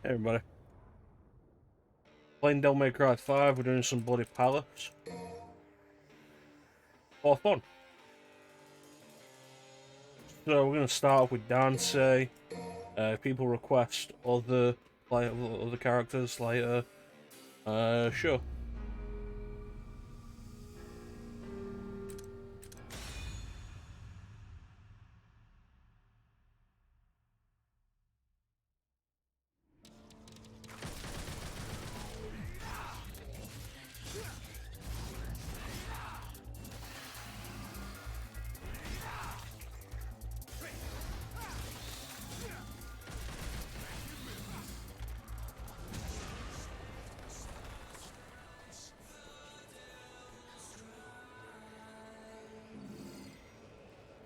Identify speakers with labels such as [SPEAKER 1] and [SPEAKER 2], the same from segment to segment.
[SPEAKER 1] Hey everybody. Playing Devil May Cry 5, we're doing some Bloody Palace. For fun. So we're going to start off with Dante. If people request other characters later, sure.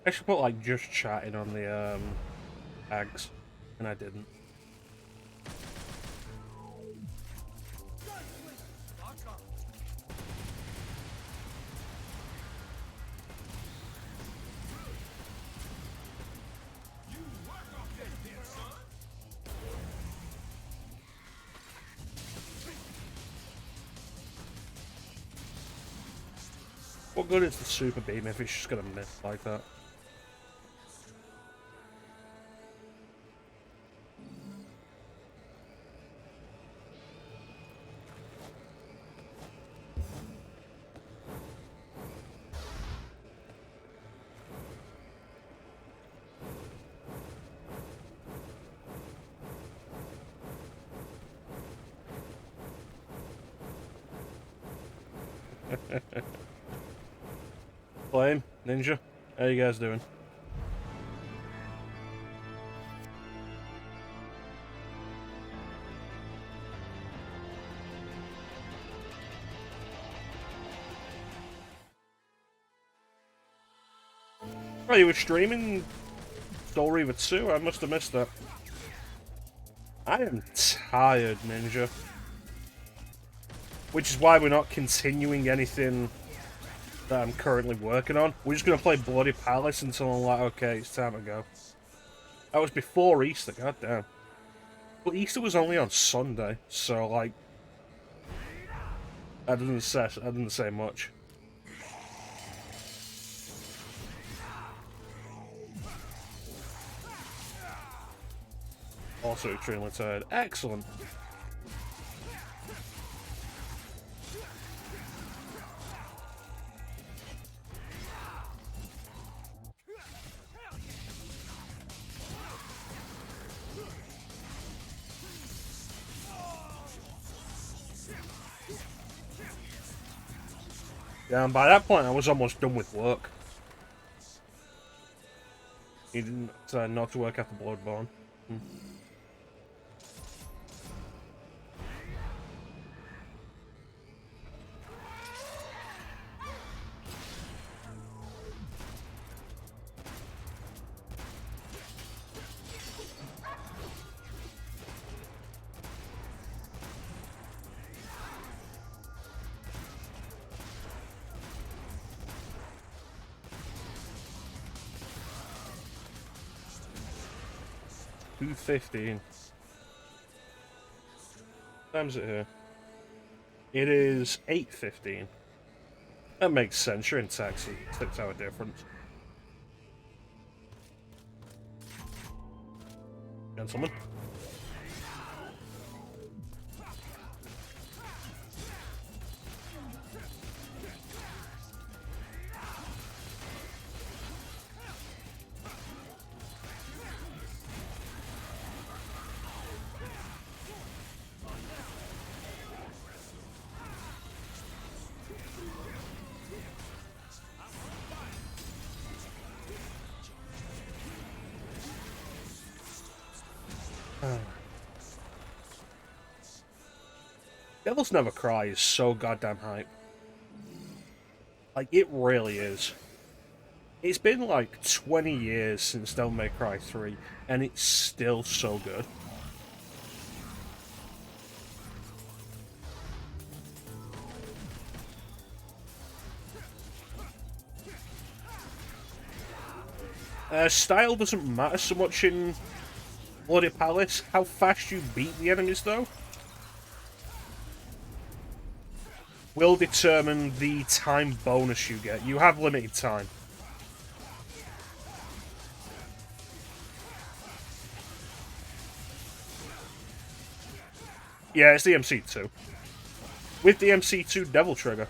[SPEAKER 1] I should put like just chatting on the tags, and I didn't. What good is the super beam if it's just gonna miss like that? Flame, Ninja, how you guys doing? Oh, you were streaming Soul Reaver 2? I must have missed that. I am tired, Ninja. Which is why we're not continuing anything that I'm currently working on. We're just going to play Bloody Palace until I'm like, okay, it's time to go. That was before Easter, goddamn. But Easter was only on Sunday, so like, I didn't say much. Also extremely tired. Excellent. Yeah, and by that point I was almost done with work. He didn't not to work after Bloodborne. 2:15. What time is it here? It is 8:15. That makes sense. You're in taxi. 6-hour difference. Gentlemen. Devils Never Cry is so goddamn hype. Like, it really is. It's been like 20 years since Devil May Cry 3, and it's still so good. Style doesn't matter so much in Bloody Palace, how fast you beat the enemies, though, will determine the time bonus you get. You have limited time. Yeah, it's the MC2. With the MC2 Devil Trigger.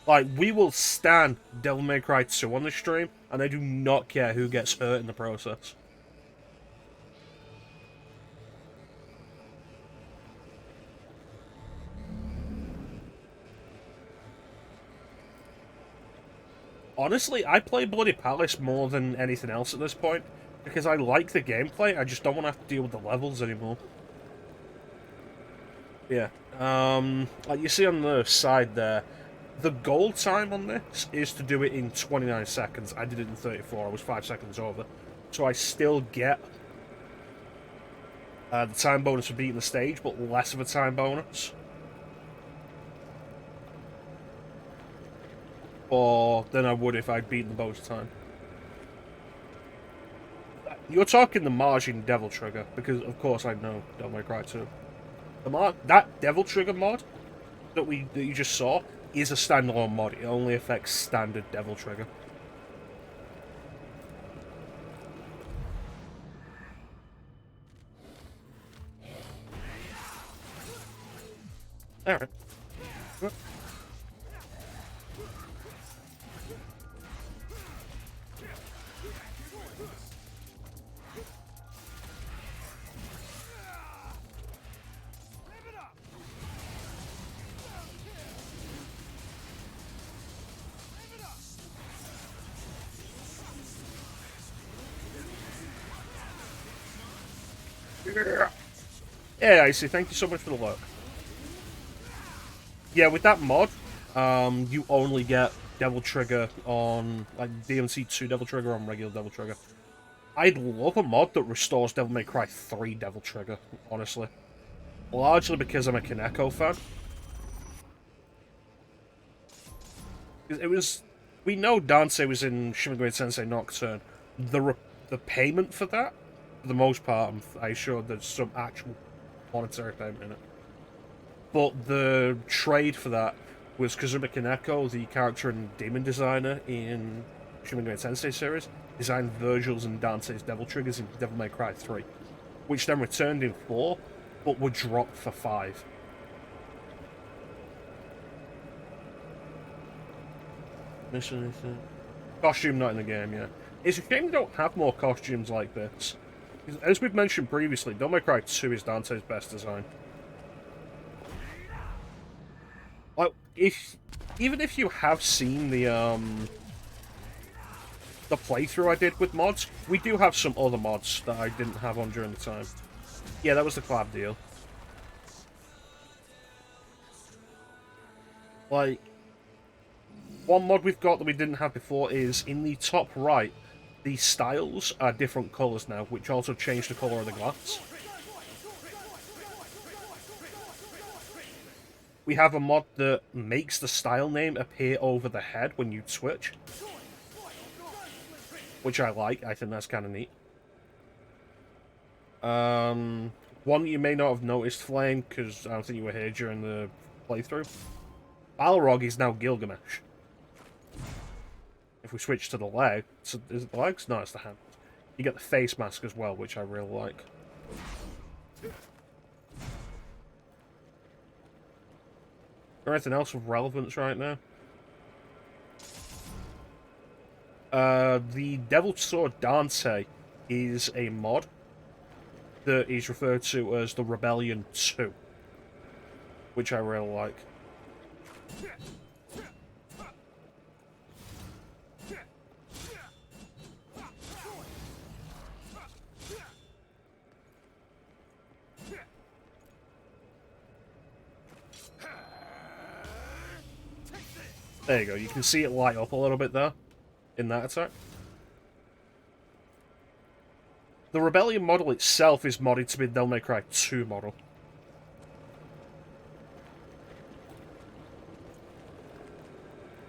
[SPEAKER 1] Like, we will stand Devil May Cry 2 on the stream, and I do not care who gets hurt in the process. Honestly, I play Bloody Palace more than anything else at this point, because I like the gameplay, I just don't want to have to deal with the levels anymore. Yeah. Like you see on the side there, the goal time on this is to do it in 29 seconds. I did it in 34, I was 5 seconds over. So I still get the time bonus for beating the stage, but less of a time bonus. Or than I would if I'd beaten the bonus time. You're talking the margin Devil Trigger, because of course I know Devil May Cry 2. That Devil Trigger mod that you just saw is a standalone mod. It only affects standard Devil Trigger. Alright. Yeah, I see. Thank you so much for the look. Yeah, with that mod, you only get Devil Trigger on, like, DMC2 Devil Trigger on regular Devil Trigger. I'd love a mod that restores Devil May Cry 3 Devil Trigger, honestly. Largely because I'm a Kaneko fan. It was... We know Dante was in Shin Megami Tensei Nocturne. The payment for that, for the most part, I'm sure there's some actual monetary payment in it. But the trade for that was Kazuma Kaneko, the character and demon designer in Shin Megami Tensei series, designed Virgil's and Dante's Devil Triggers in Devil May Cry 3, which then returned in 4, but were dropped for 5. Miss anything? Costume not in the game, yeah. It's a shame we don't have more costumes like this. As we've mentioned previously, Devil May Cry 2 is Dante's best design. Like, even if you have seen the playthrough I did with mods, we do have some other mods that I didn't have on during the time. Yeah, that was the collab deal. Like, one mod we've got that we didn't have before is, in the top right, the styles are different colours now, which also change the colour of the glass. We have a mod that makes the style name appear over the head when you switch, which I like. I think that's kind of neat. One that you may not have noticed, Flame, because I don't think you were here during the playthrough. Balrog is now Gilgamesh. If we switch to the leg, so is it the legs? No, it's the hands. You get the face mask as well, which I really like. Anything else of relevance right now? The Devil Sword Dante is a mod that is referred to as the Rebellion 2, which I really like. There you go, you can see it light up a little bit there, in that attack. The Rebellion model itself is modded to be the Devil May Cry 2 model.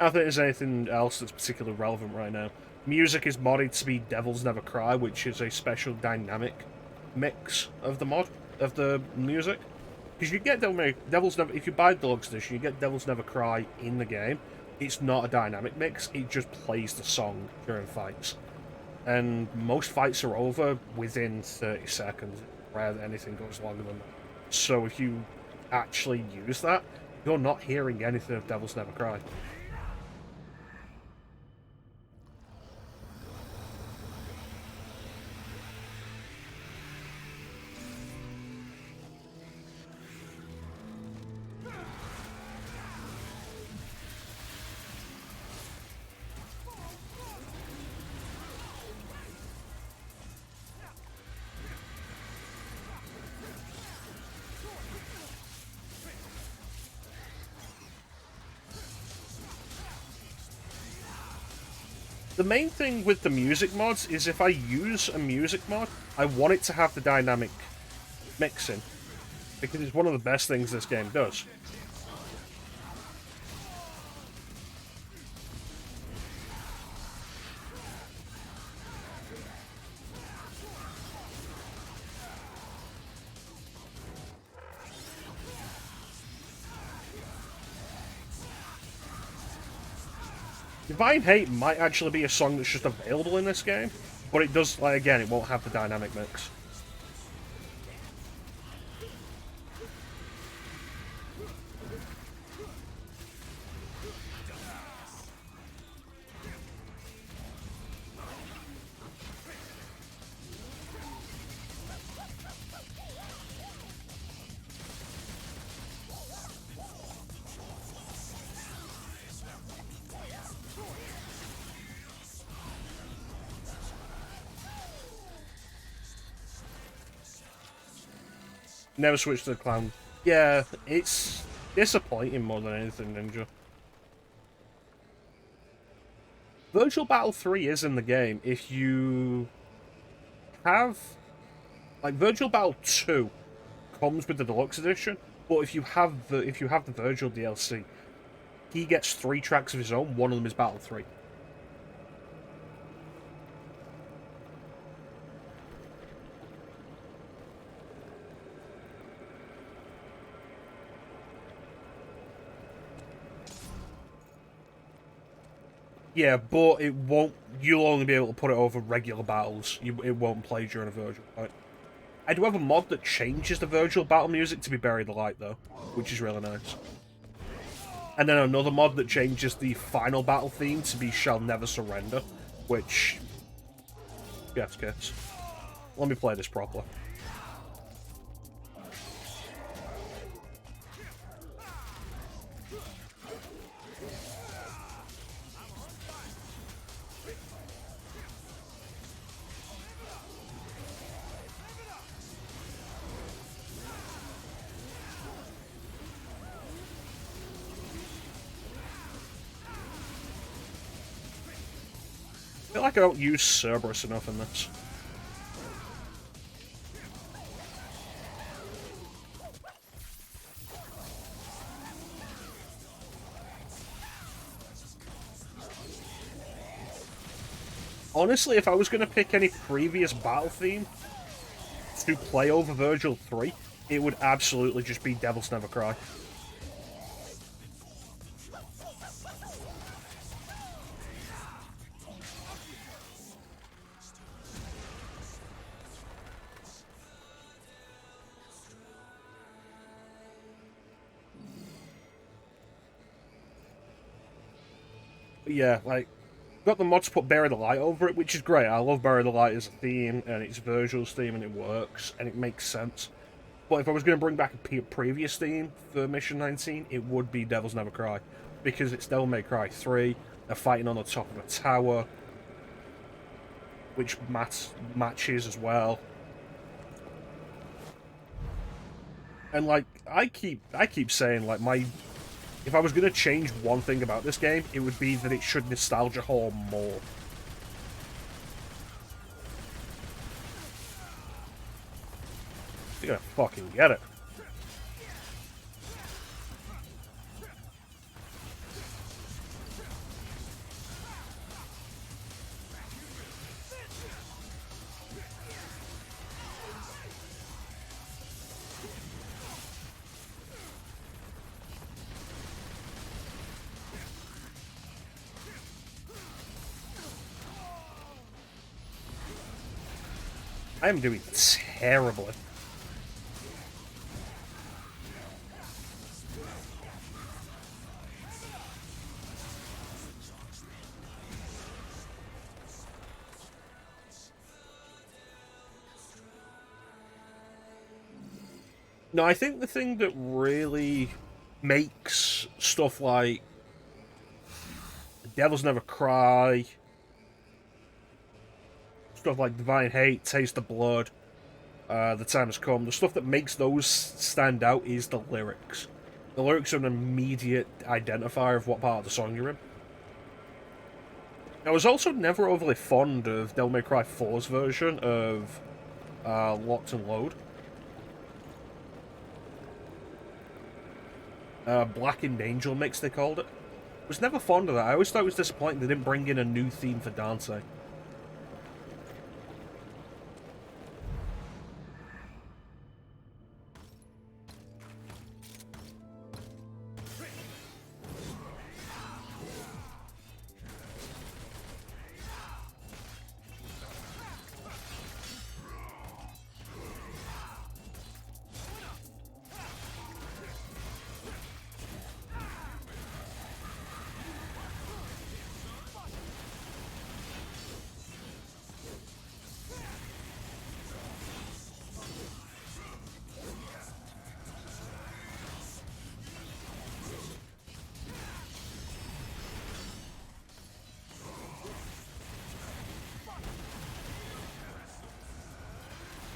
[SPEAKER 1] I don't think there's anything else that's particularly relevant right now. Music is modded to be Devil's Never Cry, which is a special dynamic mix of the mod, of the music. Because you get Devil's Never... If you buy Deluxe Edition, you get Devil's Never Cry in the game. It's not a dynamic mix, it just plays the song during fights. And most fights are over within 30 seconds. Rare that anything goes longer than that. So if you actually use that, you're not hearing anything of Devil's Never Cry. The main thing with the music mods is if I use a music mod, I want it to have the dynamic mixing, because it's one of the best things this game does. Divine Hate might actually be a song that's just available in this game, but it does, like, again, it won't have the dynamic mix. Never switch to the clown. Yeah, it's disappointing more than anything, Ninja. Virtual Battle 3 is in the game if you have... Like, Virtual Battle 2 comes with the Deluxe Edition, but if you have the Virgil DLC, he gets 3 tracks of his own, one of them is Battle 3. Yeah, but it won't. You'll only be able to put it over regular battles. It won't play during a Virgil fight. I do have a mod that changes the Virgil battle music to be Bury the Light, though, which is really nice. And then another mod that changes the final battle theme to be Shall Never Surrender, which... Yes, kids. Let me play this properly. I feel like I don't use Cerberus enough in this. Honestly, if I was going to pick any previous battle theme to play over Virgil 3, it would absolutely just be Devil's Never Cry. Yeah, like, got the mod to put Bury the Light over it, which is great. I love Bury the Light as a theme, and it's Virgil's theme, and it works, and it makes sense. But if I was going to bring back a previous theme for Mission 19, it would be Devil's Never Cry. Because it's Devil May Cry 3, they're fighting on the top of a tower, which matches as well. And, like, I keep saying, like, if I was going to change one thing about this game, it would be that it should nostalgia whore more. You're gonna fucking get it. I am doing terribly. No, I think the thing that really makes stuff like Devils Never Cry, stuff like Divine Hate, Taste of Blood, The Time Has Come, the stuff that makes those stand out is the lyrics. The lyrics are an immediate identifier of what part of the song you're in. I was also never overly fond of Devil May Cry 4's version of Locked and Load. Blackened Angel mix, they called it. Was never fond of that. I always thought it was disappointing they didn't bring in a new theme for Dante.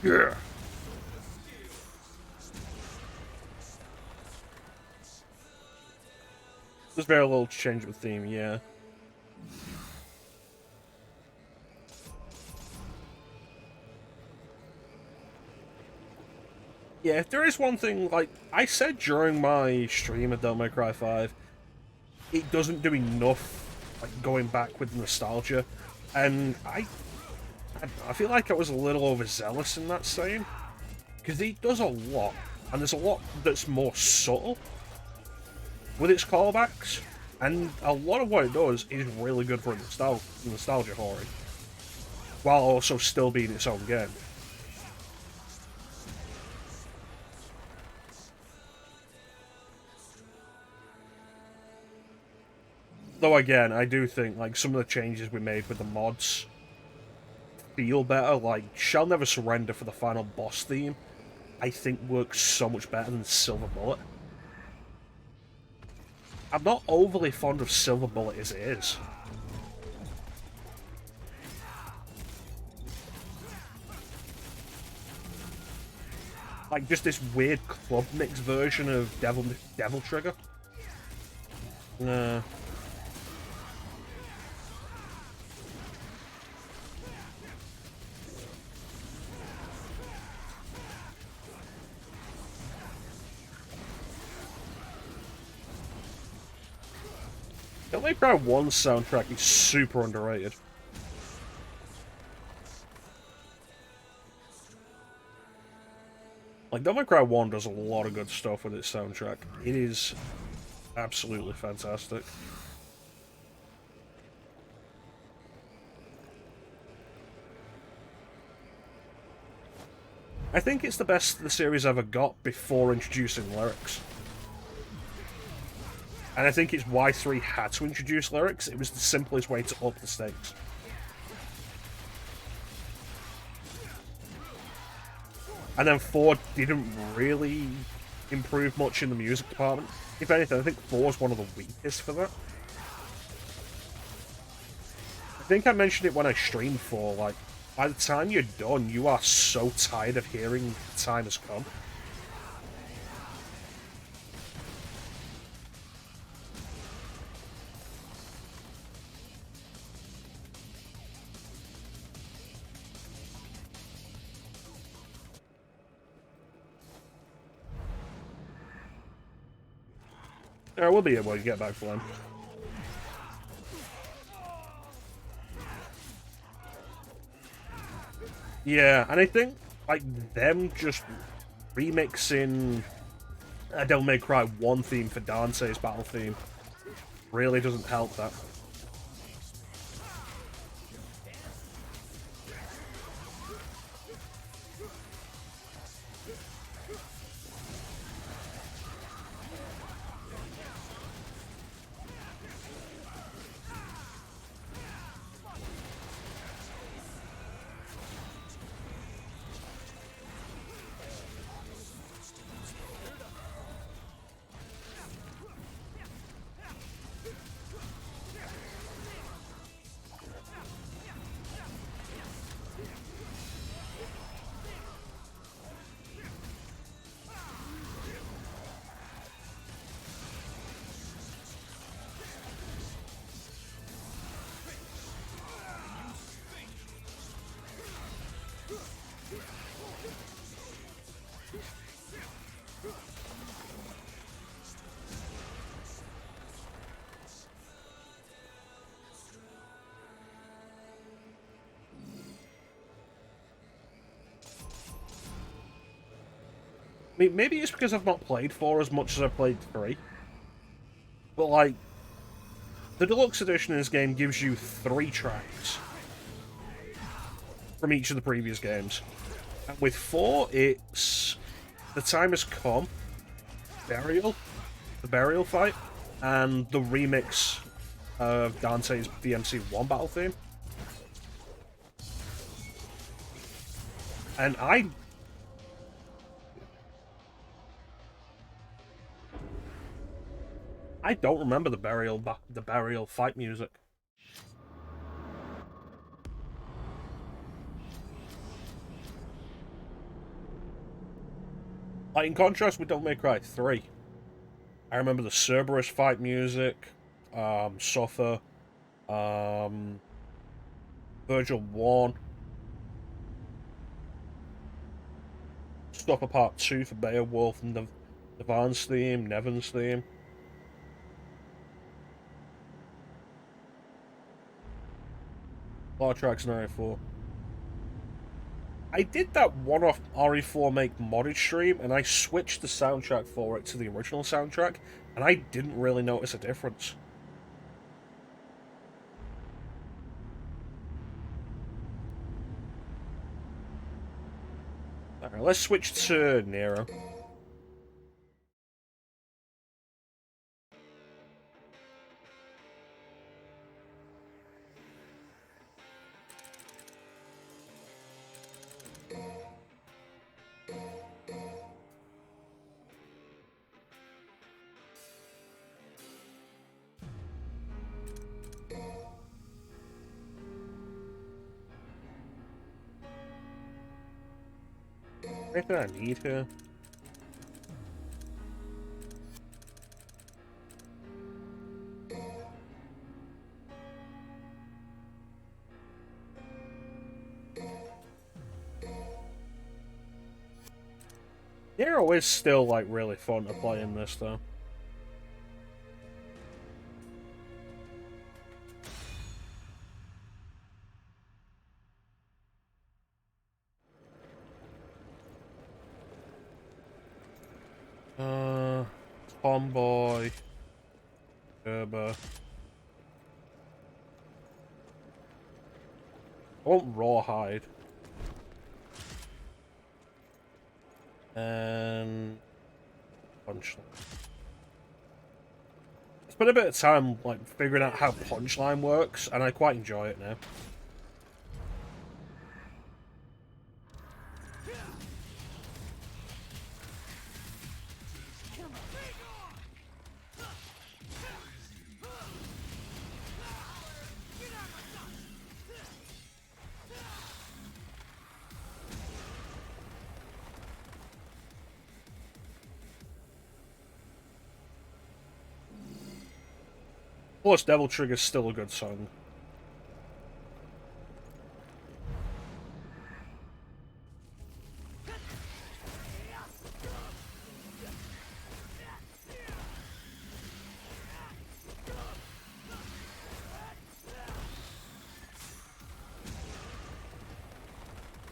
[SPEAKER 1] Yeah. There's very little change of theme, yeah. Yeah, if there is one thing, like, I said during my stream of Devil May Cry 5, it doesn't do enough, like, going back with nostalgia, and I feel like I was a little overzealous in that saying, because it does a lot, and there's a lot that's more subtle with its callbacks, and a lot of what it does is really good for nostalgia horror, while also still being its own game. Though again, I do think like some of the changes we made with the mods feel better. Like Shall Never Surrender for the final boss theme, I think works so much better than Silver Bullet. I'm not overly fond of Silver Bullet as it is. Like just this weird club mix version of Devil Trigger. Nah. Devil May Cry 1's soundtrack is super underrated. Like, Devil May Cry 1 does a lot of good stuff with its soundtrack. It is absolutely fantastic. I think it's the best the series ever got before introducing lyrics. And I think it's why 3 had to introduce lyrics. It was the simplest way to up the stakes. And then 4 didn't really improve much in the music department. If anything, I think 4 is one of the weakest for that. I think I mentioned it when I streamed 4, like, by the time you're done, you are so tired of hearing "The Time Has Come." There will be a way to get back for them. Yeah, and I think, like, them just remixing a Devil May Cry 1 theme for Dante's battle theme really doesn't help that. I mean, maybe it's because I've not played 4 as much as I've played 3. But, like, the deluxe edition of this game gives you 3 tracks from each of the previous games. And with 4, it's The Time Has Come, Burial, the Burial Fight, and the remix of Dante's DMC1 battle theme. And I don't remember the burial fight music. Like, in contrast with Devil May Cry 3, I remember the Cerberus fight music, Suffer, Virgil 1, Stopper Part 2 for Beowulf, and the Divine's theme, Nevin's theme. A lot of tracks in RE4. I did that one-off RE4 Make modded stream, and I switched the soundtrack for it to the original soundtrack, and I didn't really notice a difference. Alright, let's switch to Nero. Anything I need here? Nero is still, like, really fun to play in this, though. Tomboy. Gerber. I want Rawhide. And Punchline. It's been a bit of time, like, figuring out how Punchline works, and I quite enjoy it now. Plus, Devil Trigger's still a good song.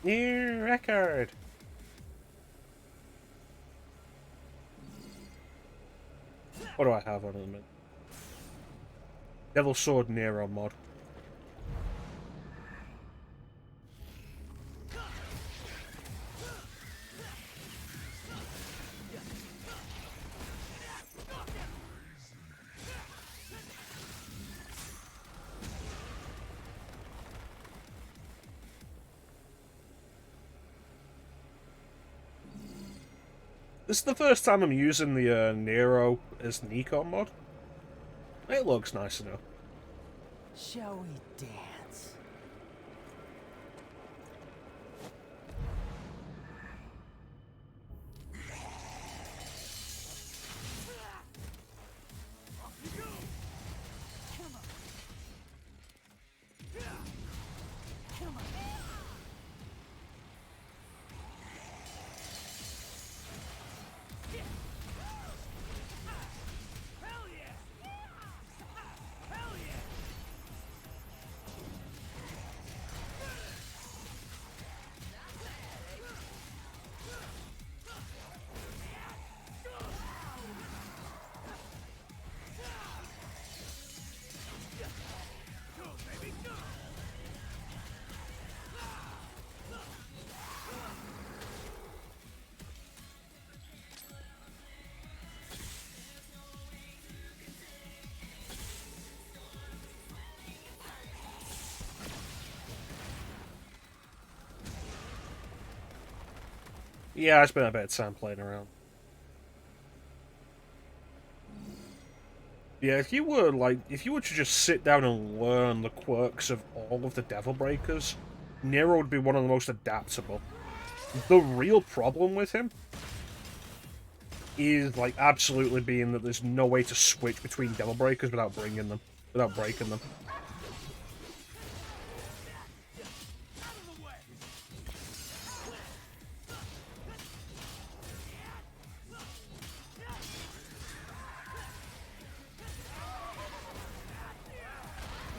[SPEAKER 1] New record! What do I have on it a minute? Devil Sword Nero mod. This is the first time I'm using the Nero as Nikon mod. It looks nice enough.
[SPEAKER 2] Shall we dance?
[SPEAKER 1] Yeah, I spent a bit of time playing around. Yeah, if you were to just sit down and learn the quirks of all of the Devil Breakers, Nero would be one of the most adaptable. The real problem with him is, like, absolutely being that there's no way to switch between Devil Breakers without breaking them.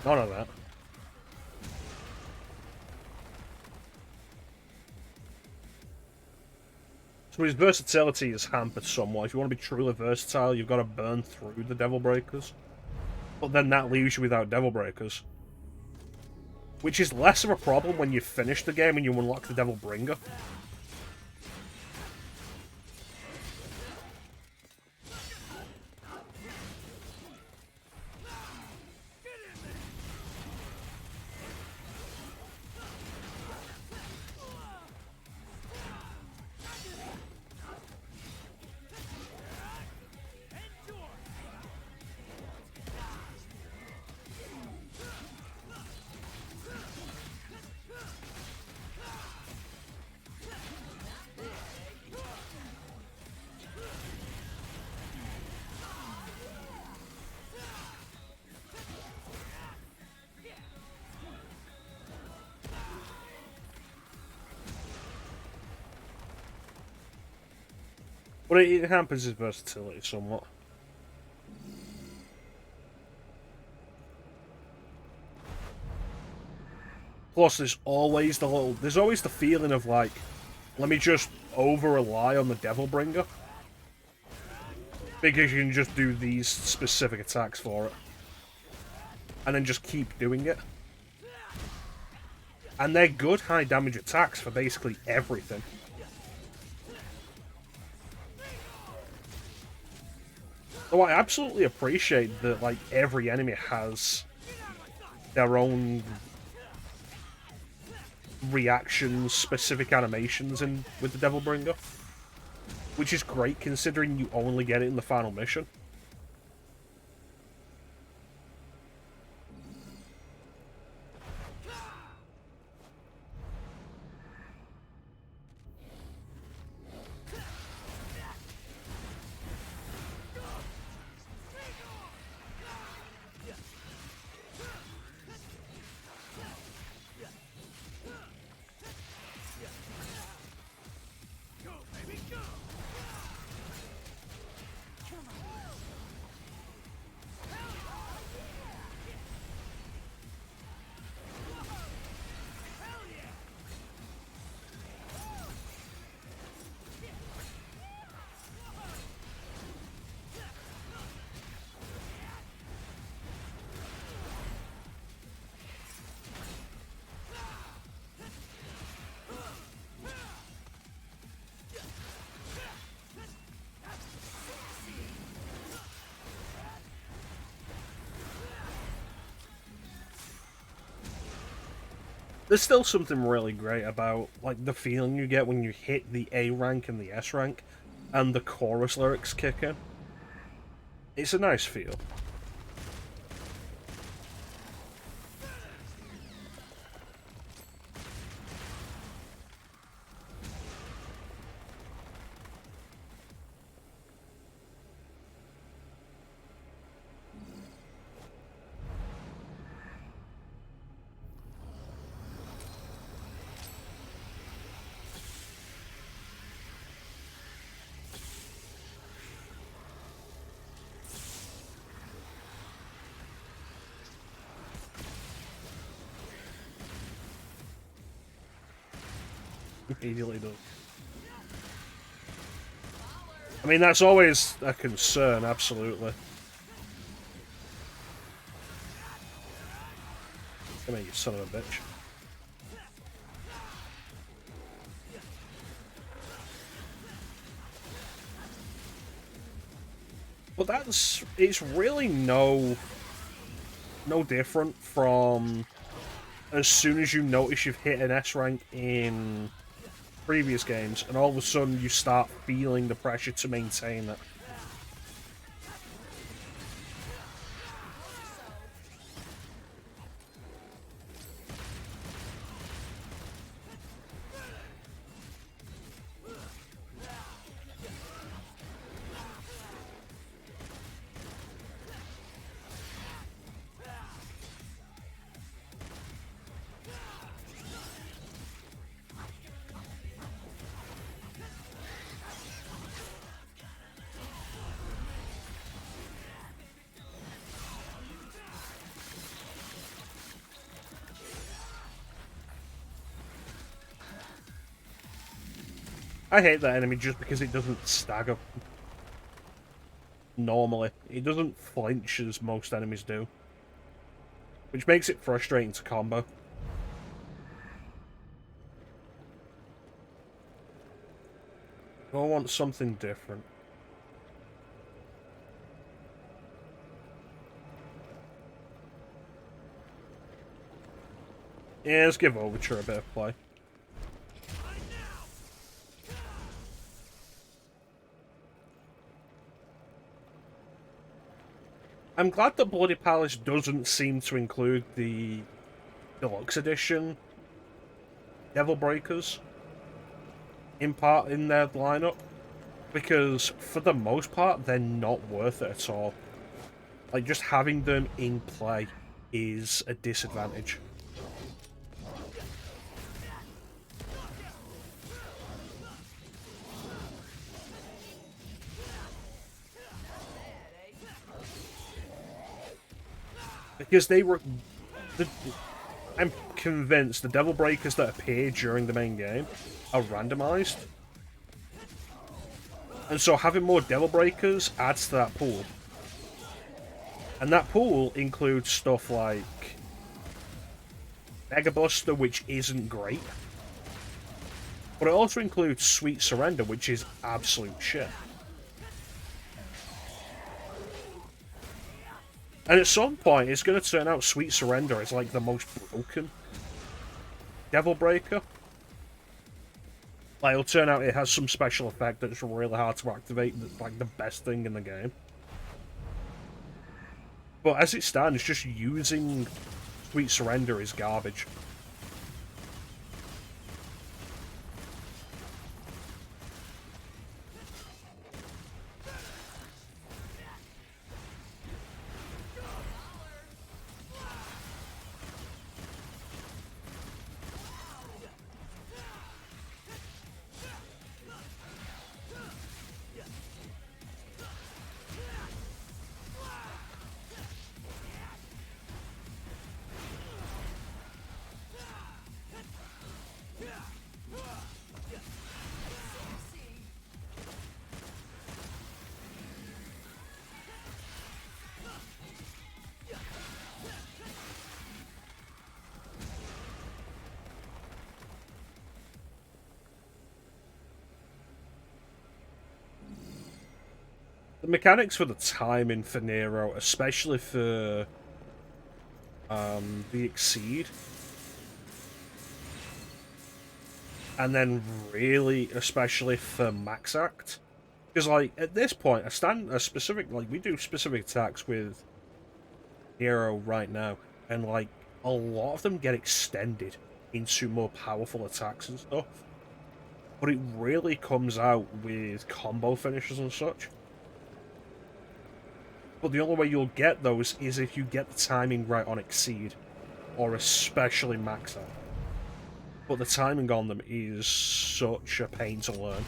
[SPEAKER 1] None of that. So his versatility is hampered somewhat. If you want to be truly versatile, you've got to burn through the Devil Breakers. But then that leaves you without Devil Breakers. Which is less of a problem when you finish the game and you unlock the Devil Bringer. But it hampers his versatility somewhat. Plus, there's always the feeling of, like, let me just over-rely on the Devil Bringer. Because you can just do these specific attacks for it. And then just keep doing it. And they're good high damage attacks for basically everything. So I absolutely appreciate that, like, every enemy has their own reactions, specific animations with the Devil Bringer. Which is great considering you only get it in the final mission. There's still something really great about, like, the feeling you get when you hit the A rank and the S rank, and the chorus lyrics kick in. It's a nice feel. Immediately does. I mean, that's always a concern, absolutely. Come here, you son of a bitch. But it's really no different from as soon as you notice you've hit an S rank in previous games, and all of a sudden you start feeling the pressure to maintain it. I hate that enemy just because it doesn't stagger normally. It doesn't flinch as most enemies do, which makes it frustrating to combo. I want something different. Yeah, let's give Overture a bit of play. I'm glad that Bloody Palace doesn't seem to include the Deluxe Edition Devil Breakers in their lineup, because for the most part they're not worth it at all. Like, just having them in play is a disadvantage. Because they were... I'm convinced the Devil Breakers that appear during the main game are randomized. And so having more Devil Breakers adds to that pool. And that pool includes stuff like Mega Buster, which isn't great. But it also includes Sweet Surrender, which is absolute shit. And at some point, it's going to turn out Sweet Surrender is like the most broken Devil Breaker. Like, it'll turn out it has some special effect that's really hard to activate, that's like the best thing in the game. But as it stands, just using Sweet Surrender is garbage. The mechanics for the timing for Nero, especially for the Exceed, and then really especially for Max Act, because like at this point, we do specific attacks with Nero right now, and like a lot of them get extended into more powerful attacks and stuff. But it really comes out with combo finishes and such. But the only way you'll get those is if you get the timing right on Exceed, or especially Max Out. But the timing on them is such a pain to learn.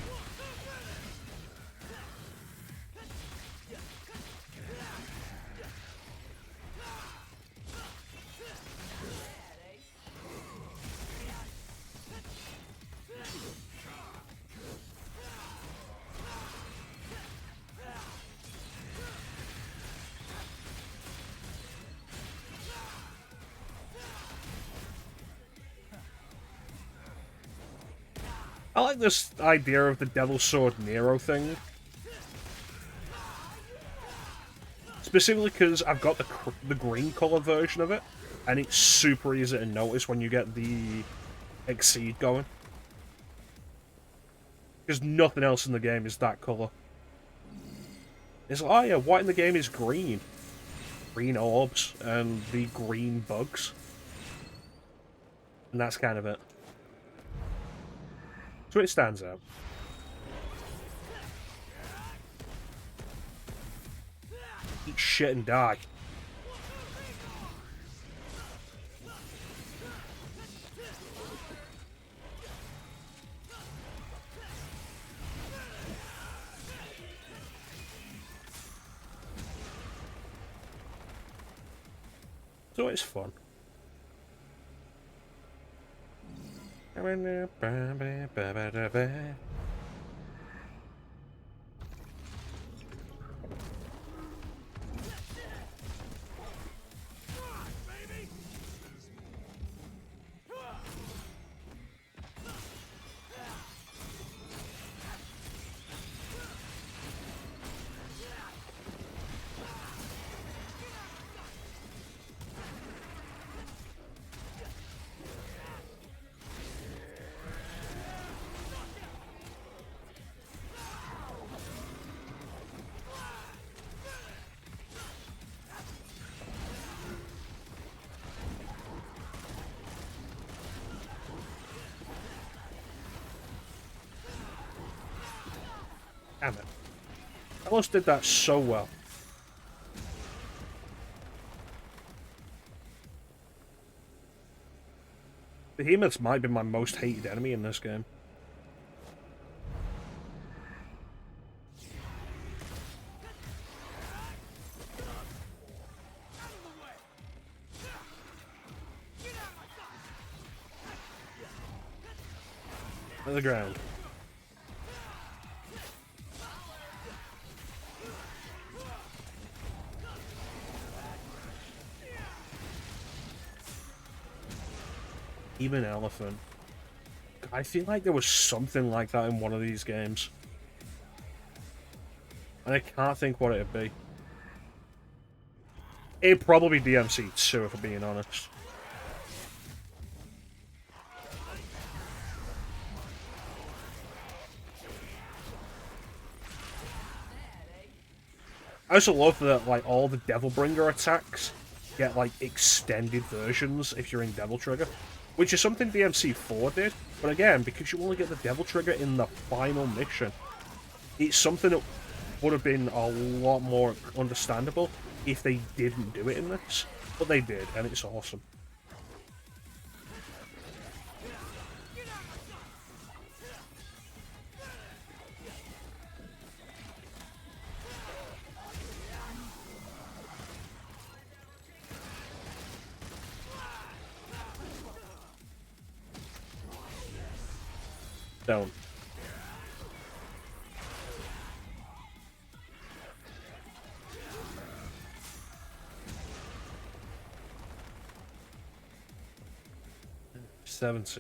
[SPEAKER 1] I like this idea of the Devil Sword Nero thing. Specifically because I've got the green colour version of it, and it's super easy to notice when you get the Exceed going. Because nothing else in the game is that colour. It's like, oh yeah, what in the game is green? Green orbs and the green bugs. And that's kind of it. So it stands out. Eat shit and die. So it's fun. Damn it. I almost did that so well. Behemoths might be my most hated enemy in this game. At the ground. Even elephant. I feel like there was something like that in one of these games. And I can't think what it'd be. It'd probably be DMC 2, if I'm being honest. I also love that, like, all the Devilbringer attacks get, like, extended versions if you're in Devil Trigger. Which is something DMC4 did, but again, because you only get the Devil Trigger in the final mission, it's something that would have been a lot more understandable if they didn't do it in this. But they did, and it's awesome. Don't. $70.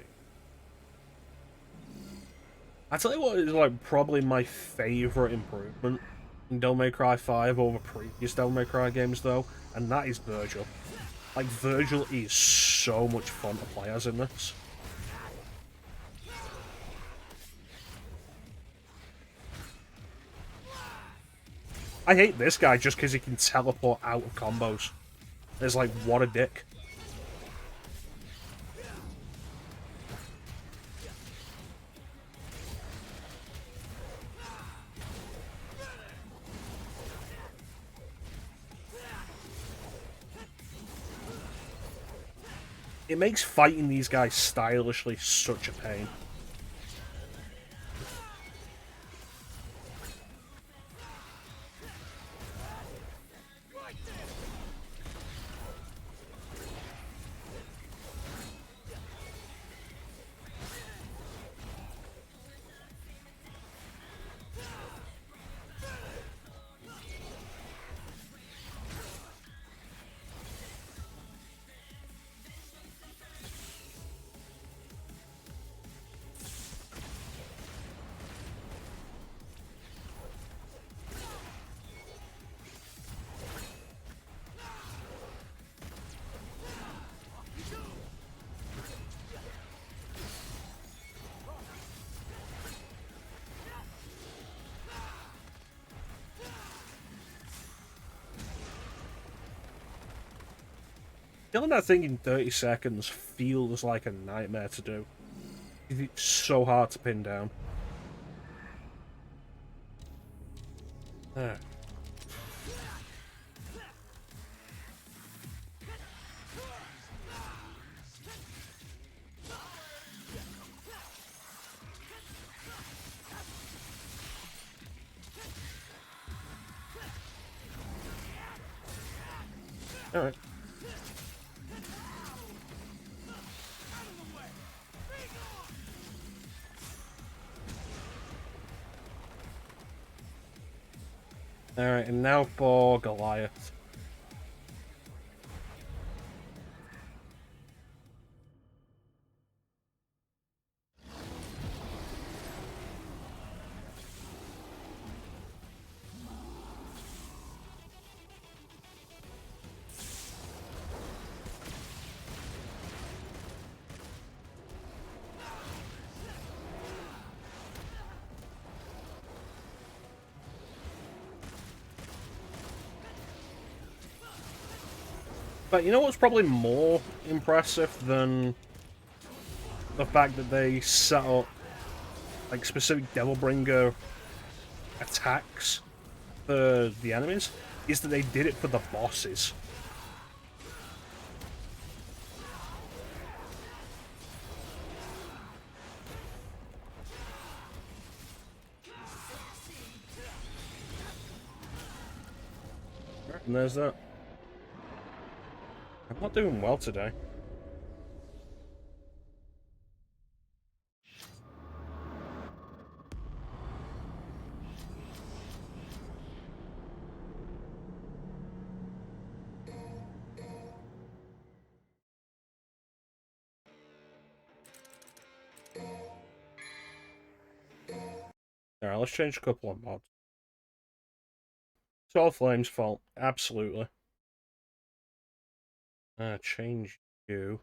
[SPEAKER 1] I tell you what is like probably my favorite improvement in Devil May Cry 5 over previous Devil May Cry games though, and that is Virgil. Like Virgil is so much fun to play as in this. I hate this guy just because he can teleport out of combos. It's like, what a dick. It makes fighting these guys stylishly such a pain. Killing that thing in 30 seconds feels like a nightmare to do. It's so hard to pin down. There. Alright. Alright, and now for Goliath. But you know what's probably more impressive than the fact that they set up like specific Devilbringer attacks for the enemies is that they did it for the bosses. And there's that. I'm not doing well today. Alright, let's change a couple of mods. It's all Flame's fault. Absolutely. Change you.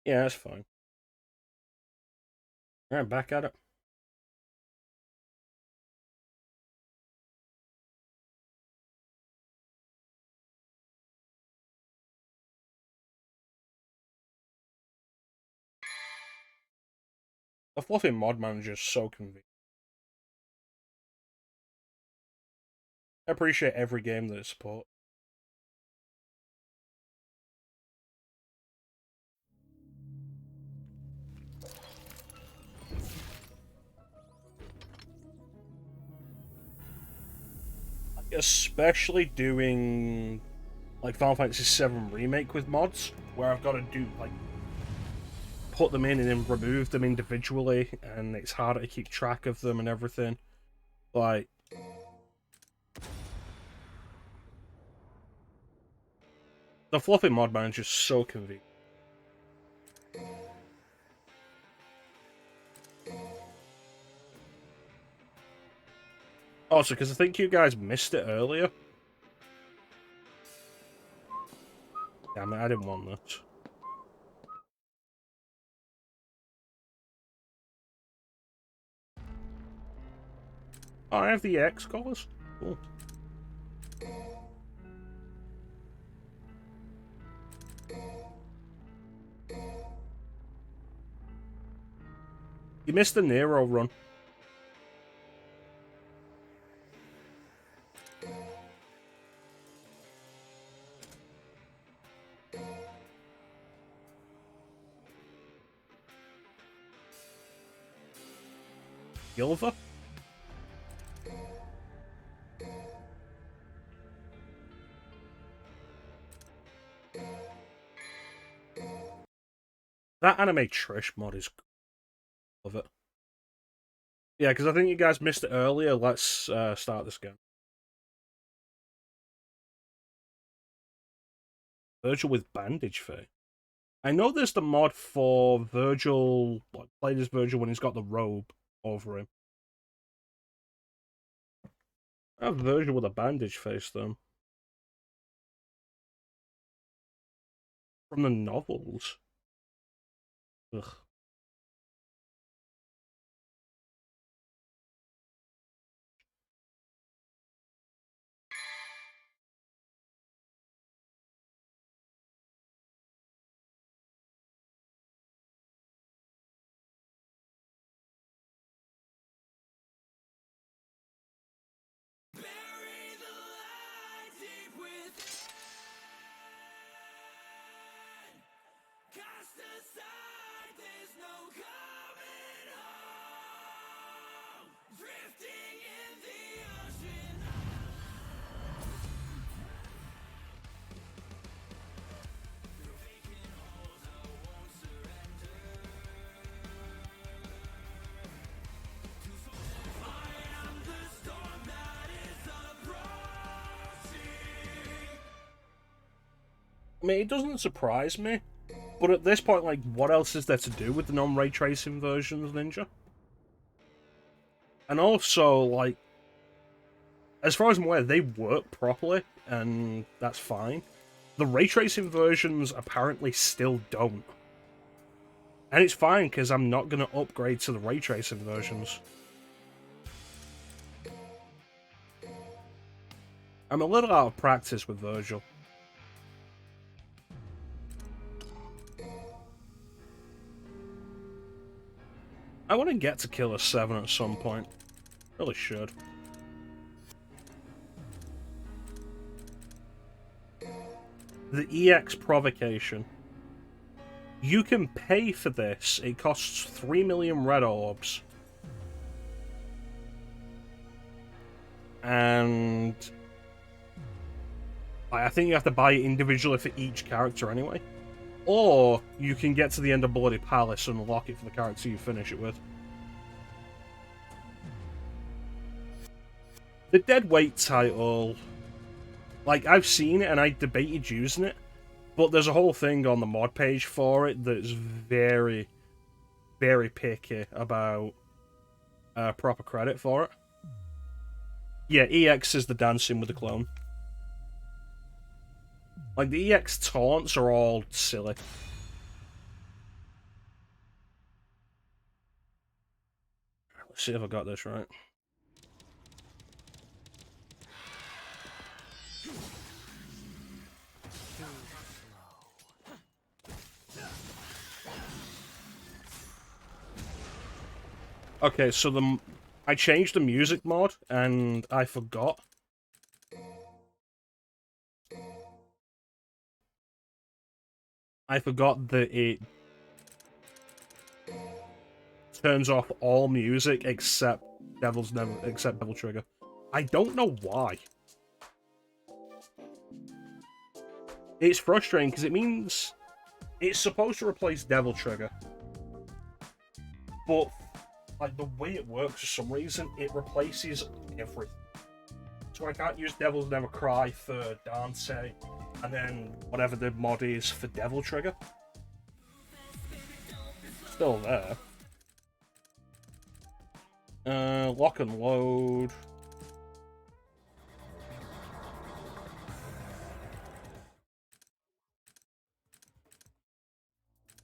[SPEAKER 1] Yeah, that's fine. Alright, back at it. The fluffy mod manager is so convenient. I appreciate every game that it supports. Especially doing like Final Fantasy VII Remake with mods, where I've got to do like put them in and then remove them individually, and it's harder to keep track of them and everything. Like, the fluffy mod manager is so convenient. Also, because I think you guys missed it earlier. Damn it, I didn't want that. Oh, I have the X colors. Cool. You missed the Nero run. Silver? That anime Trish mod is cool. Love it. Yeah, because I think you guys missed it earlier. Let's start this again. Virgil with bandage face. I know there's the mod for Virgil, like, played as Virgil when he's got the robe over him. I have Virgil with a bandage face, though. From the novels. Ugh. I mean, it doesn't surprise me, but at this point, like, what else is there to do with the non-ray tracing versions, Ninja? And also, like, as far as I'm aware, they work properly, and that's fine. The ray tracing versions apparently still don't. And it's fine, because I'm not going to upgrade to the ray tracing versions. I'm a little out of practice with Virgil. I want to get to Killer 7 at some point. Really should. The EX Provocation. You can pay for this. It costs 3 million red orbs. And I think you have to buy it individually for each character anyway. Or you can get to the end of Bloody Palace and unlock it for the character you finish it with. The Dead Weight title, like, I've seen it and I debated using it, but there's a whole thing on the mod page for it that's very, very picky about proper credit for it. Yeah, EX is the dancing with the clone. Like, the EX taunts are all silly. Let's see if I got this right. Okay, so I changed the music mod, and I forgot. I forgot that it turns off all music except Devil Trigger. I don't know why. It's frustrating because it means it's supposed to replace Devil Trigger, but like the way it works for some reason, it replaces everything. So I can't use Devil's Never Cry for Dante, and then whatever the mod is for Devil Trigger. Still there. Lock and load.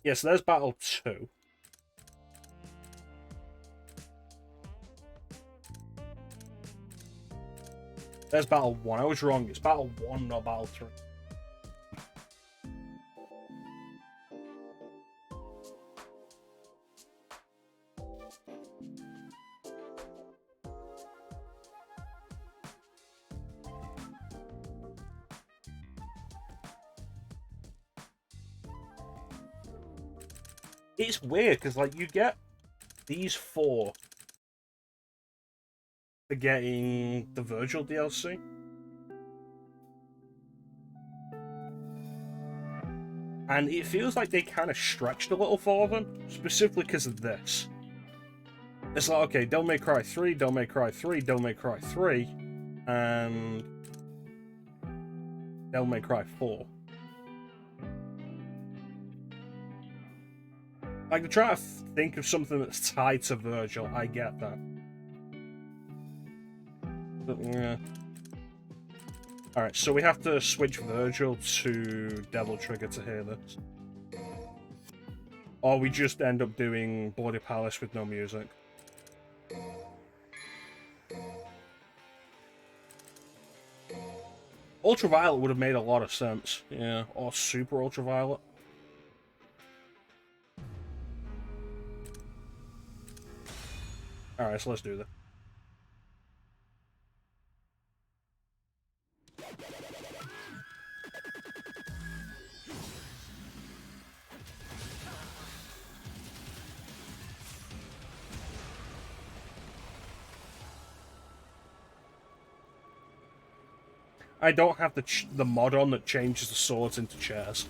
[SPEAKER 1] Yeah, so there's Battle 2. There's Battle 1. I was wrong. It's Battle 1, not Battle 3. It's weird, because, like, you get these 4 for getting the Virgil DLC. And it feels like they kind of stretched a little for them, specifically because of this. It's like, okay, Devil May Cry 3, Devil May Cry 3, Devil May Cry 3, and Devil May Cry 4. Like, to try to think of something that's tied to Virgil, I get that. But, yeah. Alright, so we have to switch Virgil to Devil Trigger to hear this. Or we just end up doing Bloody Palace with no music. Ultraviolet would have made a lot of sense. Yeah, or Super Ultraviolet. Alright, so let's do that. I don't have the mod on that changes the swords into chairs.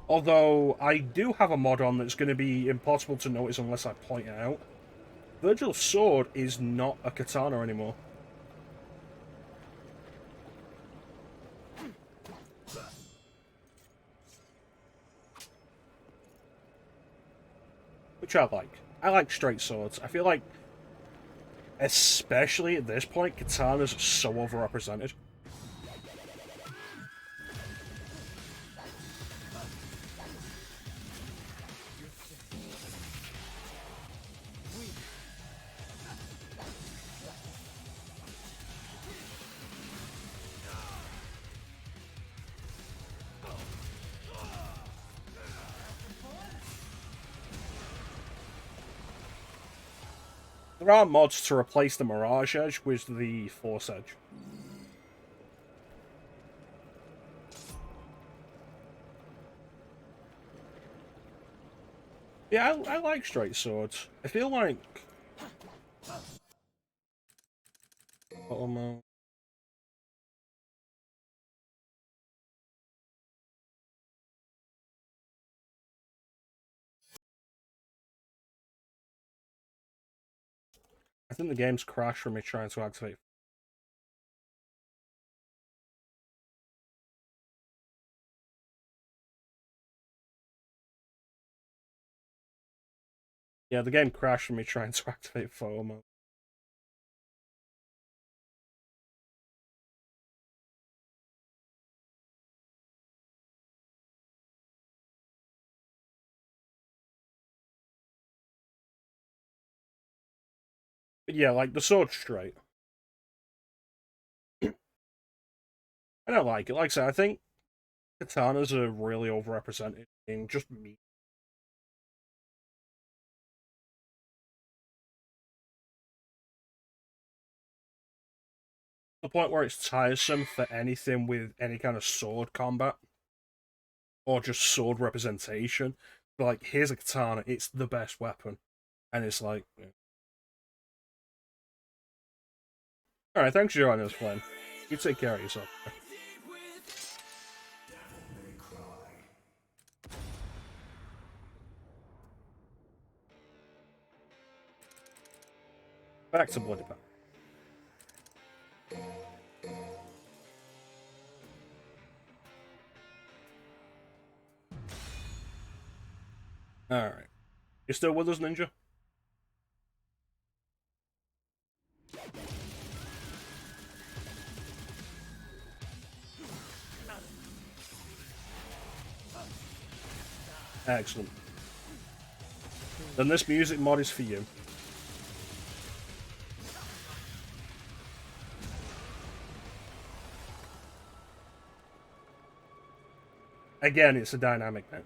[SPEAKER 1] Although, I do have a mod on that's going to be impossible to notice unless I point it out. Virgil's sword is not a katana anymore. Which I like. I like straight swords. I feel like, especially at this point, katanas are so overrepresented. There are mods to replace the Mirage Edge with the Force Edge. Yeah, I like straight swords. I feel like... I think the game's crashed from me trying to activate. Yeah, the game crashed from me trying to activate photo mode. But yeah, like, the sword's straight. I don't like it. Like I said, I think katanas are really overrepresented in just meat. The point where it's tiresome for anything with any kind of sword combat. Or just sword representation. But, like, here's a katana, it's the best weapon. And it's like... Yeah. Alright, thanks for joining us, Flynn. You take care of yourself. Back to Bloody Palace. Alright. You still with us, Ninja? Excellent. Then this music mod is for you. Again, it's a dynamic map.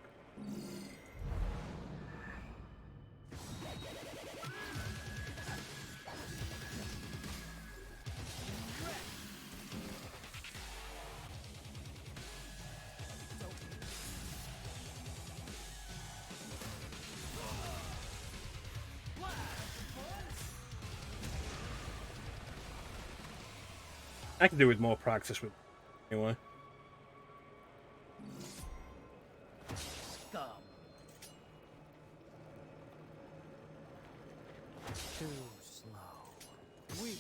[SPEAKER 1] I can do with more practice with anyway.
[SPEAKER 2] Scum. Too slow. Weak.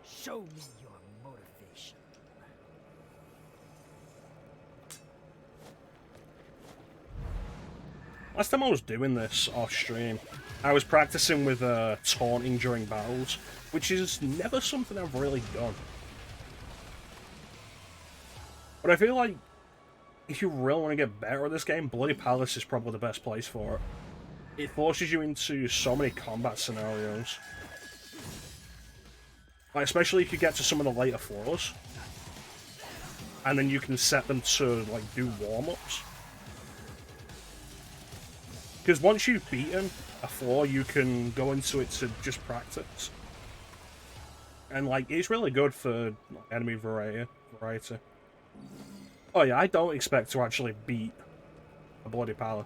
[SPEAKER 2] Show me your motivation.
[SPEAKER 1] Last time I was doing this off stream, I was practicing with taunting during battles, which is never something I've really done. But I feel like if you really want to get better at this game, Bloody Palace is probably the best place for it. It forces you into so many combat scenarios. Like, especially if you get to some of the later floors. And then you can set them to, like, do warm-ups. Because once you've beaten a floor, you can go into it to just practice. And, like, it's really good for enemy variety. Oh yeah, I don't expect to actually beat a Bloody Palace.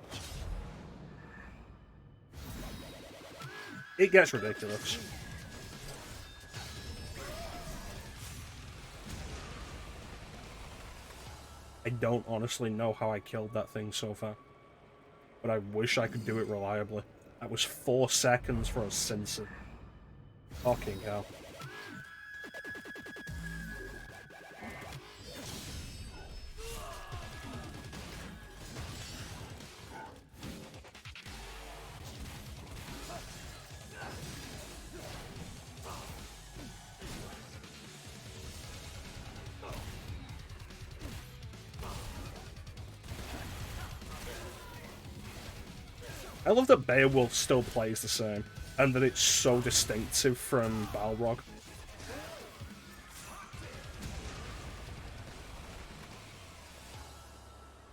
[SPEAKER 1] It gets ridiculous. I don't honestly know how I killed that thing so far. But I wish I could do it reliably. That was 4 seconds for a sensor. Fucking hell. I love that Beowulf still plays the same, and that it's so distinctive from Balrog.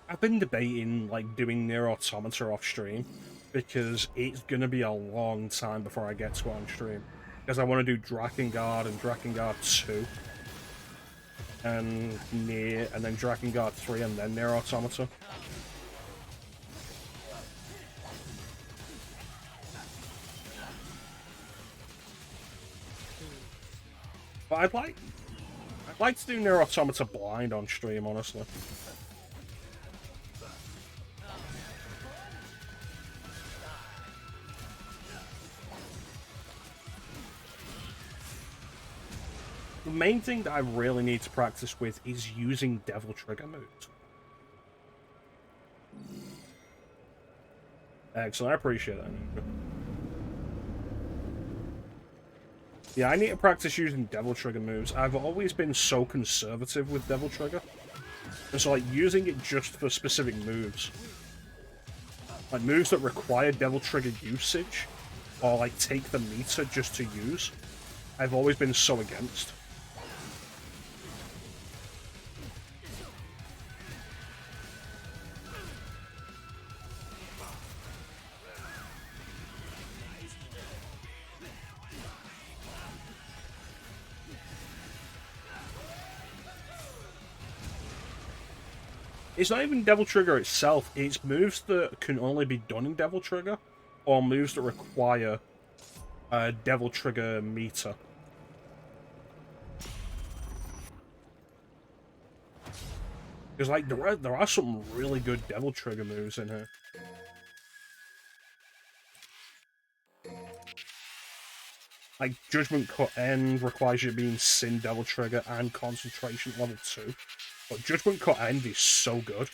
[SPEAKER 1] I've been debating, like, doing Nier Automata off stream, because it's gonna be a long time before I get to it on stream. Because I want to do Drakengard and Drakengard 2, and Nier, and then Drakengard 3, and then Nier Automata. But I'd like to do Nier Automata blind on stream, honestly. The main thing that I really need to practice with is using Devil Trigger moves. Excellent, I appreciate that. Yeah, I need to practice using Devil Trigger moves. I've always been so conservative with Devil Trigger. And so, like, using it just for specific moves. Like, moves that require Devil Trigger usage, or, like, take the meter just to use, I've always been so against. It's not even Devil Trigger itself, it's moves that can only be done in Devil Trigger, or moves that require a Devil Trigger meter. Because, like, there are some really good Devil Trigger moves in here. Like, Judgment Cut End requires you to be in Sin Devil Trigger and Concentration level 2. But Judgment Cut End is so good.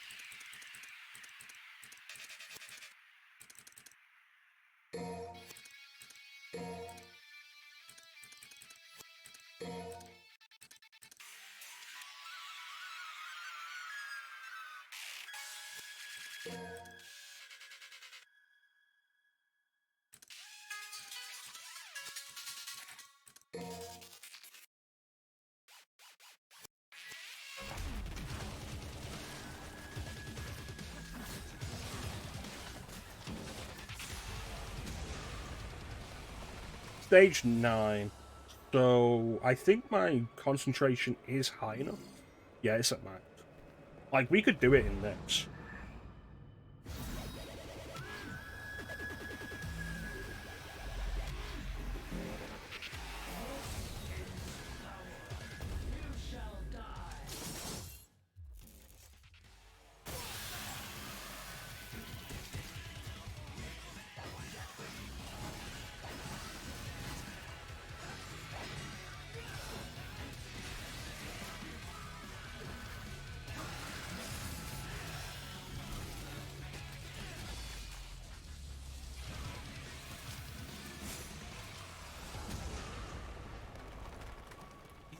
[SPEAKER 1] Stage 9. So, I think my concentration is high enough. Yeah, it's at max. Like, we could do it in this.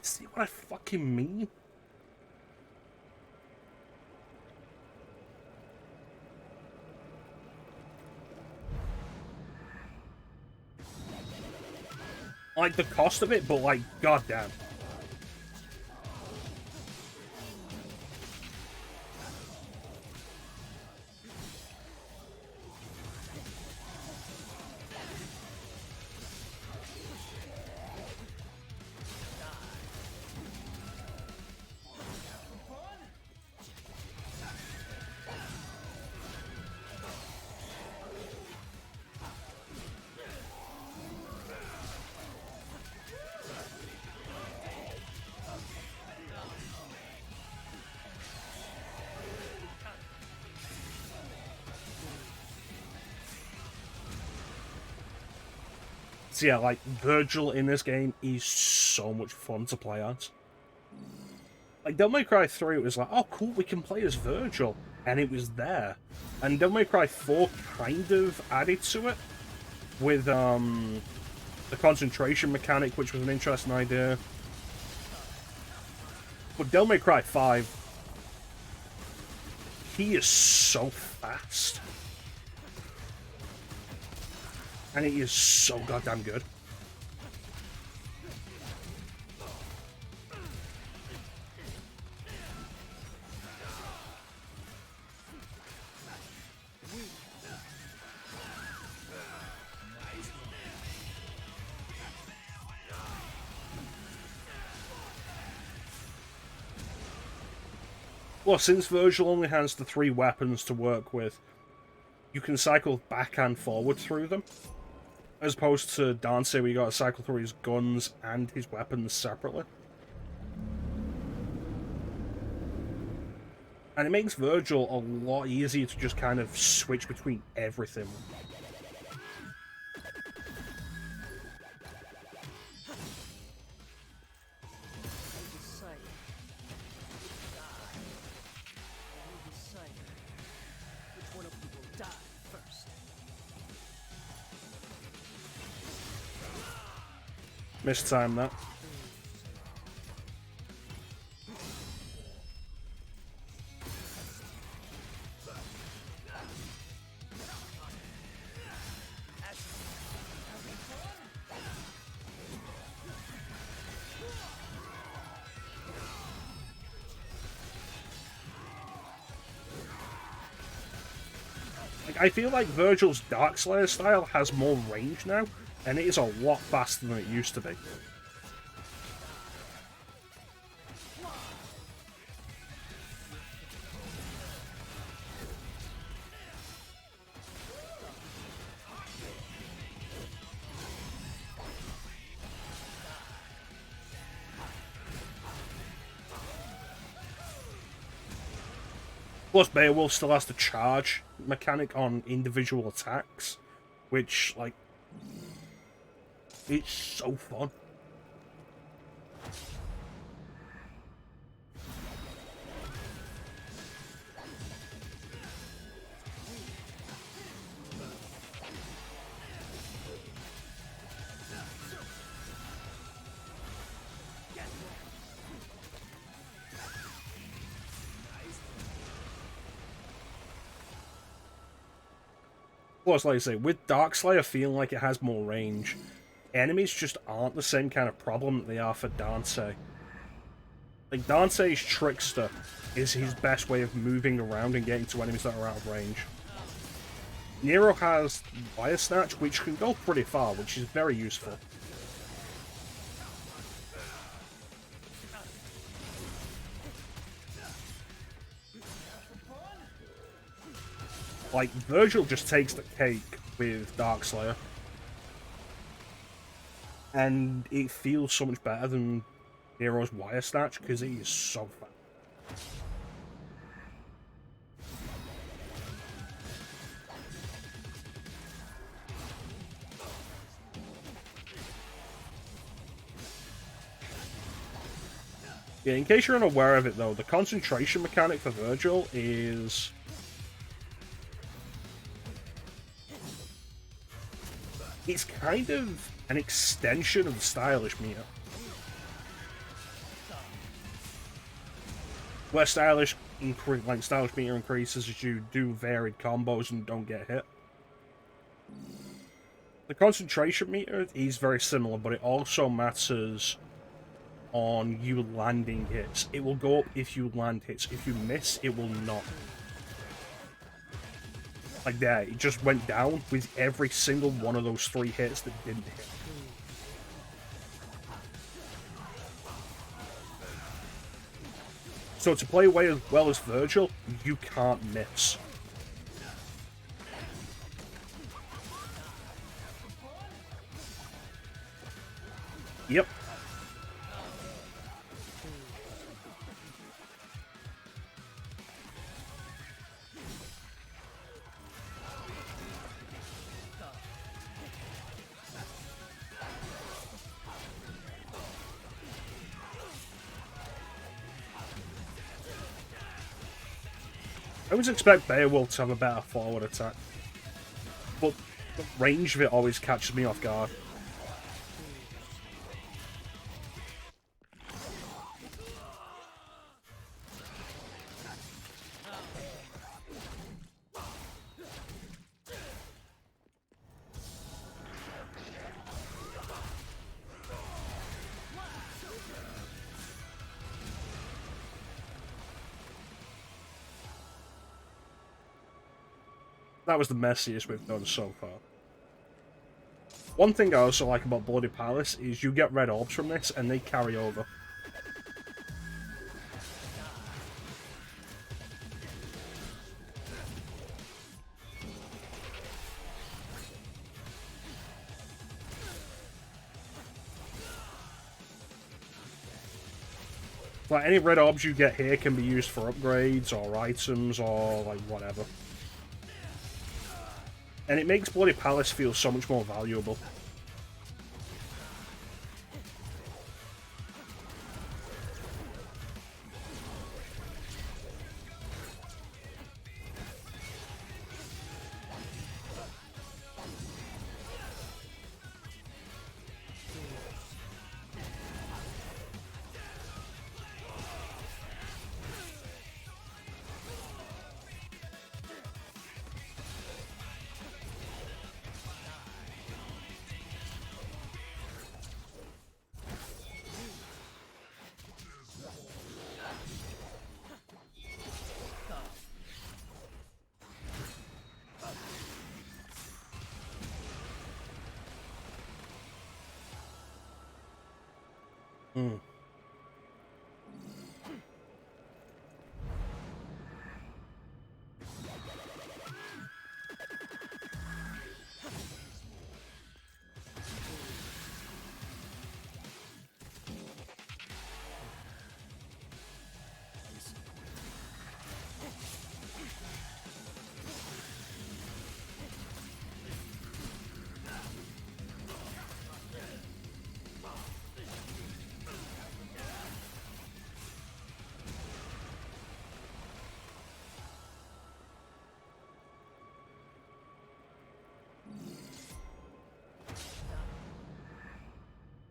[SPEAKER 1] See what I fucking mean? Like the cost of it, but like, goddamn. So yeah, like, Virgil in this game is so much fun to play as. Like, Devil May Cry 3, it was like, oh cool, we can play as Virgil. And it was there. And Devil May Cry 4 kind of added to it with the concentration mechanic, which was an interesting idea. But Devil May Cry 5, he is so fast. And he is so goddamn good. Well, since Virgil only has the 3 weapons to work with, you can cycle back and forward through them. As opposed to Dante, where you gotta cycle through his guns and his weapons separately. And it makes Virgil a lot easier to just kind of switch between everything. Mistime that. Like, I feel like Virgil's Darkslayer style has more range now, and it is a lot faster than it used to be. Plus, Beowulf still has the charge mechanic on individual attacks, which, like, it's so fun. Plus, like I say, with Darkslayer feeling like it has more range, enemies just aren't the same kind of problem that they are for Dante. Like, Dante's Trickster is his best way of moving around and getting to enemies that are out of range. Nero has Wire Snatch, which can go pretty far, which is very useful. Like, Virgil just takes the cake with Darkslayer. And it feels so much better than Nero's Wire Snatch, because he is so fast. Yeah, in case you're unaware of it though, the concentration mechanic for Virgil is... it's kind of an extension of the stylish meter. Where stylish stylish meter increases as you do varied combos and don't get hit. The concentration meter is very similar, but it also matters on you landing hits. It will go up if you land hits. If you miss, it will not. Like that, it just went down with every single one of those 3 hits that didn't hit. So to play away as well as Virgil, you can't miss. Yep. I always expect Beowulf to have a better forward attack, but the range of it always catches me off guard. That was the messiest we've done so far. One thing I also like about Bloody Palace is you get red orbs from this and they carry over. Like, any red orbs you get here can be used for upgrades or items or, like, whatever. And it makes Bloody Palace feel so much more valuable. Hmm.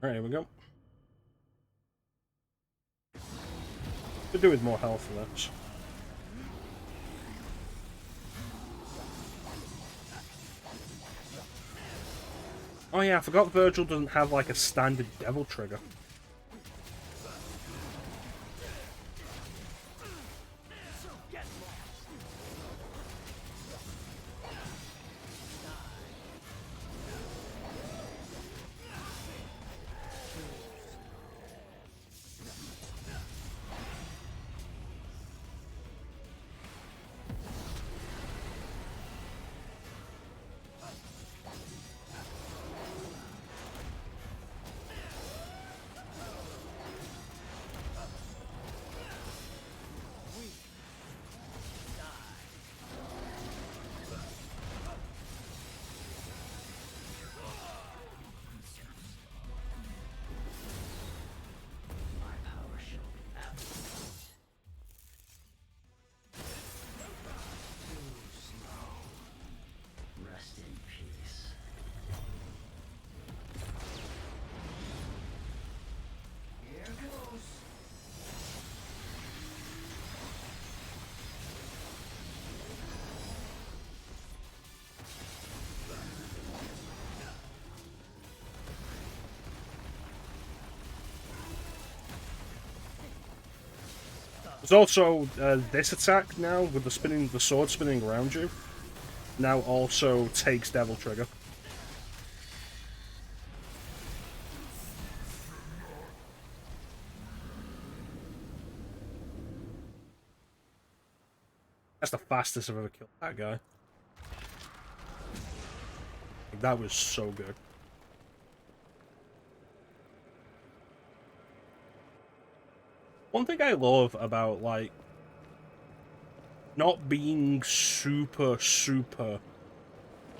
[SPEAKER 1] Alright, here we go. Could do with more health for this. Oh yeah, I forgot Virgil doesn't have like a standard devil trigger. There's also this attack now with the sword spinning around you. Now also takes Devil Trigger. That's the fastest I've ever killed that guy. That was so good. One thing I love about, like, not being super,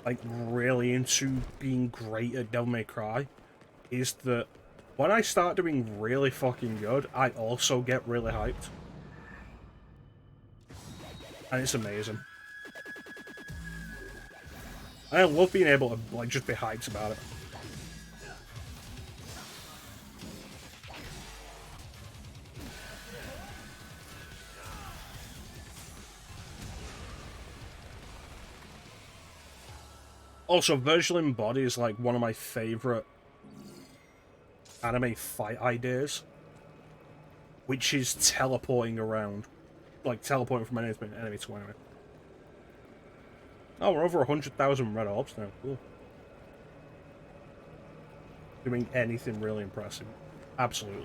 [SPEAKER 1] like, really into being great at Devil May Cry is that when I start doing really fucking good, I also get really hyped. And it's amazing. And I love being able to, like, just be hyped about it. Also, Virtual Embody is, like, one of my favorite anime fight ideas, which is teleporting around. Like, teleporting from enemy to enemy. Oh, we're over 100,000 red orbs now. Cool. Doing anything really impressive. Absolutely.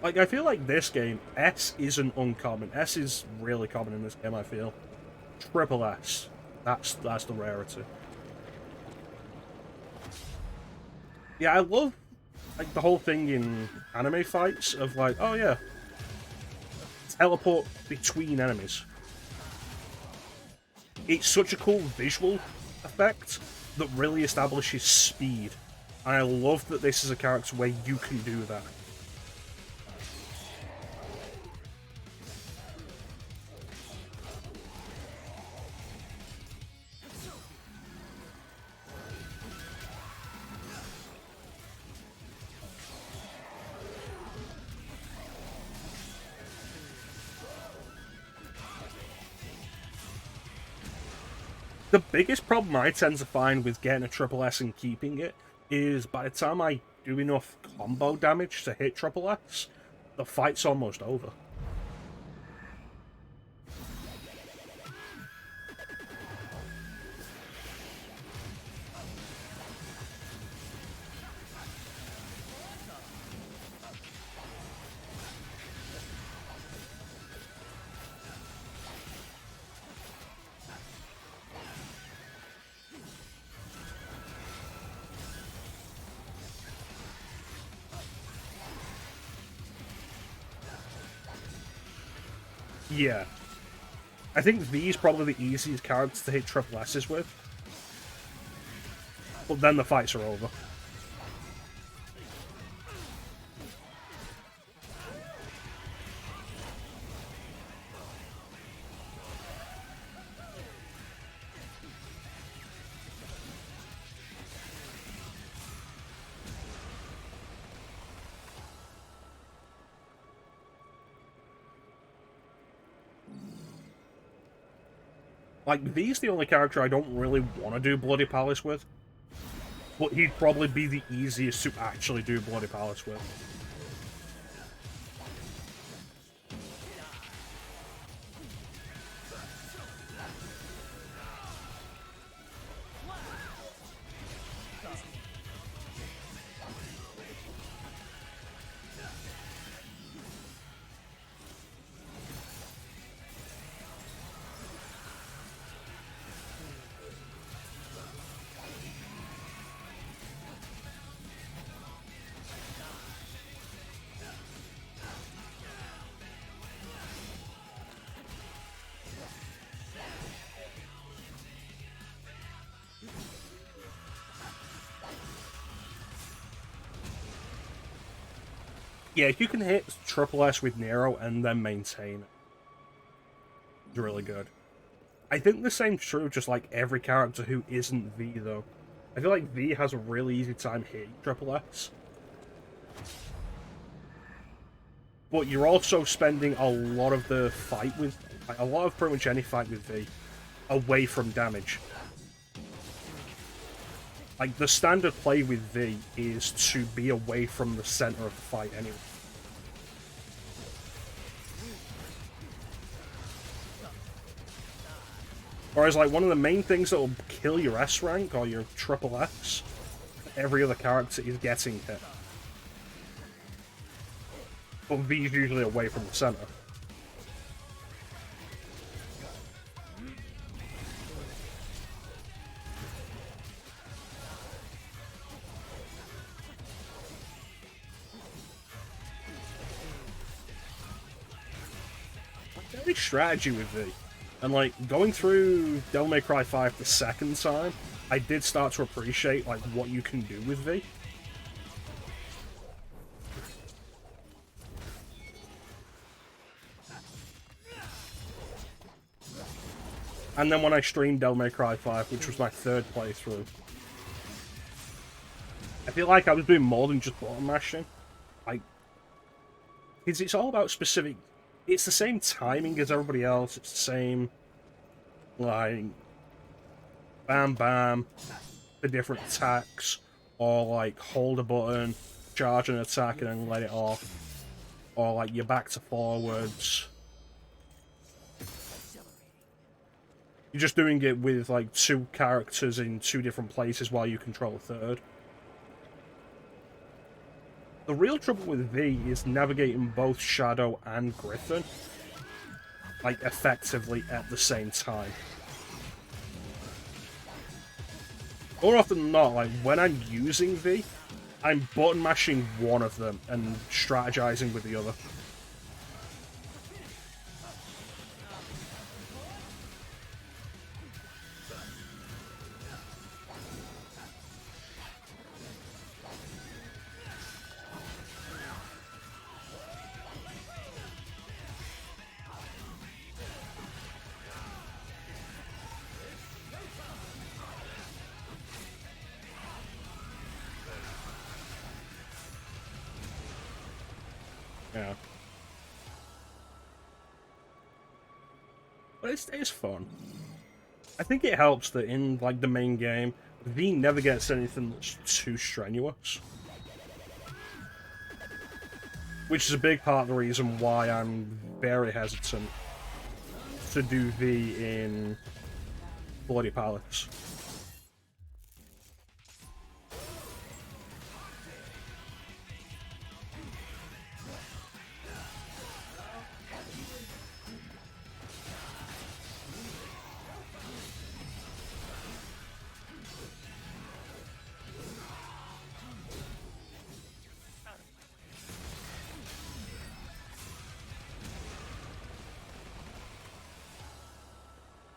[SPEAKER 1] Like, I feel like this game, S isn't uncommon. S is really common in this game, I feel. Triple S. That's the rarity. Yeah, I love, like, the whole thing in anime fights of, like, oh yeah, teleport between enemies. It's such a cool visual effect that really establishes speed. And I love that this is a character where you can do that. The biggest problem I tend to find with getting a triple S and keeping it is by the time I do enough combo damage to hit triple S, the fight's almost over. Yeah. I think V's probably the easiest character to hit triple S's with. But then the fights are over. Like, V's the only character I don't really want to do Bloody Palace with. But he'd probably be the easiest to actually do Bloody Palace with. Yeah, if you can hit triple S with Nero and then maintain it, it's really good. I think the same's true just like every character who isn't V, though. I feel like V has a really easy time hitting triple S. But you're also spending a lot of the fight with, like, a lot of pretty much any fight with V, away from damage. Like, the standard play with V is to be away from the center of the fight anyway. Whereas, like, one of the main things that will kill your S rank or your triple S, every other character is getting hit. But V's usually away from the center. Very strategy with V. And, like, going through Devil May Cry 5 the second time, I did start to appreciate, like, what you can do with V. And then when I streamed Devil May Cry 5, which was my third playthrough, I feel like I was doing more than just button mashing. Like, because it's all about specific... It's the same timing as everybody else. It's the same, like, bam bam for different attacks, or like hold a button, charge an attack and then let it off, or like you're back to forwards. You're just doing it with like two characters in two different places while you control a third. The real trouble with V is navigating both Shadow and Griffin, like, effectively at the same time. More often than not, like, when I'm using V, I'm button mashing one of them and strategizing with the other. Yeah. But it's fun. I think it helps that in, like, the main game, V never gets anything that's too strenuous. Which is a big part of the reason why I'm very hesitant to do V in Bloody Palace.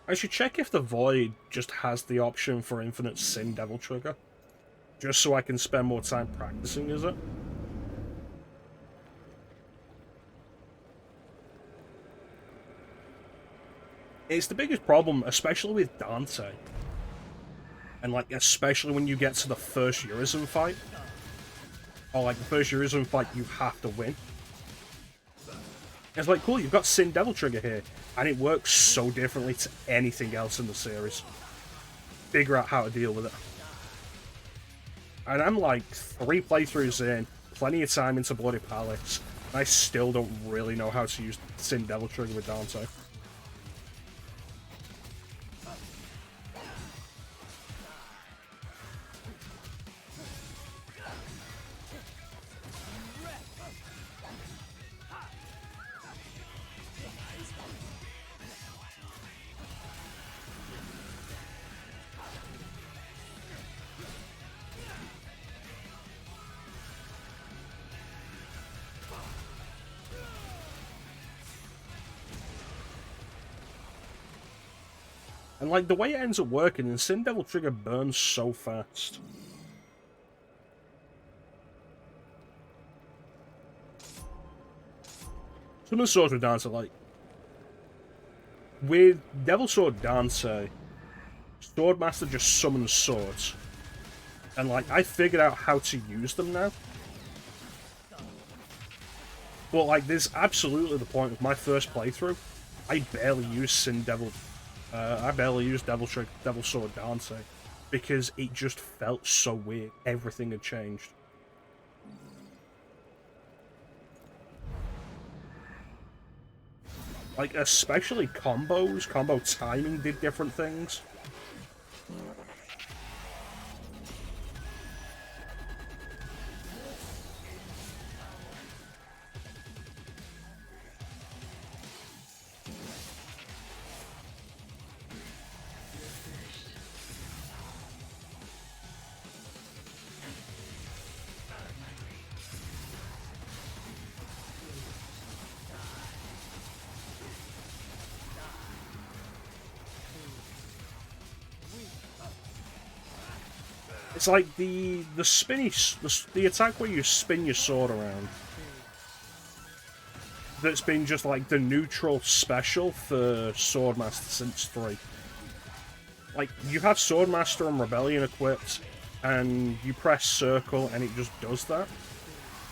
[SPEAKER 1] I should check if the Void just has the option for infinite Sin Devil Trigger, just so I can spend more time practicing as it. It's the biggest problem, especially with Dante. And, like, especially when you get to the first Urizen fight. Or, like, the first Urizen fight you have to win. It's like, cool, you've got Sin Devil Trigger here, and it works so differently to anything else in the series. Figure out how to deal with it. And I'm like 3 playthroughs in, plenty of time into Bloody Palace, and I still don't really know how to use Sin Devil Trigger with Dante. And, like, the way it ends up working, and Sin Devil Trigger burns so fast. Some of the swords with Dante, like... With Devil Sword Dante, Swordmaster just summons swords. And, like, I figured out how to use them now. But, like, there's absolutely the point of my first playthrough. I barely used I barely used Devil Sword Dante, because it just felt so weird. Everything had changed. Like, especially combos, combo timing did different things. It's like the spinny, the attack where you spin your sword around. That's been just like the neutral special for Swordmaster since 3. Like, you have Swordmaster and Rebellion equipped, and you press circle and it just does that.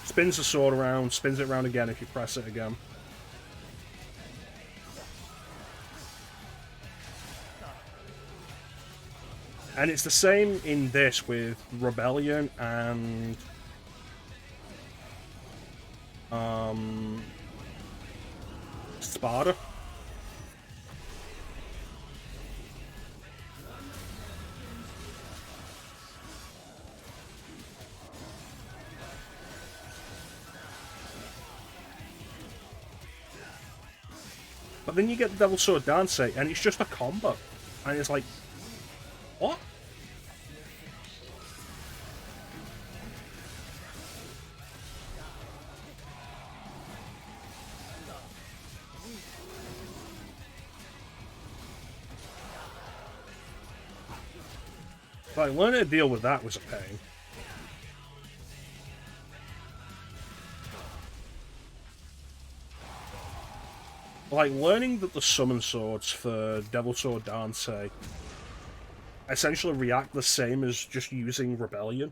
[SPEAKER 1] Spins the sword around, spins it around again if you press it again. And it's the same in this with Rebellion and Sparta. But then you get the Devil Sword Dance, and it's just a combo. And it's like, what? Like, learning to deal with that was a pain. Like, learning that the summon swords for Devil Sword Dance essentially react the same as just using Rebellion.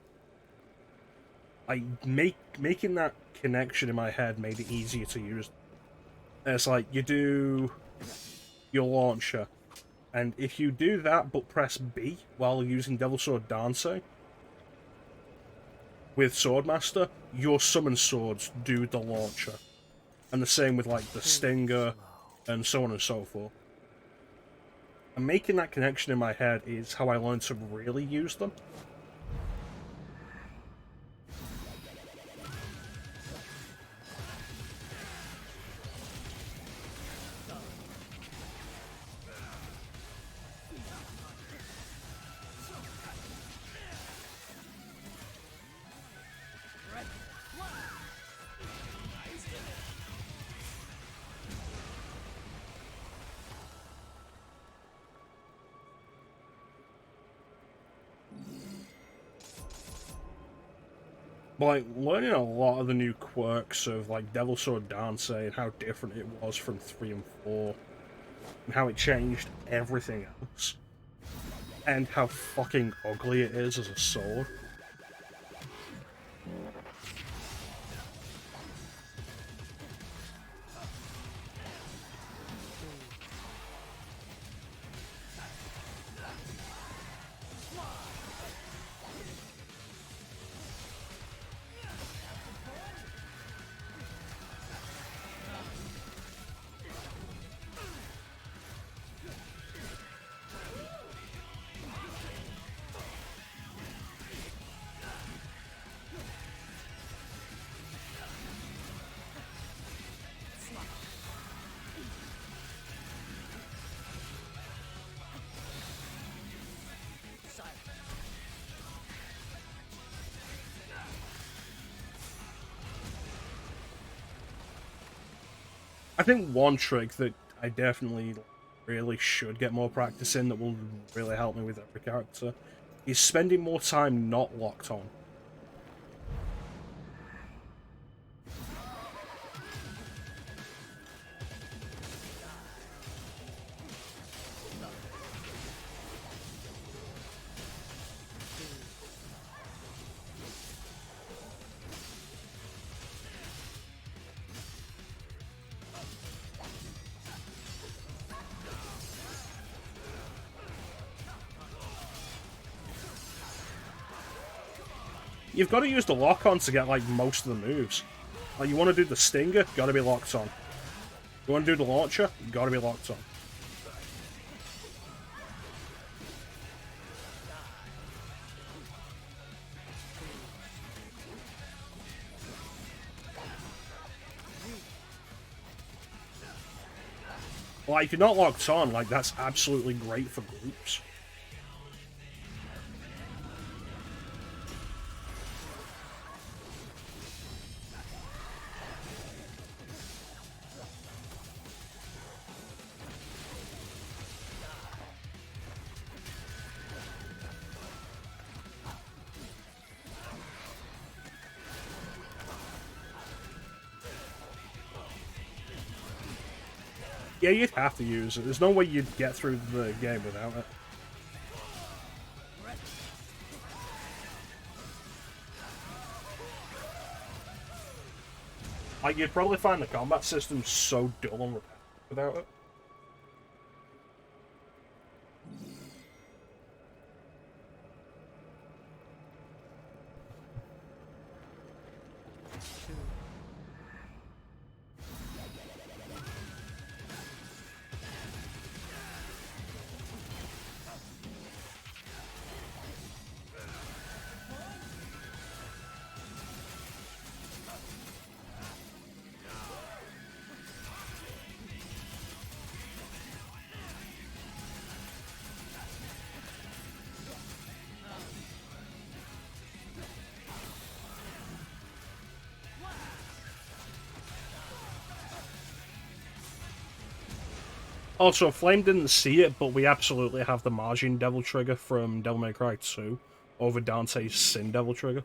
[SPEAKER 1] Like, making that connection in my head made it easier to use. And it's like, you do your launcher, and if you do that but press B while using Devil Sword Dance with Swordmaster, your summon swords do the launcher. And the same with, like, the Stinger, and so on and so forth. And making that connection in my head is how I learned to really use them. But, like, learning a lot of the new quirks of, like, Devil Sword Dance and how different it was from 3 and 4, and how it changed everything else, and how fucking ugly it is as a sword. I think one trick that I definitely really should get more practice in that will really help me with every character is spending more time not locked on. You've got to use the lock-on to get, like, most of the moves. Like, you want to do the Stinger, gotta be locked on. You want to do the launcher? You gotta be locked on. Like, if you're not locked on, like, that's absolutely great for groups. Yeah, you'd have to use it. There's no way you'd get through the game without it. Like, you'd probably find the combat system so dull and repetitive without it. Also, Flame didn't see it, but we absolutely have the Margin Devil Trigger from Devil May Cry 2 over Dante's Sin Devil Trigger.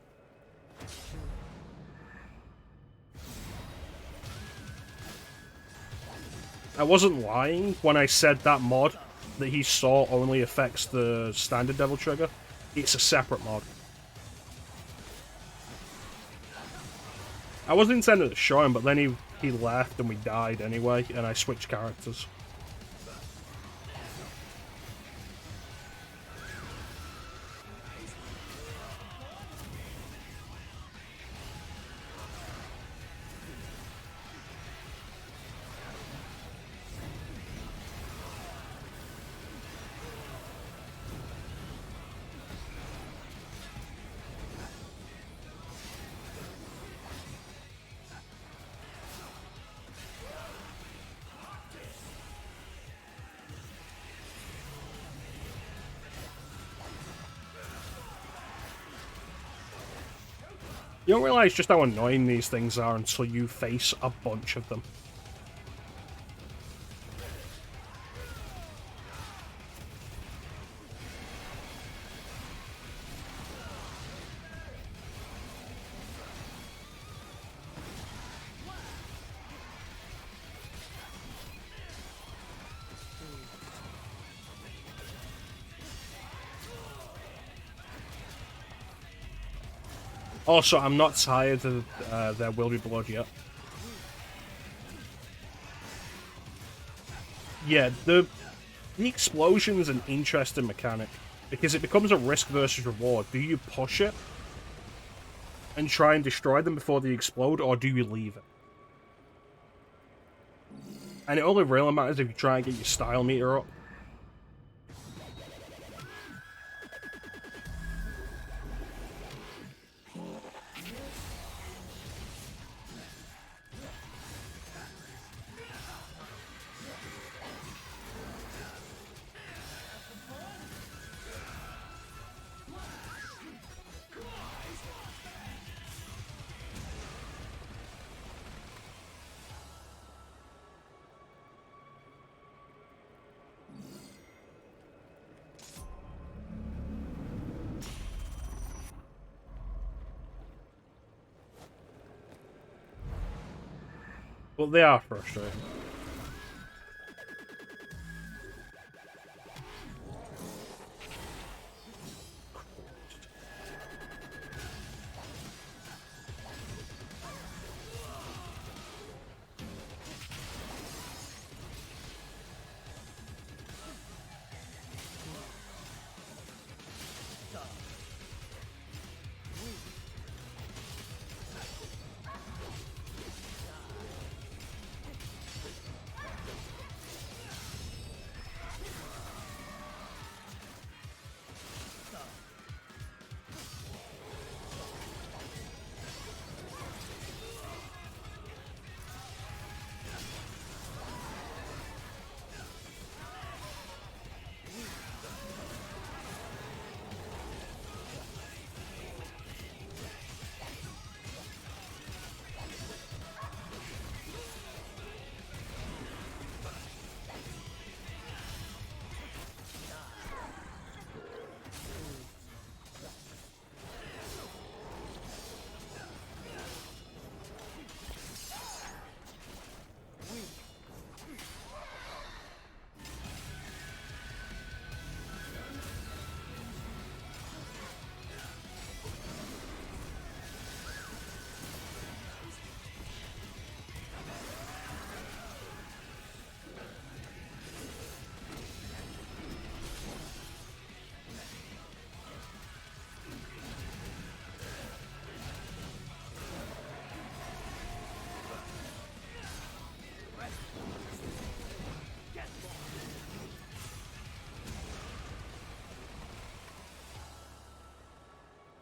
[SPEAKER 1] I wasn't lying when I said that mod that he saw only affects the standard Devil Trigger. It's a separate mod. I wasn't intending to show him, but then he left and we died anyway, and I switched characters. You don't realize just how annoying these things are until you face a bunch of them. Also, I'm not tired of There Will Be Blood yet. Yeah, the explosion is an interesting mechanic, because it becomes a risk versus reward. Do you push it and try and destroy them before they explode, or do you leave it? And it only really matters if you try and get your style meter up. But they are frustrating.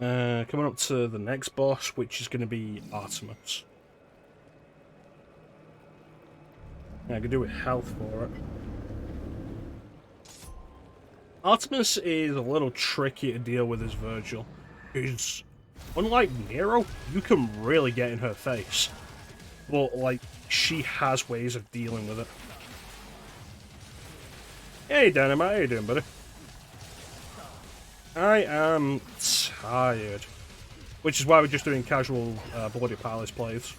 [SPEAKER 1] Coming up to the next boss, which is going to be Artemis. Yeah, I could do with health for it. Artemis is a little tricky to deal with as Virgil, because unlike Nero, you can really get in her face. But, like, she has ways of dealing with it. Hey, Dynamite, how you doing, buddy? I am tired. Which is why we're just doing casual Bloody Palace plays.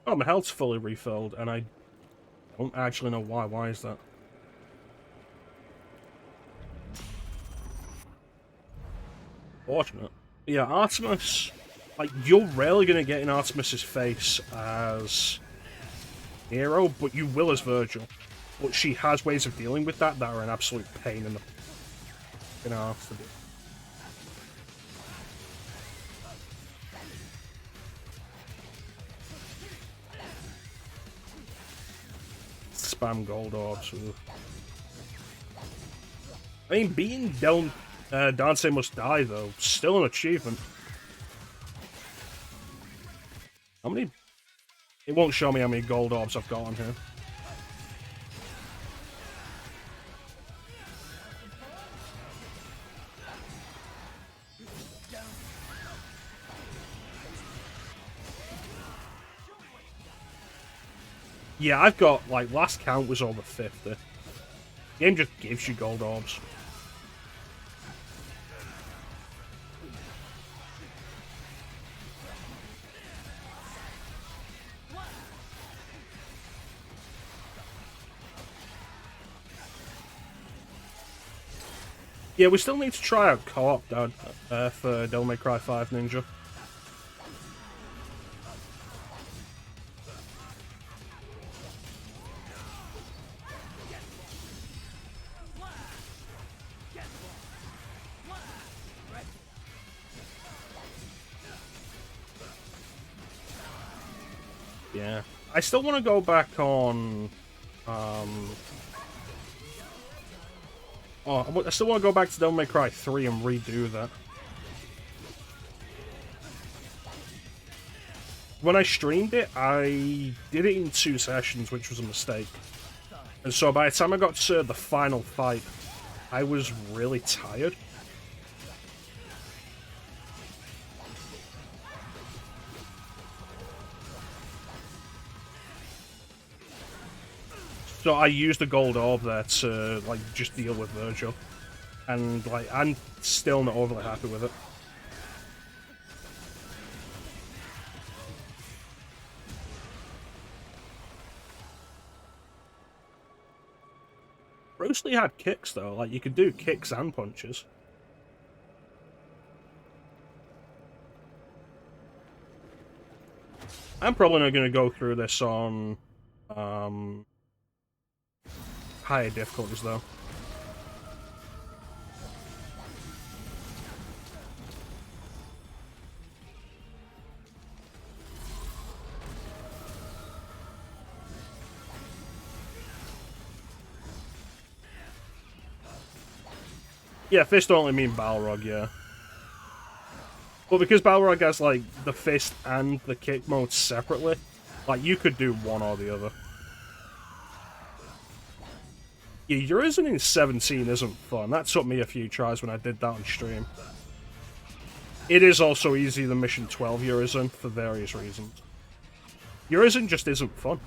[SPEAKER 1] Oh, my health's fully refilled, and I don't actually know why. Why is that? Fortunate. Yeah, Artemis... Like, you're rarely going to get in Artemis's face as Nero, but you will as Virgil. But she has ways of dealing with that are an absolute pain in the ass to do. Spam gold orbs. I mean, beating Dante Must Die, though, still an achievement. How many? It won't show me how many gold orbs I've got on here. Yeah, I've got, like, last count was over 50. The game just gives you gold orbs. Yeah, we still need to try out co-op, Dad, for Devil May Cry 5 Ninja. Yeah. I still want to go back on... Oh, I still want to go back to Devil May Cry 3 and redo that. When I streamed it, I did it in 2 sessions, which was a mistake. And so by the time I got to the final fight, I was really tired. So I used the gold orb there to, like, just deal with Virgil. And, like, I'm still not overly happy with it. Bruce Lee had kicks, though. Like, you could do kicks and punches. I'm probably not going to go through this on higher difficulties, though. Yeah, fist only mean Balrog, yeah. But because Balrog has, like, the fist and the kick mode separately, like, you could do one or the other. Yeah, Urizen in 17 isn't fun. That took me a few tries when I did that on stream. It is also easier than Mission 12 Urizen for various reasons. Urizen just isn't fun.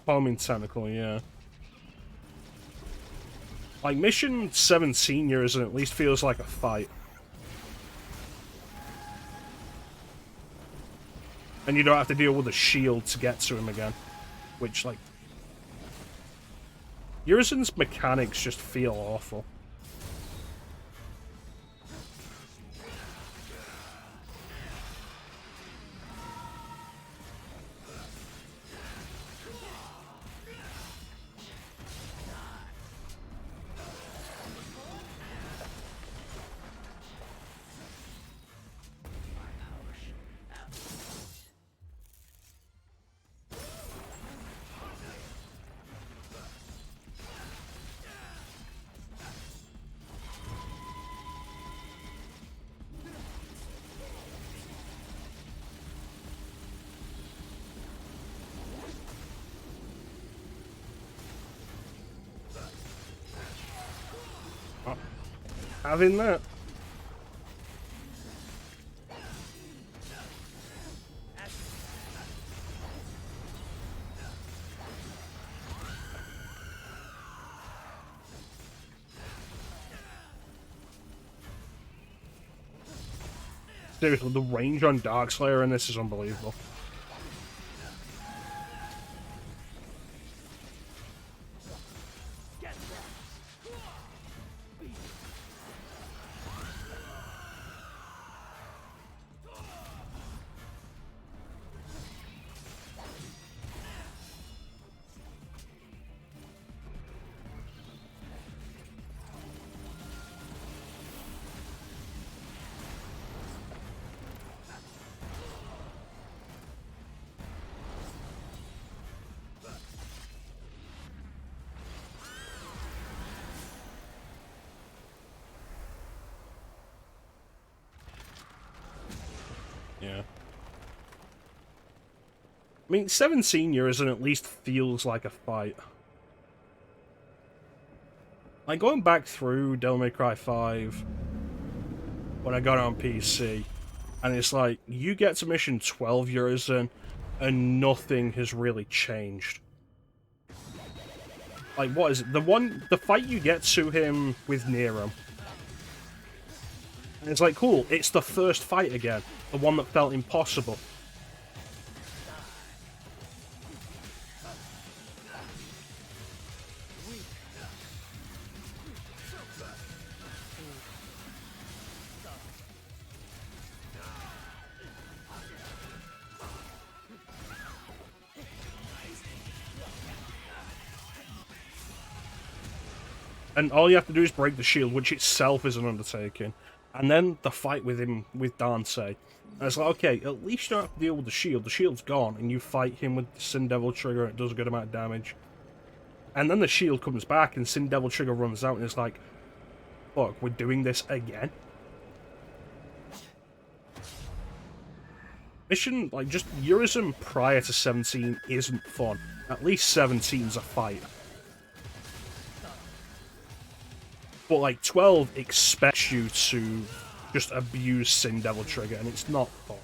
[SPEAKER 1] Homing tentacle, yeah. Like, Mission 7 Senior at least feels like a fight. And you don't have to deal with a shield to get to him again. Which, like... Urizen's mechanics just feel awful. Having that. Seriously, the range on Darkslayer in this is unbelievable. Yeah. I mean, 7 Senior at least feels like a fight. Like, going back through Devil May Cry 5, when I got it on PC, and it's like, you get to mission 12 Urizen, and nothing has really changed. Like, what is it? The fight you get to him with Nero. And it's like, cool, it's the first fight again. The one that felt impossible. And all you have to do is break the shield, which itself is an undertaking. And then the fight with him, with Dante. And it's like, okay, at least you don't have to deal with the shield. The shield's gone, and you fight him with the Sin Devil Trigger, and it does a good amount of damage. And then the shield comes back, and Sin Devil Trigger runs out, and it's like, fuck, we're doing this again? Mission, like, just Urizen prior to 17 isn't fun. At least 17's a fight. But, like, 12 expects you to just abuse Sin Devil Trigger, and it's not fun.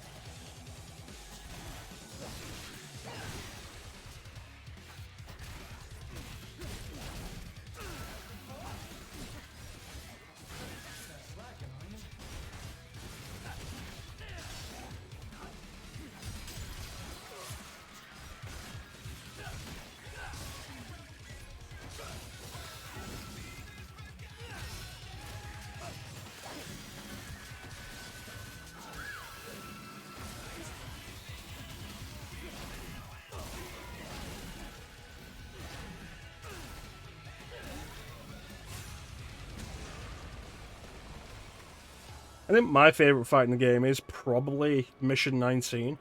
[SPEAKER 1] I think my favourite fight in the game is probably Mission 19.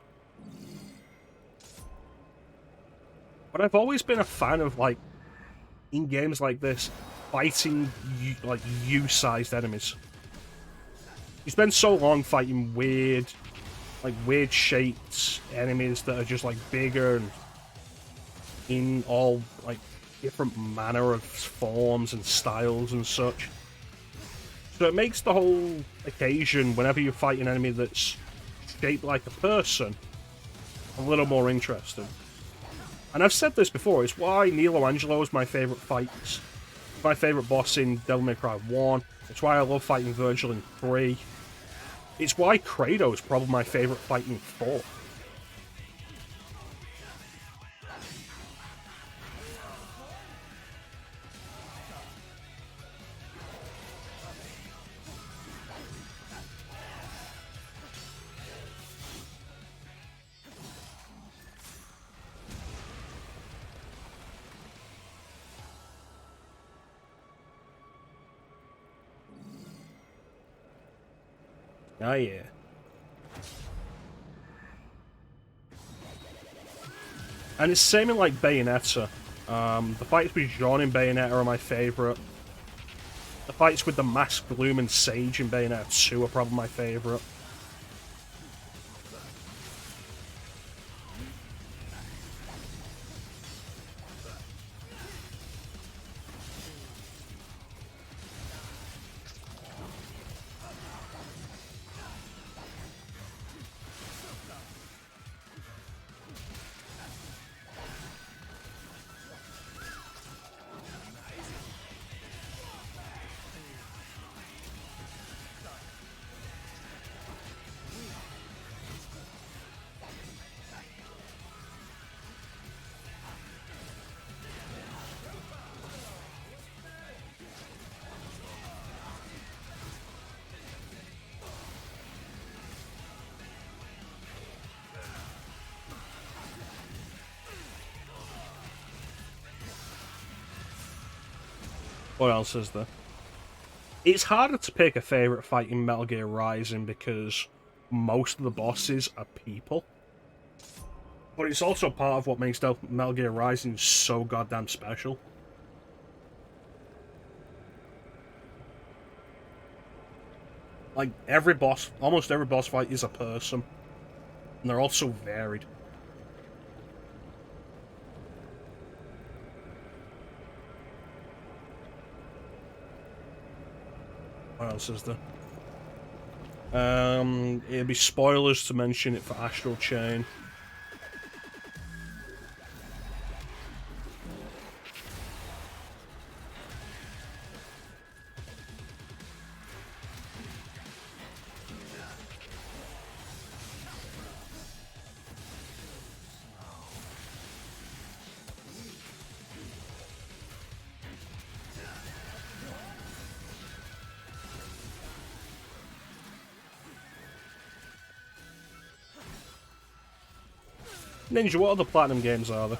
[SPEAKER 1] But I've always been a fan of, like, in games like this, fighting, like, you-sized enemies. You spend so long fighting weird-shaped enemies that are just, like, bigger and in all, like, different manner of forms and styles and such. So it makes the whole occasion, whenever you fight an enemy that's shaped like a person, a little more interesting. And I've said this before, it's why Nilo Angelo is my favourite fights. My favourite boss in Devil May Cry 1. It's why I love fighting Virgil in 3. It's why Kratos is probably my favourite fight in 4. Oh yeah. And it's the same in like Bayonetta. The fights with Shaun in Bayonetta are my favourite. The fights with the Masked Gloom and Sage in Bayonetta 2 are probably my favourite. What else is there? It's harder to pick a favourite fight in Metal Gear Rising because most of the bosses are people. But it's also part of what makes Metal Gear Rising so goddamn special. Like, every boss, almost every boss fight is a person. And they're all so varied. What else is there? It'd be spoilers to mention it for Astral Chain. Ninja, what other Platinum games are there?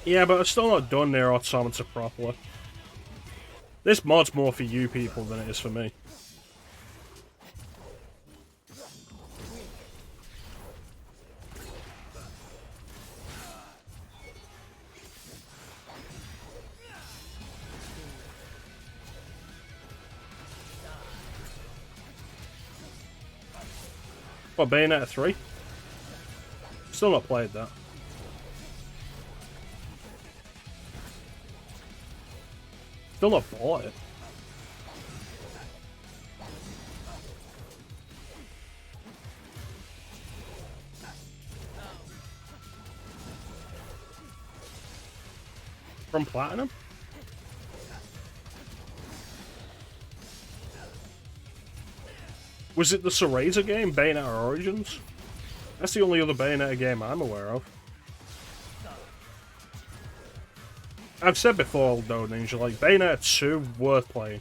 [SPEAKER 1] Yeah, but I've still not done Nier Automata properly. This mod's more for you people than it is for me. What, Bayonetta 3? Still not played that. Still not bought it. From Platinum? Was it the Cereza game, Bayonetta Origins? That's the only other Bayonetta game I'm aware of. I've said before, though, Ninja, like, Bayonetta 2, worth playing.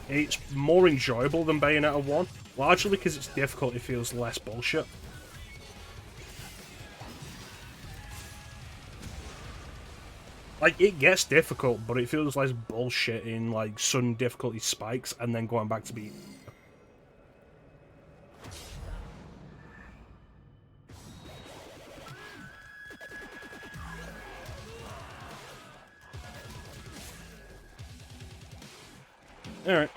[SPEAKER 1] It's more enjoyable than Bayonetta 1, largely because its difficulty feels less bullshit. Like, it gets difficult, but it feels less bullshit in, like, sudden difficulty spikes and then going back to being. Alright.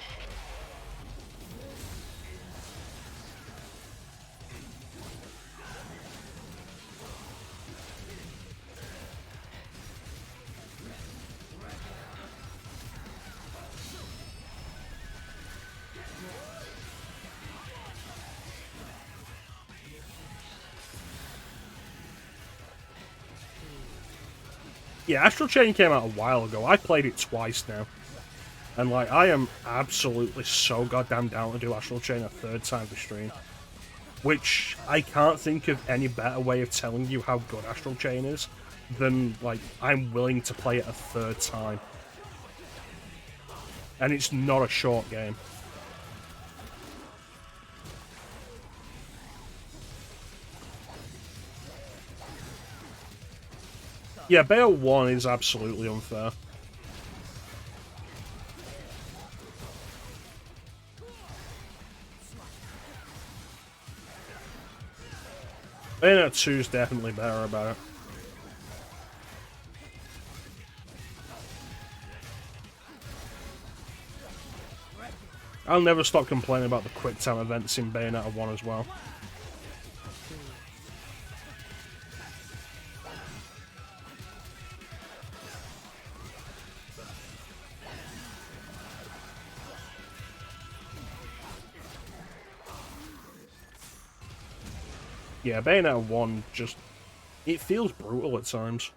[SPEAKER 1] Yeah, Astral Chain came out a while ago. I played it twice now. And, like, I am absolutely so goddamn down to do Astral Chain a third time for stream. Which, I can't think of any better way of telling you how good Astral Chain is than, like, I'm willing to play it a third time. And it's not a short game. Yeah, Bayo 1 is absolutely unfair. Bayonetta 2 is definitely better about it. I'll never stop complaining about the quick time events in Bayonetta 1 as well. Yeah, Bayonetta 1 just... it feels brutal at times.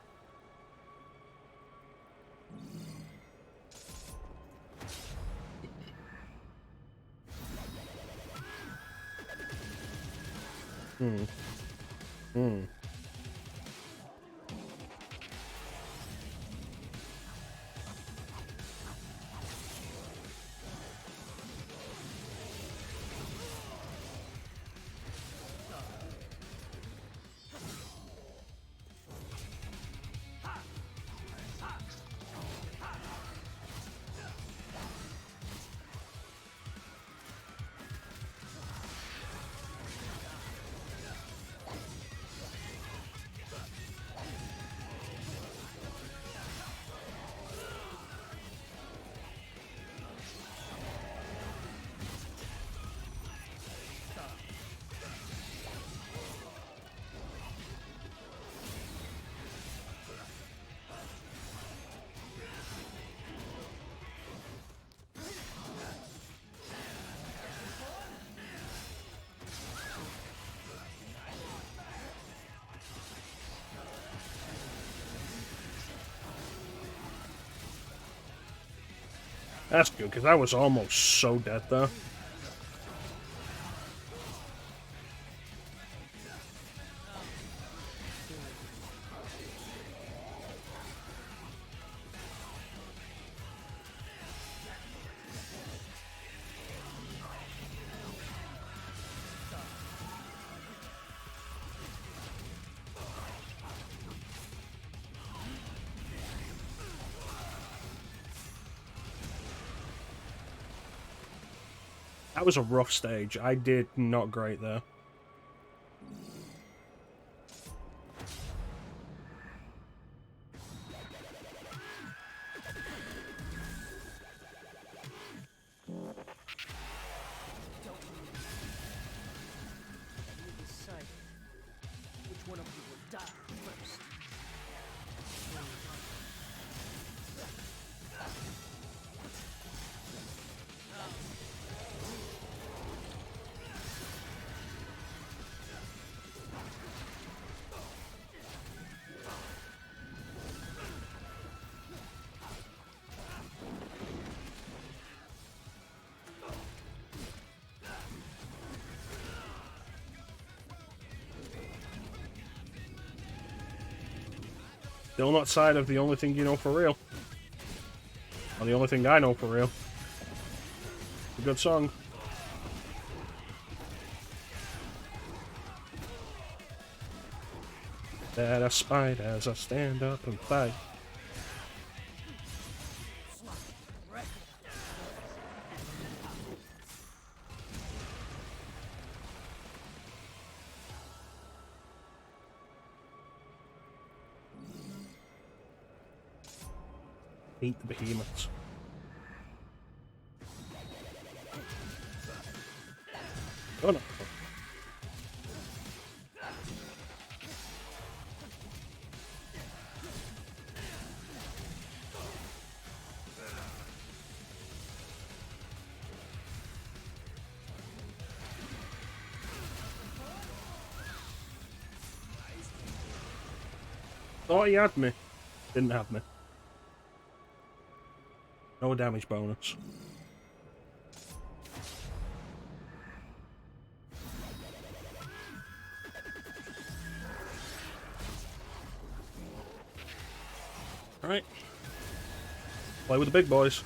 [SPEAKER 1] That's good, because I was almost so dead there. That was a rough stage. I did not great there.
[SPEAKER 2] You decide which one of you will die first.
[SPEAKER 1] Still not side of the only thing you know for real. Or the only thing I know for real. A good song. That I spite as I stand up and fight. Hate the behemoths. Oh no. Thought he had me. Didn't have me. No damage bonus. Alright. Play with the big boys.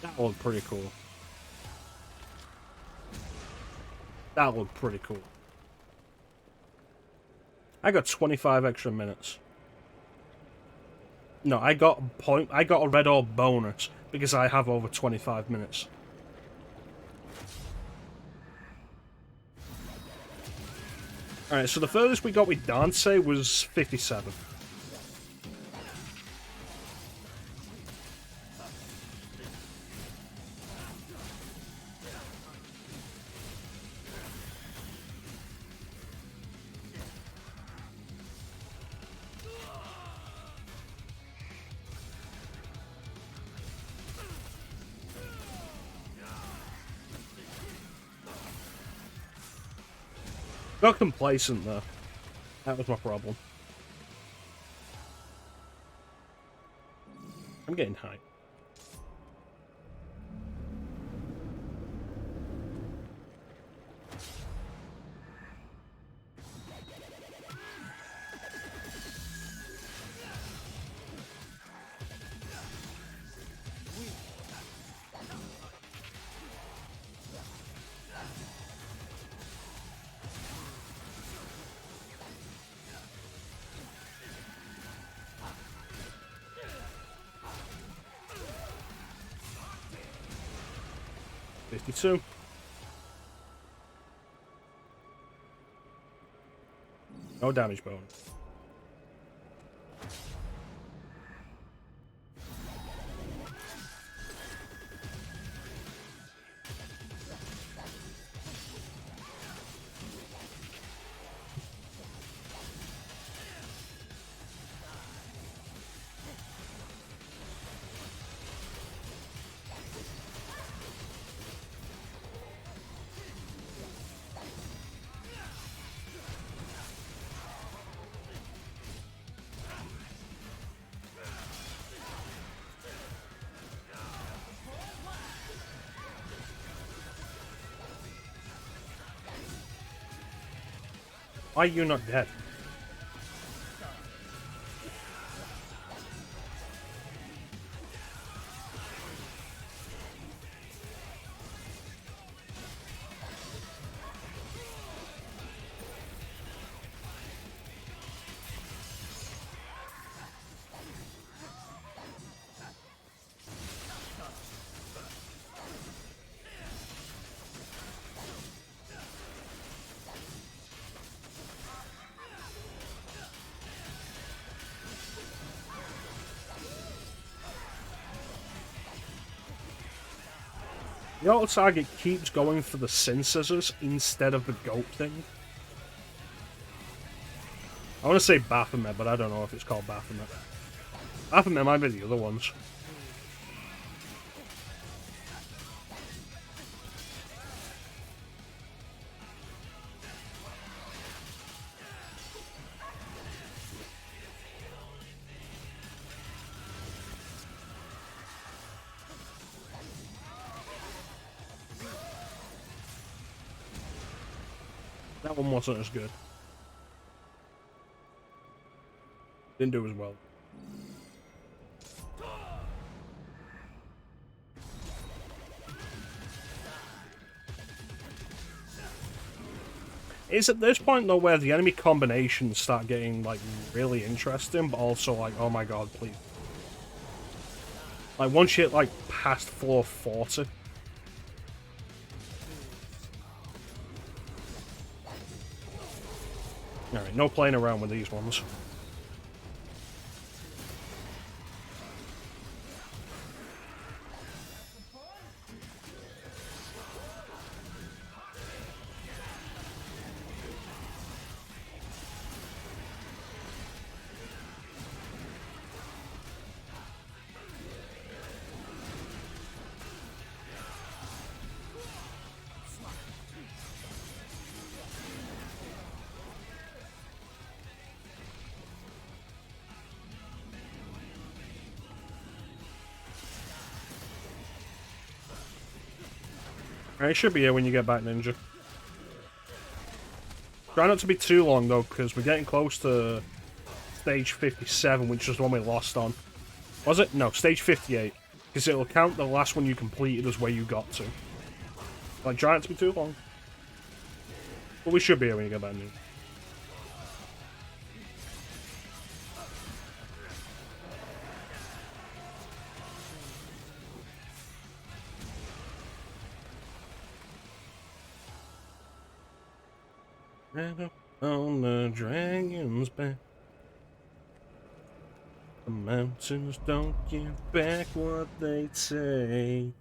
[SPEAKER 1] That looked pretty cool. That looked pretty cool. I got 25 extra minutes. No, I got a red orb bonus because I have over 25 minutes. Alright, so the furthest we got with Dance was 57. Got complacent though. That was my problem. I'm getting hyped. .52. No damage bonus. Why are you not dead? The auto target keeps going for the Sin Scissors instead of the goat thing. I want to say Baphomet, but I don't know if it's called Baphomet. Baphomet might be the other ones. That one wasn't as good. Didn't do as well. It's at this point though where the enemy combinations start getting like really interesting, but also like, oh my god, please. Like, once you hit, like, past floor 40. Alright, no playing around with these ones. Alright, it should be here when you get back, Ninja. Try not to be too long, though, because we're getting close to stage 57, which is the one we lost on. Was it? No, stage 58. Because it'll count the last one you completed as where you got to. Like, try not to be too long. But we should be here when you get back, Ninja. And up on the dragon's back. The mountains don't give back what they take.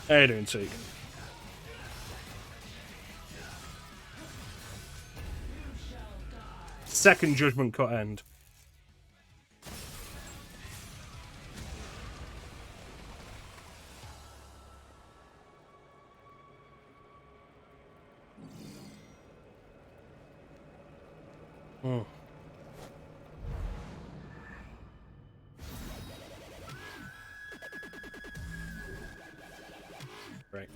[SPEAKER 1] How you doing, Teak? Second Judgment Cut end. Hmm. Right.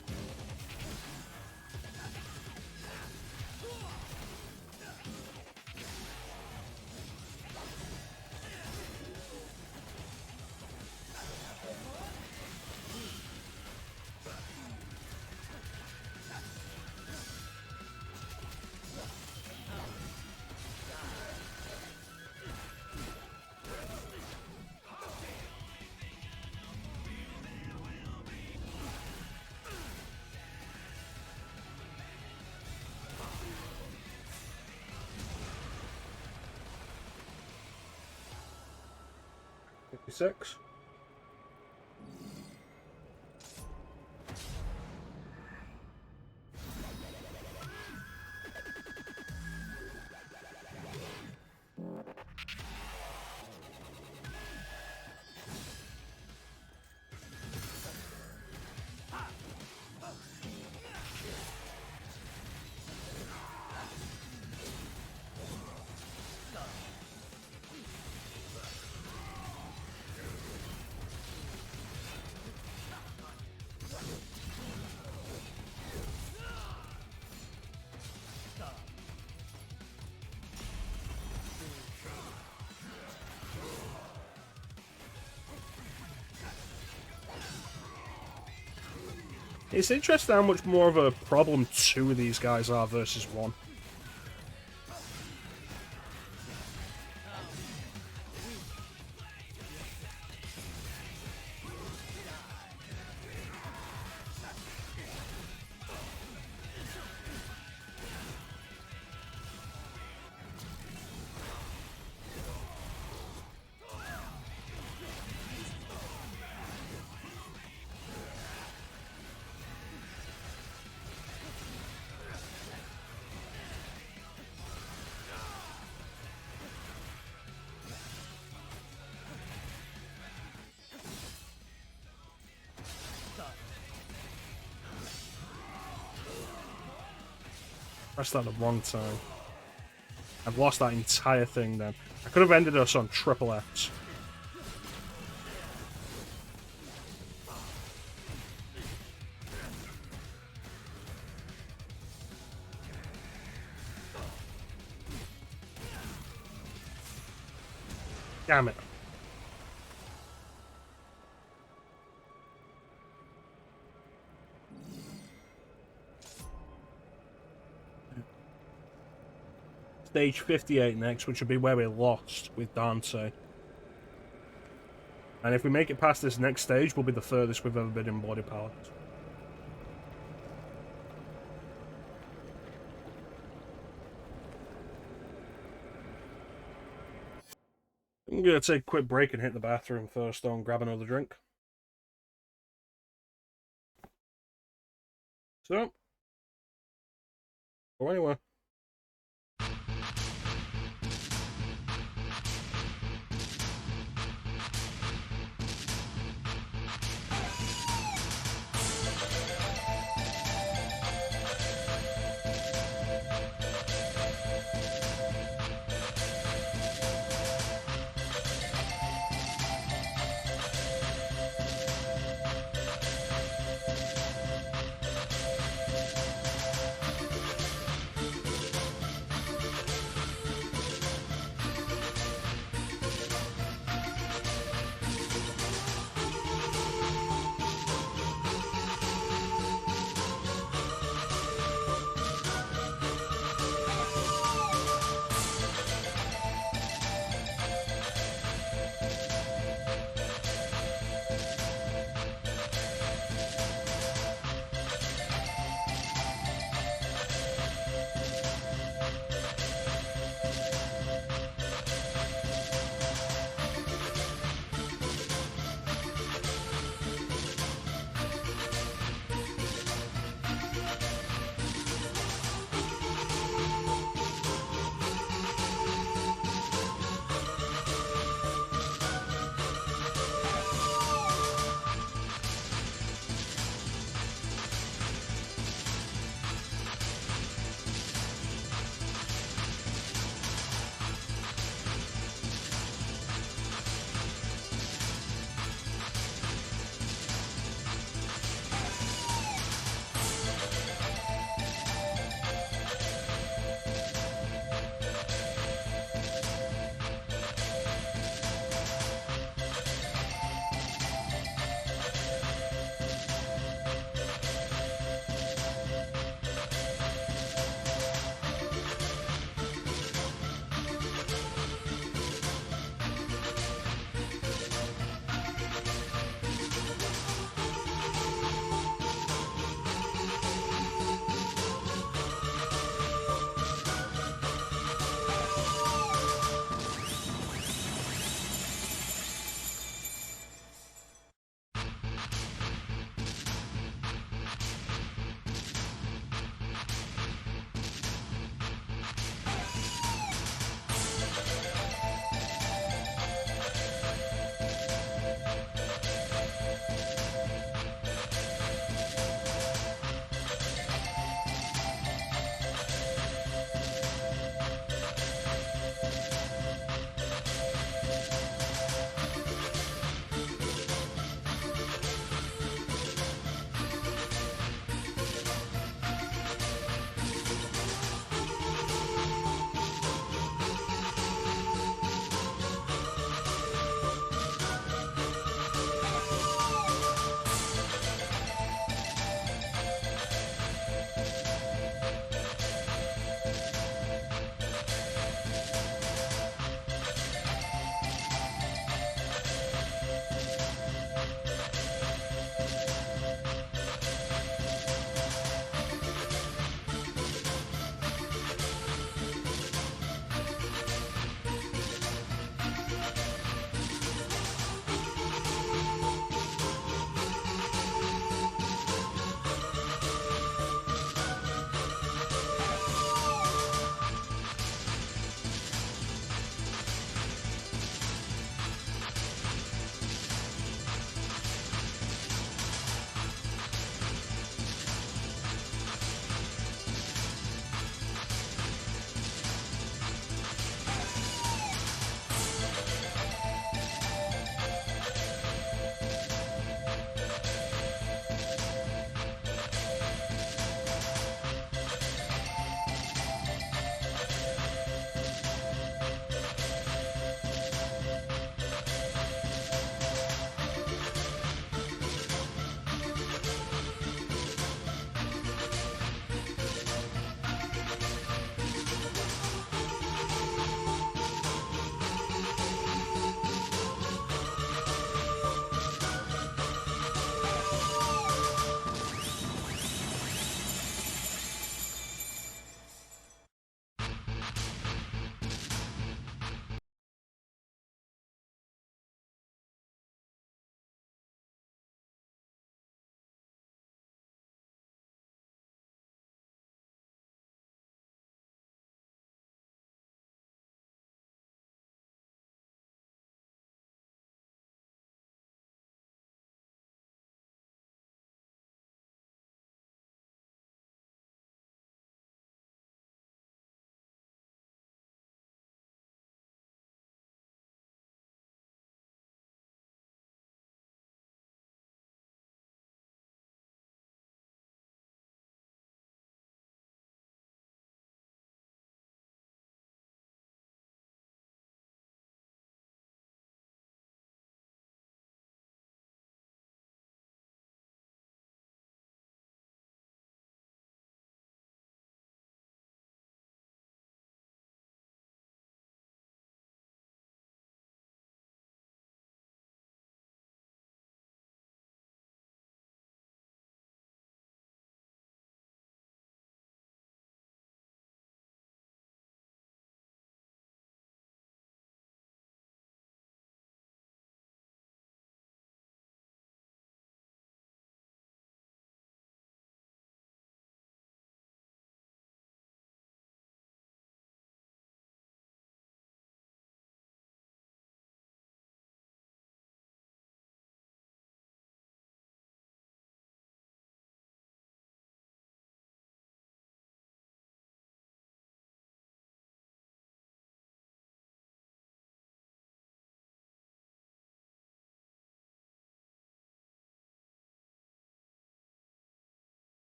[SPEAKER 1] Six. It's interesting how much more of a problem two of these guys are versus one. Pressed that the wrong time. I've lost that entire thing then. I could have ended us on triple X. Damn it. Stage 58 next, which will be where we lost with Dante. And if we make it past this next stage, we'll be the furthest we've ever been in Bloody Palace. I'm gonna take a quick break and hit the bathroom first, though, and grab another drink. So, go anywhere.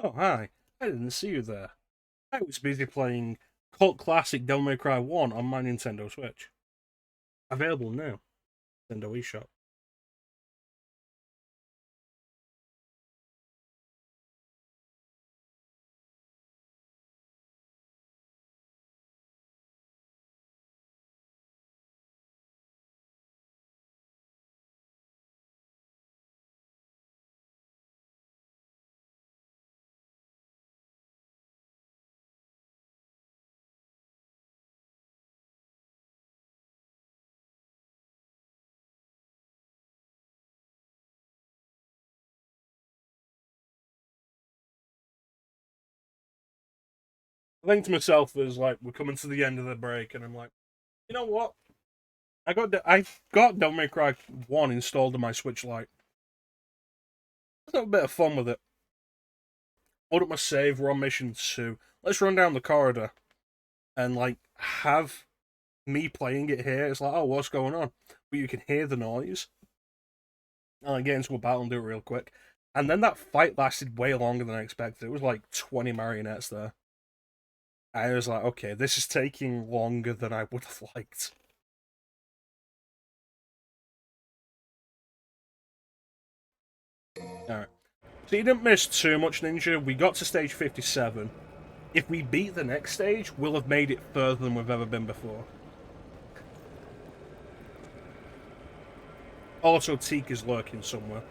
[SPEAKER 1] Oh, hi. I didn't see you there. I was busy playing cult classic Devil May Cry 1 on my Nintendo Switch. Available now. Nintendo eShop. I think to myself, as like we're coming to the end of the break, and I'm like, you know what? I got Devil May Cry 1 installed on my Switch Lite. Let's have a bit of fun with it. Load up my save. We're on mission 2. Let's run down the corridor and like have me playing it here. It's like, oh, what's going on? But you can hear the noise. And I get into a battle and do it real quick. And then that fight lasted way longer than I expected. It was like 20 marionettes there. I was like, okay, this is taking longer than I would have liked. Alright. So you didn't miss too much, Ninja. We got to stage 57. If we beat the next stage, we'll have made it further than we've ever been before. Also, Teak is lurking somewhere.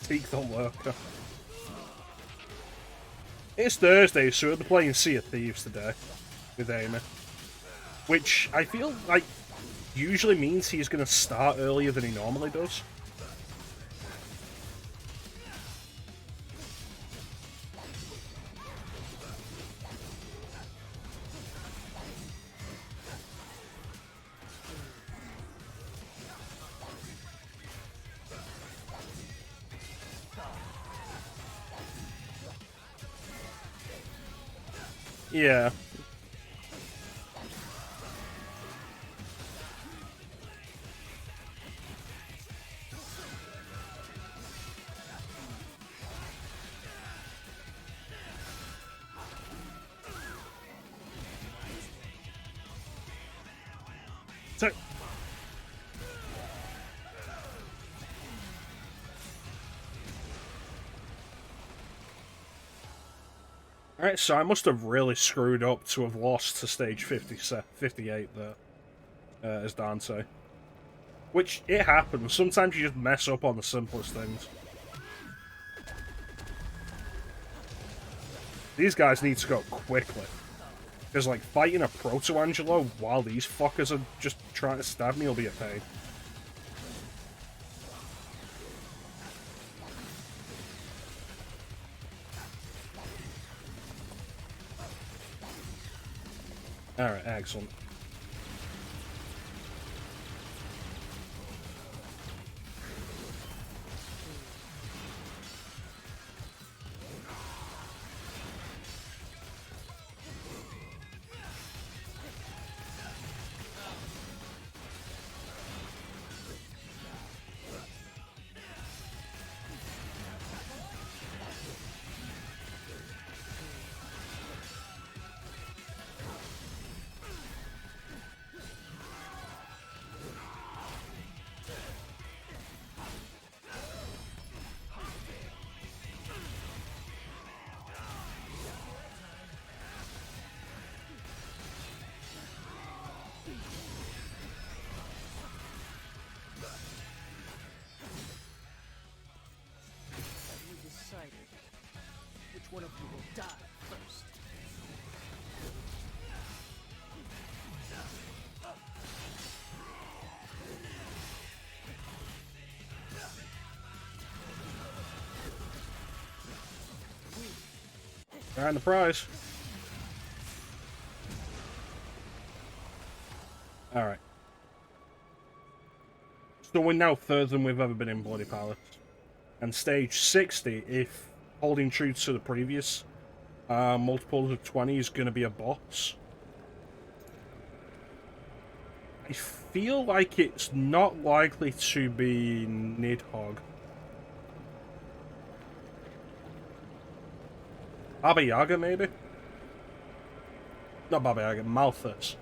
[SPEAKER 1] Teak the lurker. It's Thursday, so we'll be playing Sea of Thieves today with Amy. Which I feel like usually means he's going to start earlier than he normally does. Yeah. So, alright, so I must have really screwed up to have lost to stage 58 there, as Dante. Which, it happens. Sometimes you just mess up on the simplest things. These guys need to go quickly. Because, like, fighting a Proto-Angelo while these fuckers are just trying to stab me will be a pain. Alright, excellent.
[SPEAKER 2] Which one of you will die first?
[SPEAKER 1] Earn the prize. Alright. So we're now further than we've ever been in Bloody Palace. and stage 60, if holding true to the previous multiples of 20, is going to be a boss. I feel like it's not likely to be Nidhogg. Baba Yaga, maybe? Not Baba Yaga, Malthus.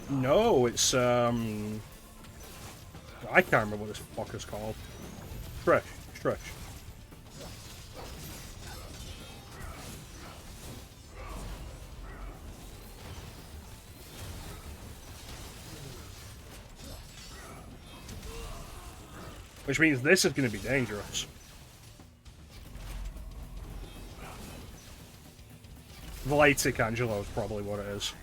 [SPEAKER 1] No, it's, I can't remember what this fucker's called. Trish. Which means this is going to be dangerous. Vlatic Angelo is probably what it is.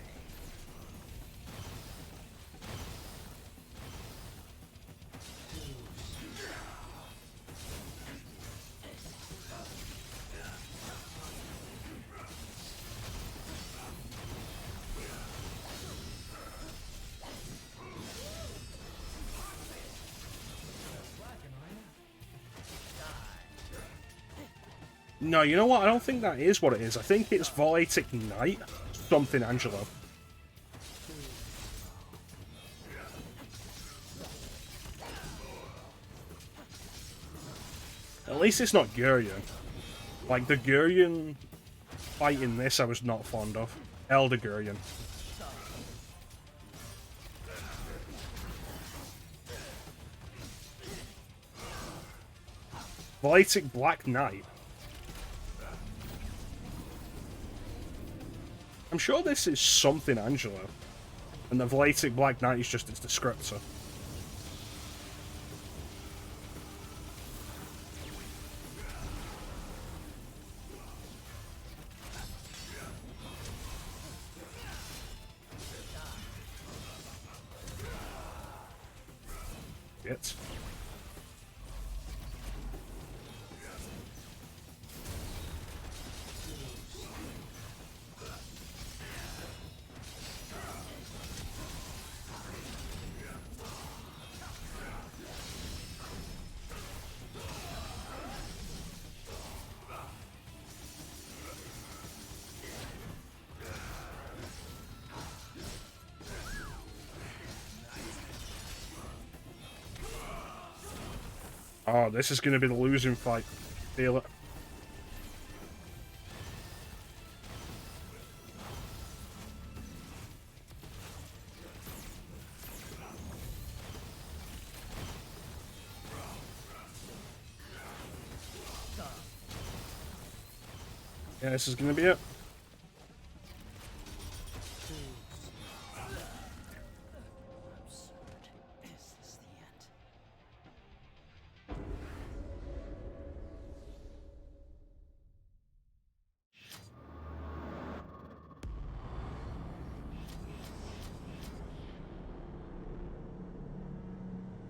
[SPEAKER 1] No, you know what? I don't think that is what it is. I think it's Volatic Knight something Angelo. At least it's not Gurion. Like, the Gurion fight in this I was not fond of. Elder Gurion. Volatic Black Knight. I'm sure this is something Angelo. And the Volatic Black Knight is just its descriptor. Shit. Oh, this is going to be the losing fight. Feel it. Yeah, this is going to be it.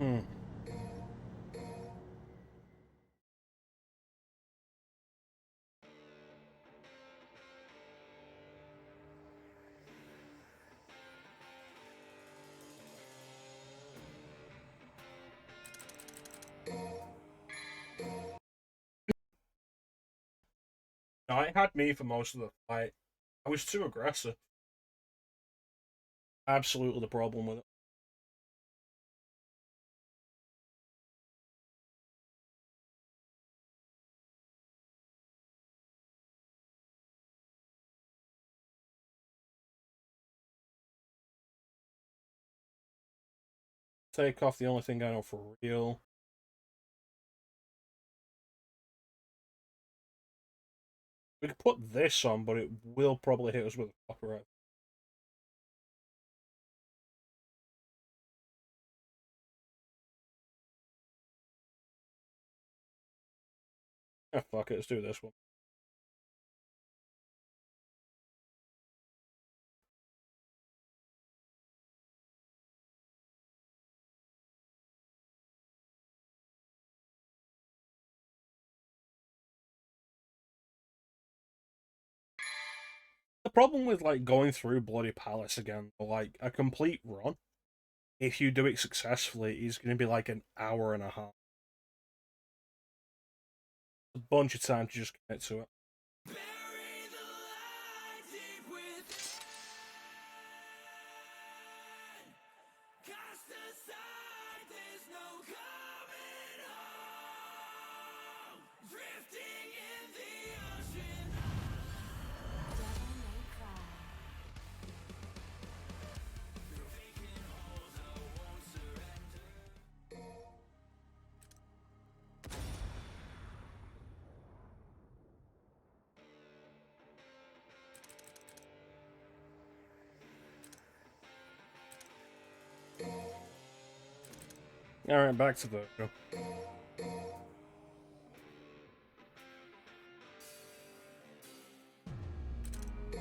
[SPEAKER 1] Hmm. No, it had me for most of the fight. I was too aggressive. Absolutely the problem with it. Take off the only thing I know for real. We could put this on, but it will probably hit us with a copyright. Ah, fuck it, let's do this one. The problem with like going through Bloody Palace again, or like a complete run, if you do it successfully, is going to be like an hour and a half. A bunch of time to just commit to it.
[SPEAKER 2] Bury the light deep within. Cast aside, there's no coming home. Drifting in the ocean. Devil may cry. Through vacant halls, I won't surrender.
[SPEAKER 1] Alright, back to the show.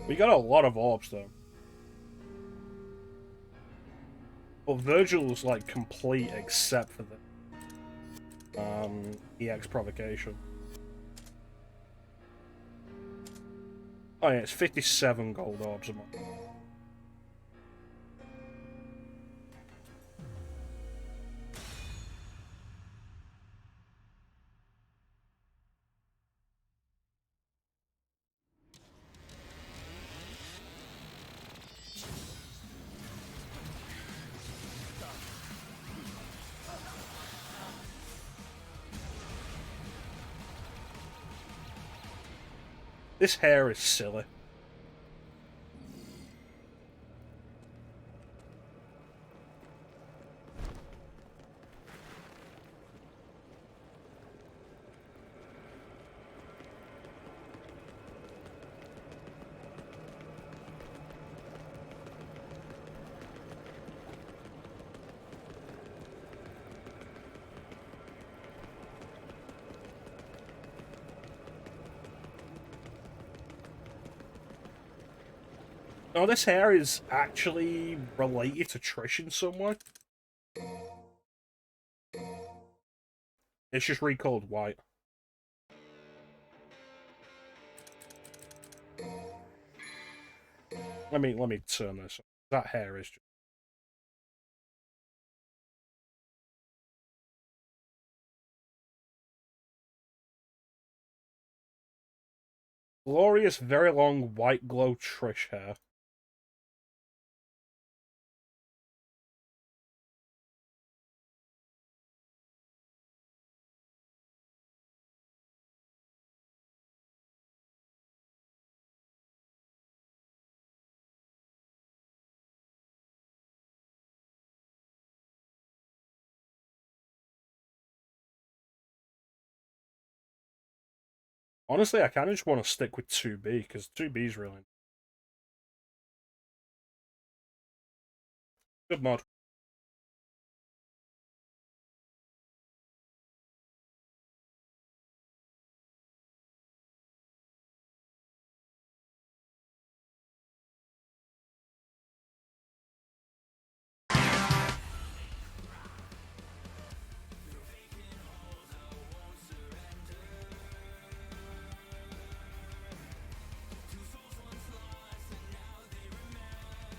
[SPEAKER 1] We got a lot of orbs though. But Virgil's like complete except for the EX provocation. Oh yeah, it's 57 gold orbs a month. This hair is silly. Oh, this hair is actually related to Trish in some way. It's just recalled white. Let me turn this. That hair is just... glorious, very long white glow Trish hair. Honestly, I kind of just want to stick with 2B, because 2B is really good mod.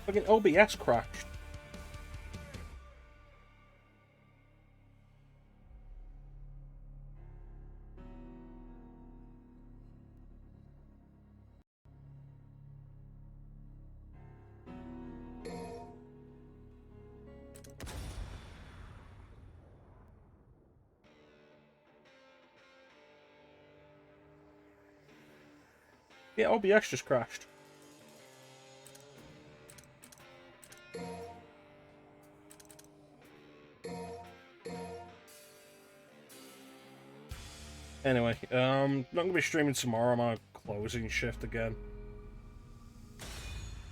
[SPEAKER 1] Fucking OBS crashed. Yeah, OBS just crashed. Anyway, not gonna be streaming tomorrow. I'm on a closing shift again.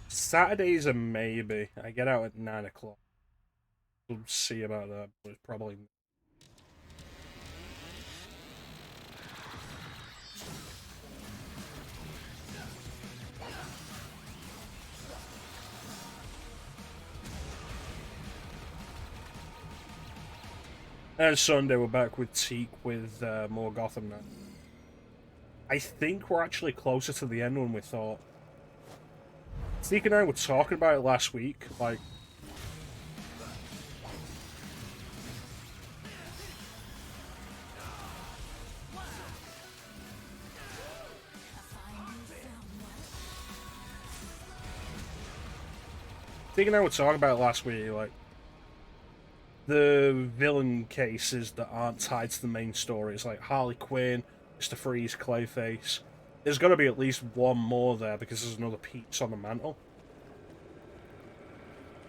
[SPEAKER 1] Saturdays a maybe. I get out at 9 o'clock. We'll see about that, but it's probably... And Sunday we're back with Teak with more Gotham now. I think we're actually closer to the end than we thought. Zeke and I were talking about it last week, like, Zeke and I were talking about it last week, like, the villain cases that aren't tied to the main stories, like Harley Quinn, Mr. Freeze, Clayface. There's got to be at least one more there because there's another piece on the mantle.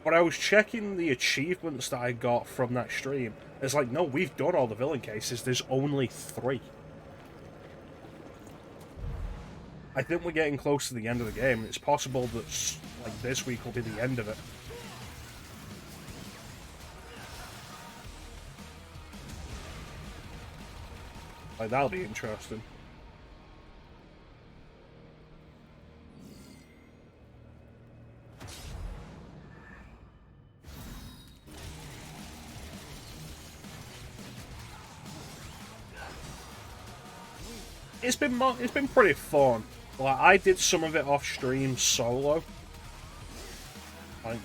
[SPEAKER 1] But I was checking the achievements that I got from that stream. It's like, no, we've done all the villain cases. There's only 3. I think we're getting close to the end of the game. It's possible that, like, this week will be the end of it. Like, that'll be interesting. It's been pretty fun. Like, I did some of it off stream solo. Like,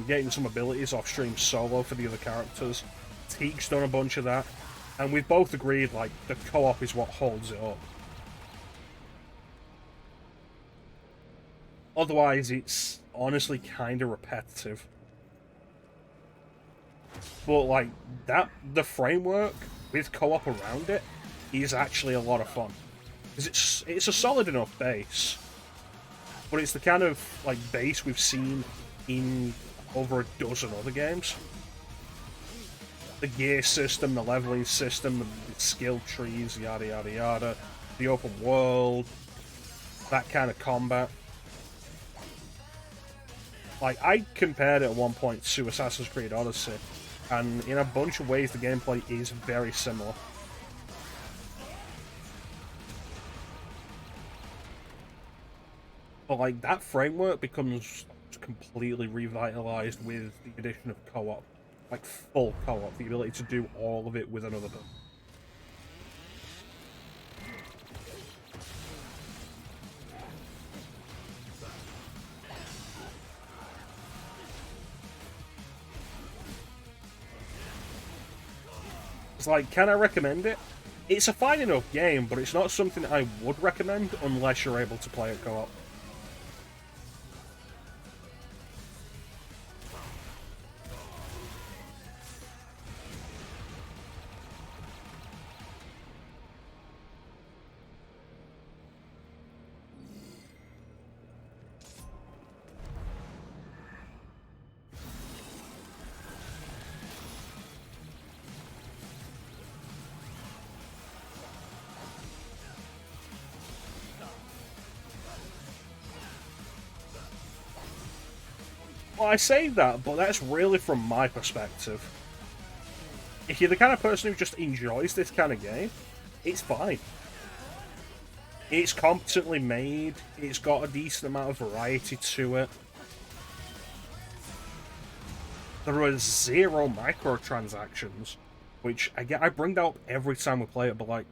[SPEAKER 1] getting some abilities off stream solo for the other characters. Teek's done a bunch of that. And we've both agreed, like, the co-op is what holds it up. Otherwise, it's honestly kind of repetitive. But, like, the framework with co-op around it is actually a lot of fun. Because it's a solid enough base. But it's the kind of, like, base we've seen in over a dozen other games. The gear system, the leveling system, the skill trees, yada yada yada, the open world, that kind of combat. Like, I compared it at one point to Assassin's Creed Odyssey, and in a bunch of ways the gameplay is very similar. But, like, that framework becomes completely revitalized with the addition of co-op. Like, full co-op, the ability to do all of it with another person. It's like, can I recommend it? It's a fine enough game, but it's not something I would recommend unless you're able to play it co-op. Well, I say that, but that's really from my perspective. If you're the kind of person who just enjoys this kind of game, it's fine. It's competently made, it's got a decent amount of variety to it. There are 0 microtransactions, which I bring that up every time we play it, but, like,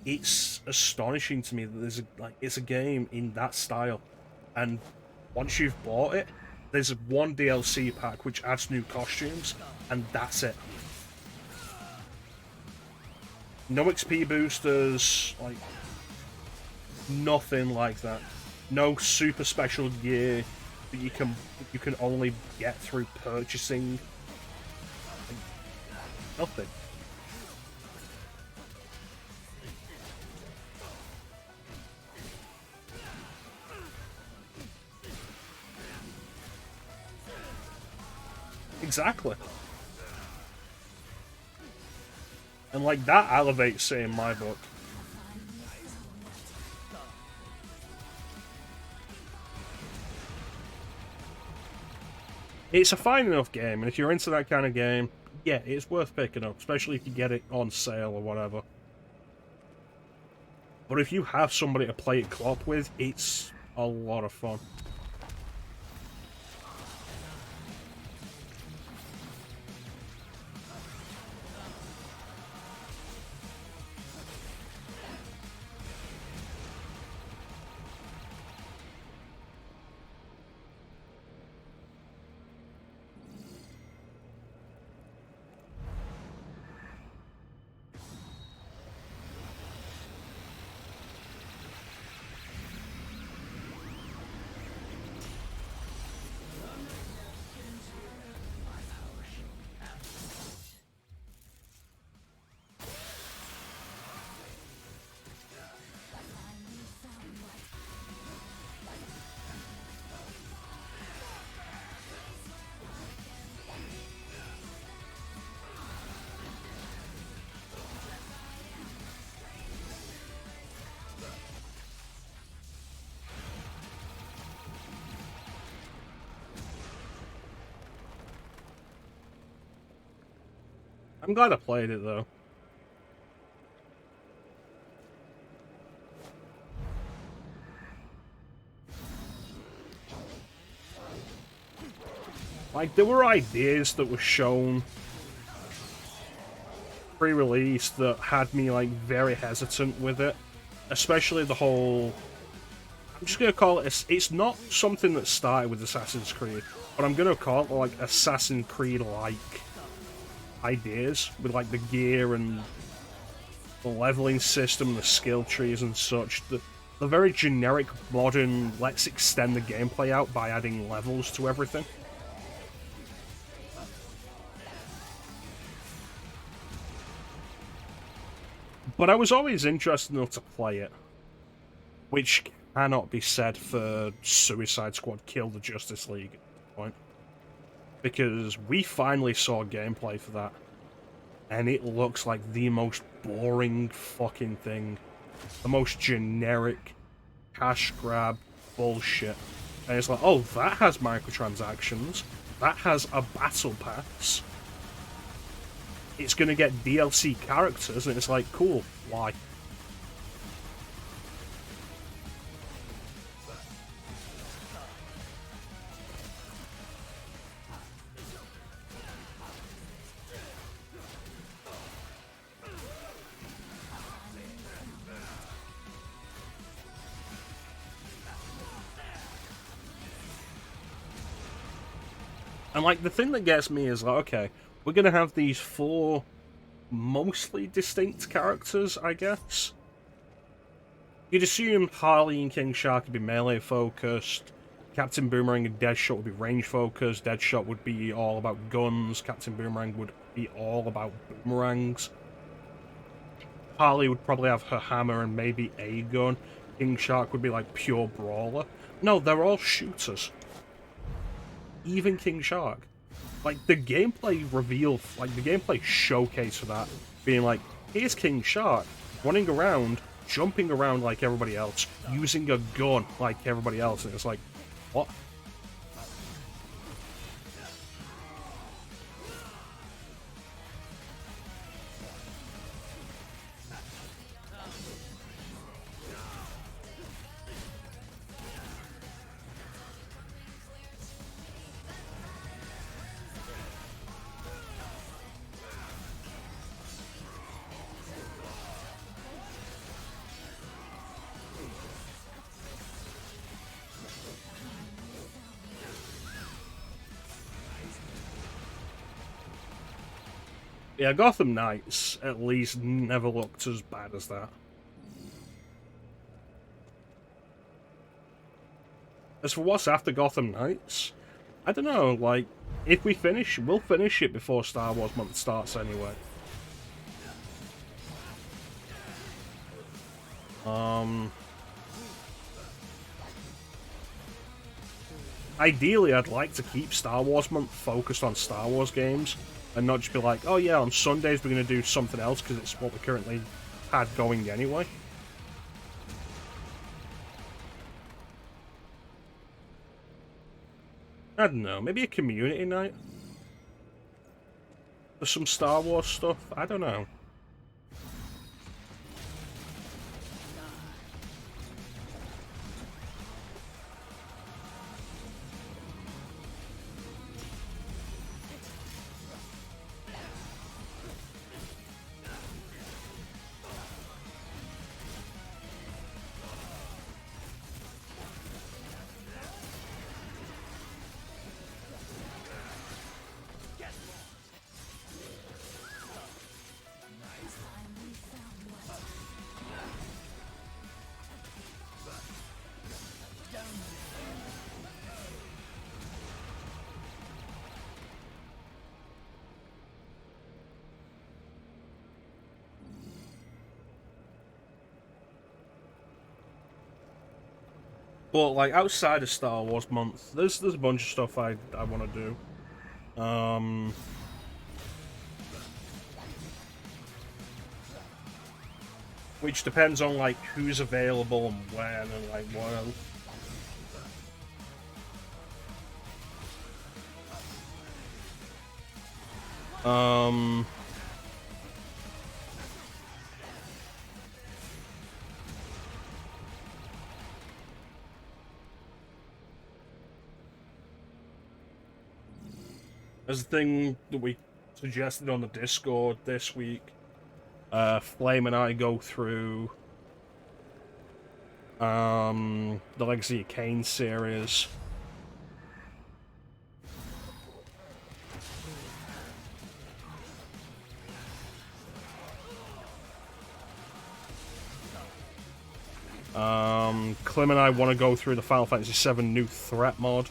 [SPEAKER 1] it's astonishing to me that it's a game in that style, and once you've bought it, there's one DLC pack which adds new costumes, and that's it. No XP boosters, like, nothing like that. No super special gear that you can only get through purchasing. Like, nothing. Exactly. And, like, that elevates it in my book. It's a fine enough game, and if you're into that kind of game, yeah, it's worth picking up, especially if you get it on sale or whatever. But if you have somebody to play it co-op with, it's a lot of fun. I'm glad I played it though. Like, there were ideas that were shown pre-release that had me, like, very hesitant with it. Especially the whole... I'm just gonna call it... It's not something that started with Assassin's Creed, but I'm gonna call it, like, Assassin's Creed-like ideas, with, like, the gear and the leveling system, the skill trees and such. The very generic, modern, let's extend the gameplay out by adding levels to everything. But I was always interested enough to play it, which cannot be said for Suicide Squad Kill the Justice League at this point. Because we finally saw gameplay for that, and it looks like the most boring fucking thing. The most generic, cash grab bullshit. And it's like, oh, that has microtransactions, that has a battle pass, it's gonna get DLC characters, and it's like, cool, why? And, like, the thing that gets me is, like, okay, we're gonna have these 4 mostly distinct characters, I guess. You'd assume Harley and King Shark would be melee-focused, Captain Boomerang and Deadshot would be range-focused, Deadshot would be all about guns, Captain Boomerang would be all about boomerangs. Harley would probably have her hammer and maybe a gun. King Shark would be, like, pure brawler. No, they're all shooters. Even King Shark. Like, the gameplay reveal, like, the gameplay showcase for that, being like, here's King Shark, running around, jumping around like everybody else, using a gun like everybody else, and it's like, what? Yeah, Gotham Knights at least never looked as bad as that. As for what's after Gotham Knights, I don't know, like, if we finish, we'll finish it before Star Wars month starts anyway. Ideally, I'd like to keep Star Wars month focused on Star Wars games, and not just be like, oh yeah, on Sundays we're going to do something else because it's what we currently had going anyway. I don't know, maybe a community night? For some Star Wars stuff? I don't know. But, like, outside of Star Wars month, there's a bunch of stuff I want to do. Which depends on, like, who's available and when and, like, what else. as the thing that we suggested on the Discord this week, Flame and I go through the Legacy of Kain series. Clem and I want to go through the Final Fantasy VII New Threat mod.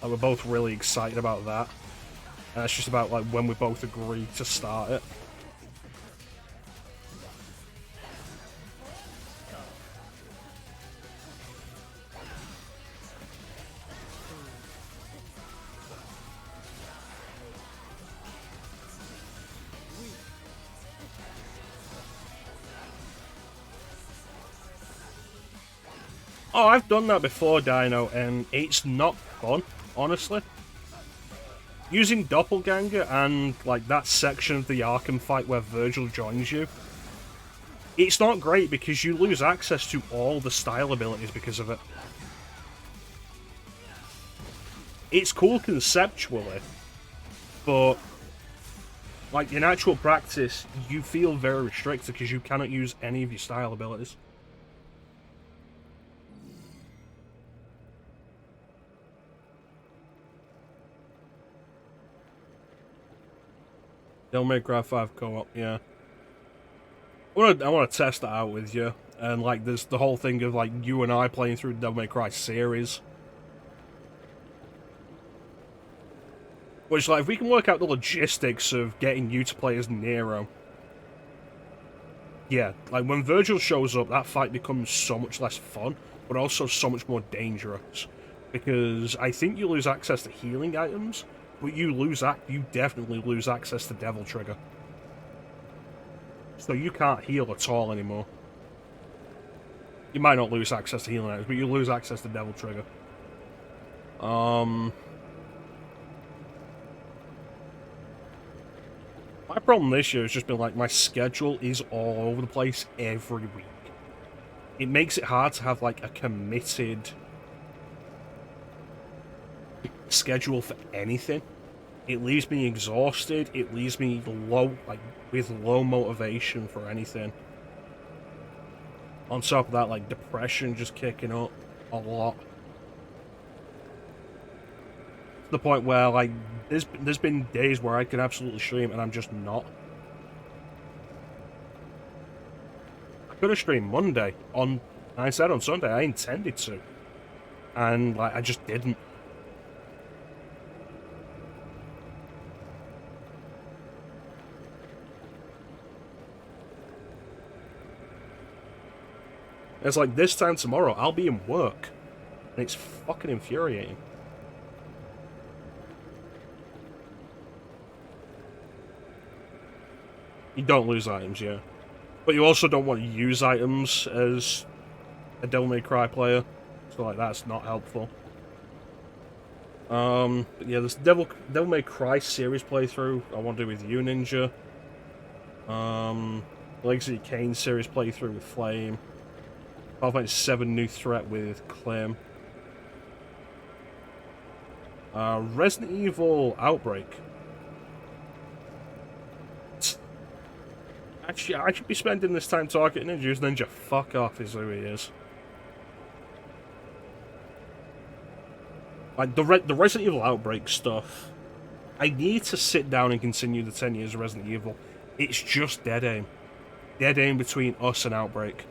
[SPEAKER 1] We're both really excited about that. And it's just about like when we both agree to start it. Oh, I've done that before, Dino, and it's not fun, honestly. Using Doppelganger and, like, that section of the Arkham fight where Virgil joins you, it's not great because you lose access to all the style abilities because of it. It's cool conceptually, but, like, in actual practice, you feel very restricted because you cannot use any of your style abilities. Devil May Cry 5 co-op, yeah. I want to test that out with you, and like there's the whole thing of like you and I playing through the Devil May Cry series. Which, like, if we can work out the logistics of getting you to play as Nero, yeah, like when Virgil shows up, that fight becomes so much less fun, but also so much more dangerous. Because I think you lose access to healing items, but you definitely lose access to Devil Trigger. So you can't heal at all anymore. You might not lose access to healing items, but you lose access to Devil Trigger. My problem this year has just been like my schedule is all over the place every week. It makes it hard to have like a committed schedule for anything. It leaves me exhausted. It leaves me with low motivation for anything. On top of that, like depression just kicking up a lot. To the point where like there's been days where I can absolutely stream and I'm just not. I could have streamed Monday I said on Sunday I intended to, and like I just didn't. It's like this time tomorrow, I'll be in work. And it's fucking infuriating. You don't lose items, yeah. But you also don't want to use items as a Devil May Cry player. So, like, that's not helpful. But yeah, this Devil May Cry series playthrough I want to do with you, Ninja. Legacy of Kain series playthrough with Flame. Final Fantasy VII New Threat with Clem. Resident Evil Outbreak. Actually, I should be spending this time talking to Ninja. Ninja, fuck off is who he is. Like, the Resident Evil Outbreak stuff, I need to sit down and continue the 10 years of Resident Evil. It's just dead aim. Dead aim between us and Outbreak.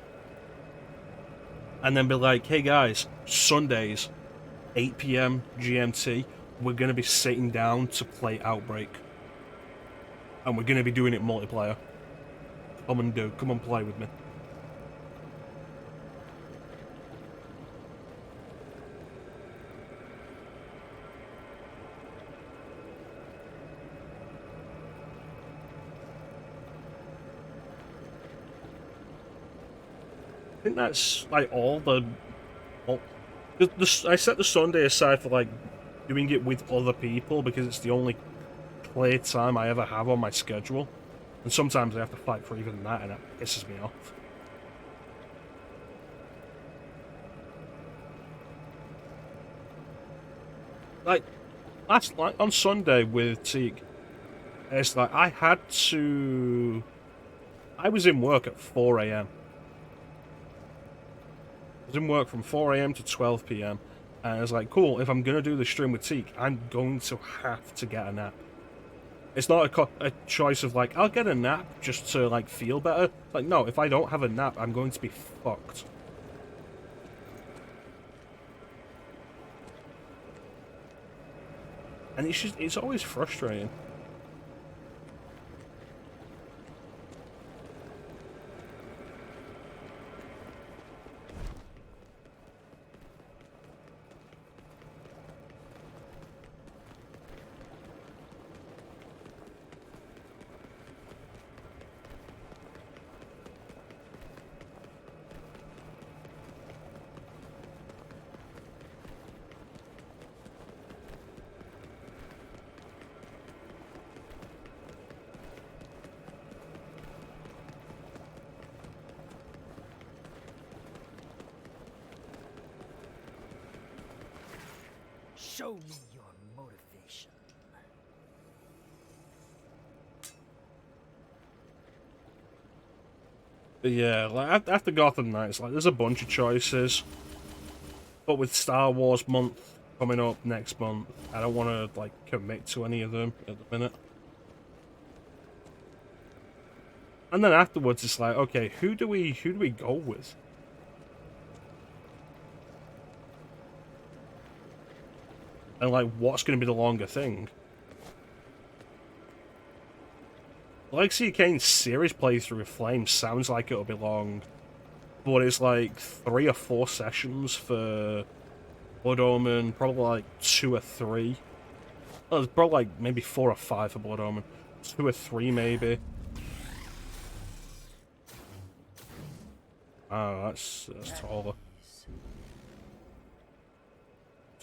[SPEAKER 1] And then be like, hey guys, Sundays, 8 PM GMT, we're going to be sitting down to play Outbreak. And we're going to be doing it multiplayer. Come and play with me. I think that's like I set the Sunday aside for like doing it with other people because it's the only play time I ever have on my schedule, and sometimes I have to fight for even that, and that pisses me off. Like, last like on Sunday with Teak, it's like I had to. I was in work at 4 a.m. I was in work from 4 a.m. to 12 p.m. And I was like, cool, if I'm going to do the stream with Teak, I'm going to have to get a nap. It's not a choice of, like, I'll get a nap just to, like, feel better. Like, no, if I don't have a nap, I'm going to be fucked. And it's always frustrating.
[SPEAKER 2] Show me your motivation.
[SPEAKER 1] But yeah, like, after Gotham Knights, like, there's a bunch of choices. But with Star Wars month coming up next month, I don't want to, like, commit to any of them at the minute. And then afterwards, it's like, okay, who do we go with? And, like, what's going to be the longer thing? Legacy Kane's series playthrough with Flame sounds like it'll be long, but it's like 3 or 4 sessions for Blood Omen, probably like 2 or 3. Well, it's probably like maybe 4 or 5 for Blood Omen. 2 or 3 maybe. Oh, that's taller.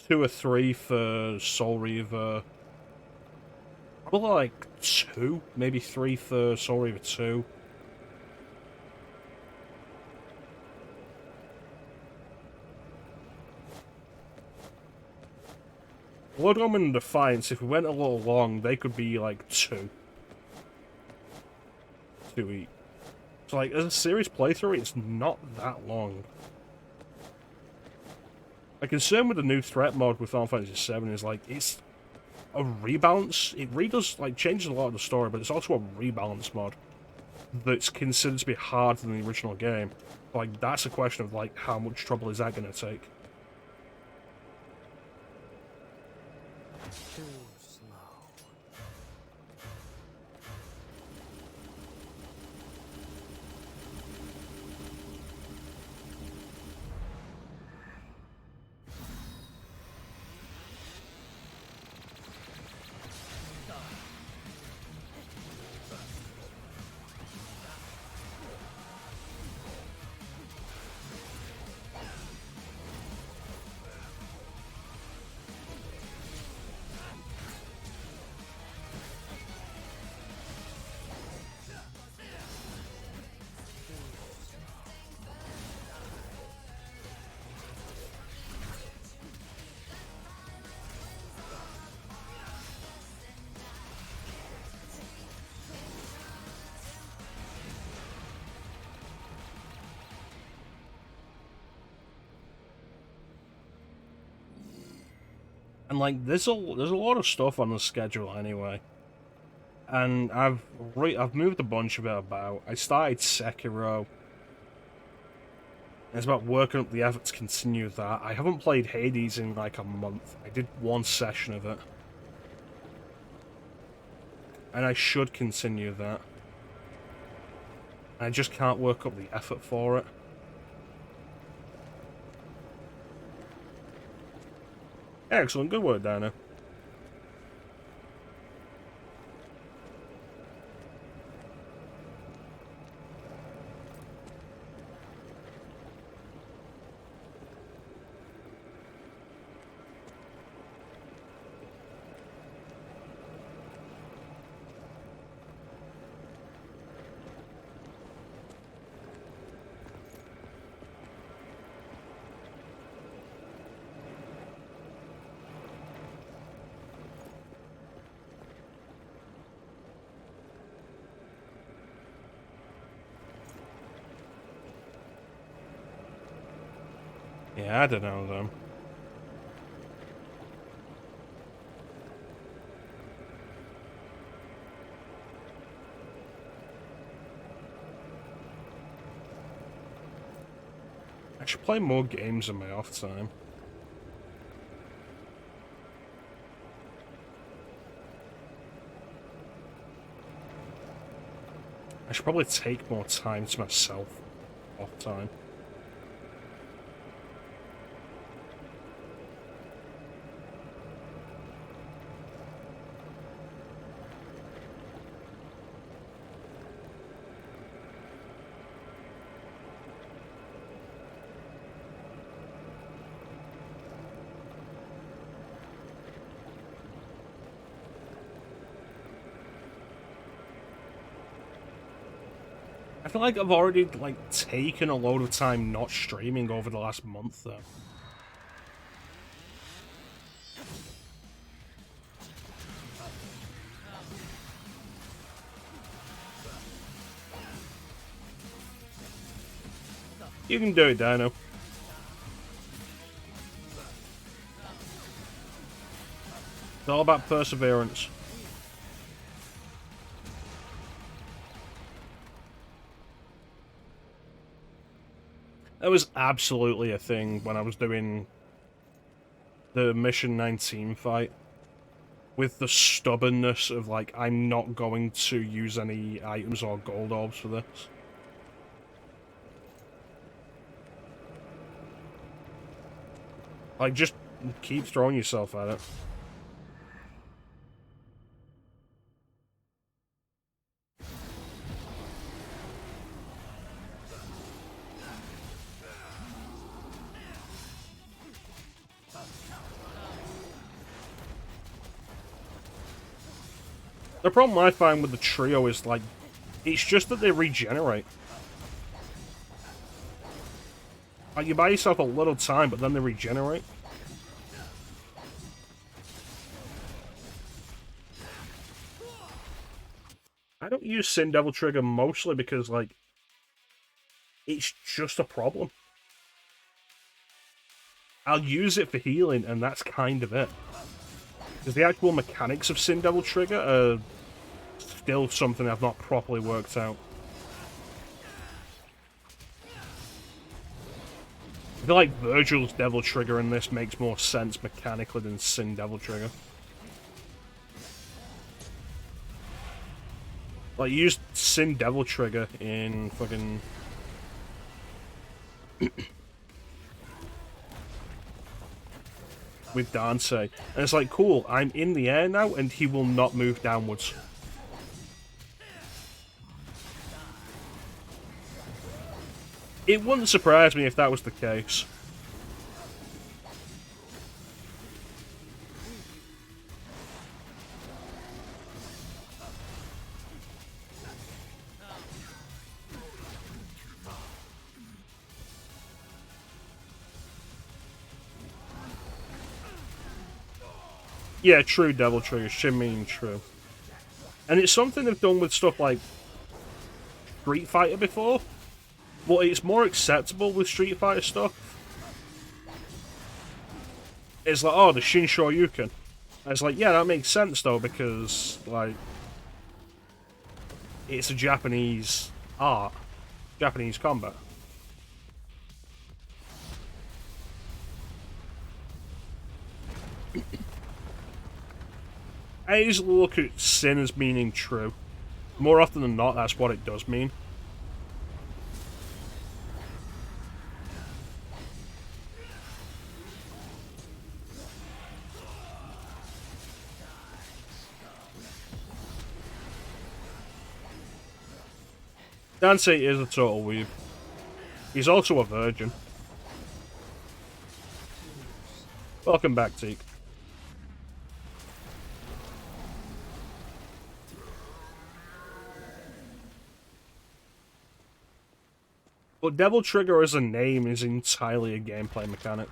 [SPEAKER 1] 2 or 3 for Soul Reaver. Probably like 2, maybe 3 for Soul Reaver 2. Blood Omen and Defiance, if we went a little long, they could be like 2. 2 each. So like, as a series playthrough, it's not that long. My concern with the new threat mod with Final Fantasy VII is like, it's a rebalance. It redoes, like, changes a lot of the story, but it's also a rebalance mod that's considered to be harder than the original game. Like, that's a question of, like, how much trouble is that going to take?
[SPEAKER 2] Too slow.
[SPEAKER 1] And like, there's a lot of stuff on the schedule anyway. And I've moved a bunch of it about. I started Sekiro. It's about working up the effort to continue that. I haven't played Hades in like a month. I did 1 session of it. And I should continue that. I just can't work up the effort for it. Excellent, good work, Dana. Yeah, I don't know them. I should play more games in my off time. I should probably take more time to myself off time. I feel like I've already, like, taken a load of time not streaming over the last month, though. You can do it, Dino. It's all about perseverance. That was absolutely a thing when I was doing the Mission 19 fight. With the stubbornness of, like, I'm not going to use any items or gold orbs for this. Like, just keep throwing yourself at it. The problem I find with the trio is, like, it's just that they regenerate. Like, you buy yourself a little time, but then they regenerate. I don't use Sin Devil Trigger mostly because, like, it's just a problem. I'll use it for healing, and that's kind of it. Because the actual mechanics of Sin Devil Trigger are still something I've not properly worked out. I feel like Virgil's Devil Trigger in this makes more sense mechanically than Sin Devil Trigger. Like, you use Sin Devil Trigger in fucking... with Dance. And it's like, cool, I'm in the air now, and he will not move downwards. It wouldn't surprise me if that was the case. Yeah, true Devil Trigger, shimmying true. And it's something they've done with stuff like Street Fighter before. But it's more acceptable with Street Fighter stuff. It's like, oh, the Shin Shoryuken. And it's like, yeah, that makes sense though, because, like, it's a Japanese art. Japanese combat. I usually look at Sin as meaning true. More often than not, that's what it does mean. Dansei is a total weeb. He's also a virgin. Welcome back, Teak. But Devil Trigger as a name is entirely a gameplay mechanic.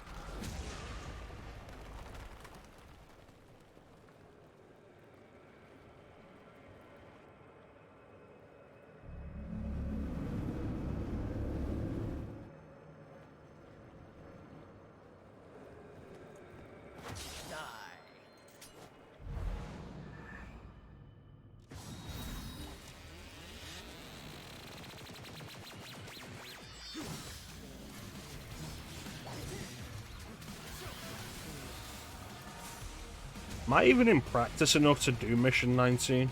[SPEAKER 1] Am I even in practice enough to do mission 19?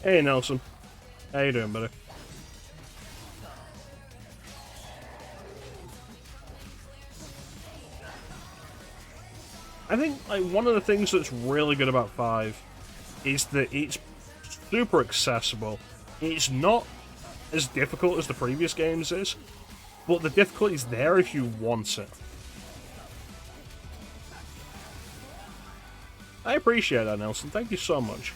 [SPEAKER 1] Hey Nelson, how you doing, buddy? I think like one of the things that's really good about 5 is that it's super accessible. It's not as difficult as the previous games is, but the difficulty's there if you want it. I appreciate that, Nelson. Thank you so much.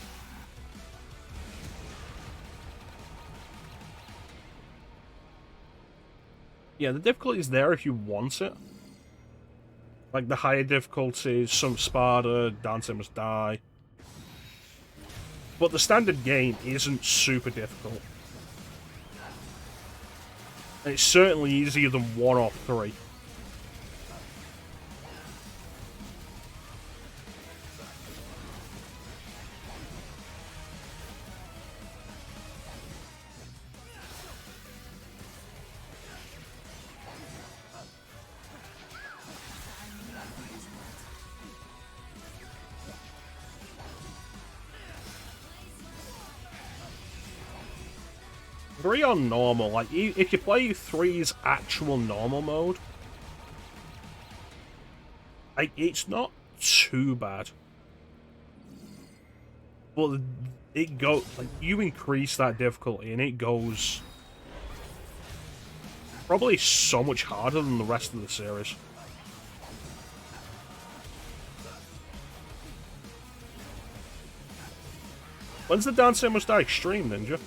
[SPEAKER 1] Yeah, the difficulty's there if you want it. Like the higher difficulties, some Sparta, Dante Must Die. But the standard game isn't super difficult. And it's certainly easier than 1 or 3. Three on normal, like, if you play 3's actual normal mode, like, it's not too bad. But it goes, like, you increase that difficulty and it goes probably so much harder than the rest of the series. When's the Dance Must Die stream, Ninja?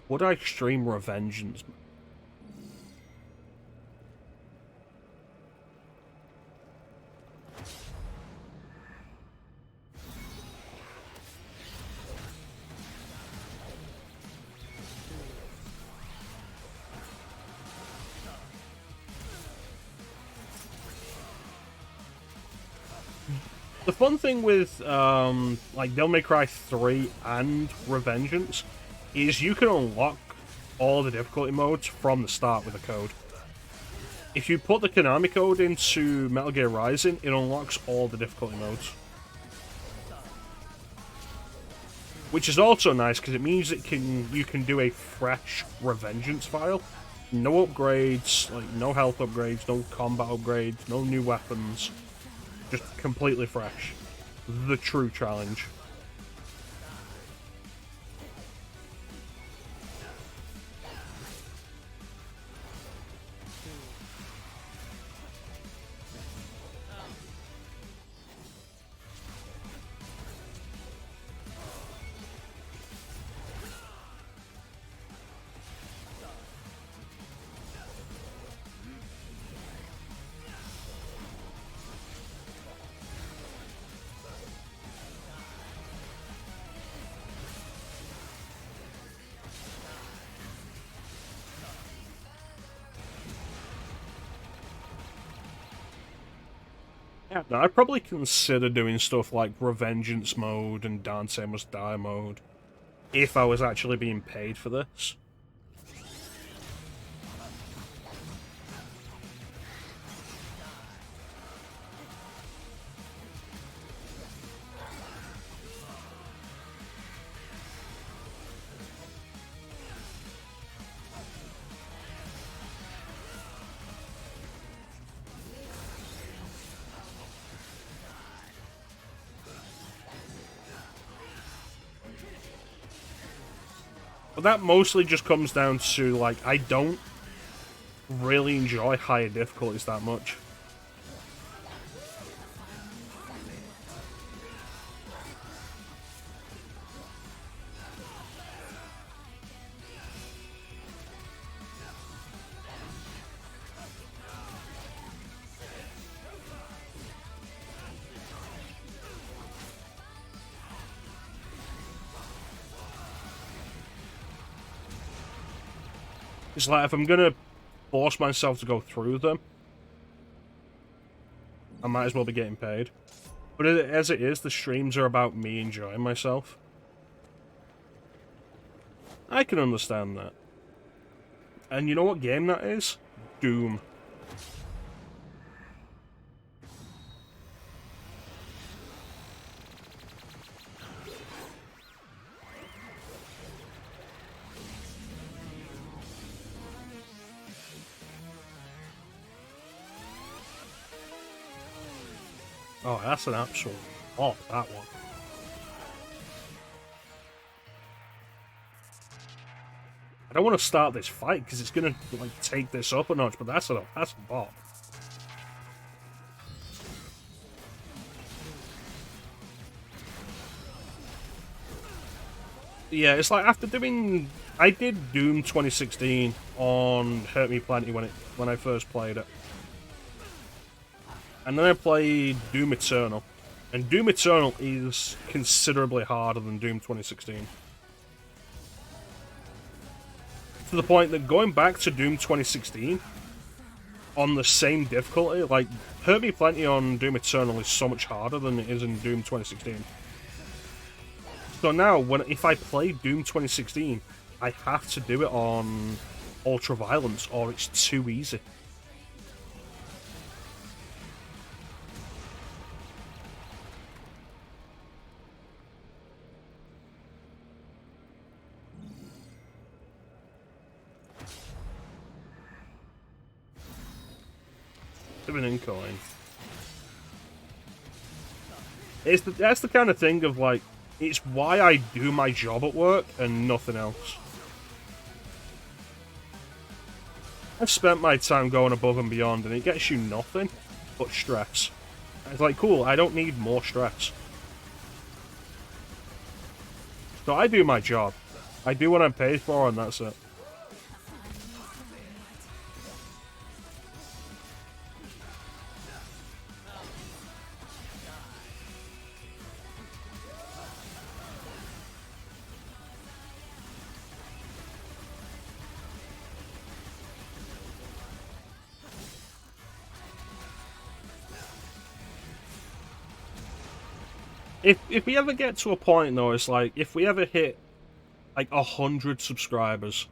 [SPEAKER 1] Would I stream Revengeance? The fun thing with, like, Devil May Cry 3 and Revengeance is you can unlock all the difficulty modes from the start with a code. If you put the Konami code into Metal Gear Rising, it unlocks all the difficulty modes. Which is also nice, because it means you can do a fresh Revengeance file. No upgrades, like, no health upgrades, no combat upgrades, no new weapons. Just completely fresh. The true challenge. Yeah, no, I'd probably consider doing stuff like Revengeance mode and Dante Must Die mode if I was actually being paid for this. But that mostly just comes down to, like, I don't really enjoy higher difficulties that much. It's like, if I'm gonna force myself to go through them, I might as well be getting paid. But as it is, the streams are about me enjoying myself. I can understand that. And you know what game that is? Doom. Oh, that's an absolute bop, that one. I don't want to start this fight because it's gonna like take this up a notch, but that's a bop. Yeah, it's like after doing, I did Doom 2016 on Hurt Me Plenty when I first played it, and then I played Doom Eternal, and Doom Eternal is considerably harder than Doom 2016. To the point that going back to Doom 2016 on the same difficulty, like, Hurt Me Plenty on Doom Eternal is so much harder than it is in Doom 2016. So now, if I play Doom 2016, I have to do it on Ultra Violence, or it's too easy. Of an incoin. That's the kind of thing of, like, it's why I do my job at work and nothing else. I've spent my time going above and beyond, and it gets you nothing but stress. It's like, cool, I don't need more stress. So I do my job. I do what I'm paid for, and that's it. If we ever get to a point though, it's like, if we ever hit like 100 subscribers,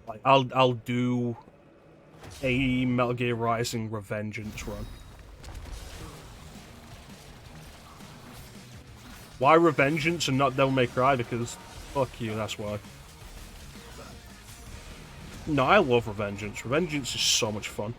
[SPEAKER 1] like I'll do a Metal Gear Rising Revengeance run. Why Revengeance and not Devil May Cry? Because fuck you, that's why. No, I love Revengeance. Revengeance is so much fun.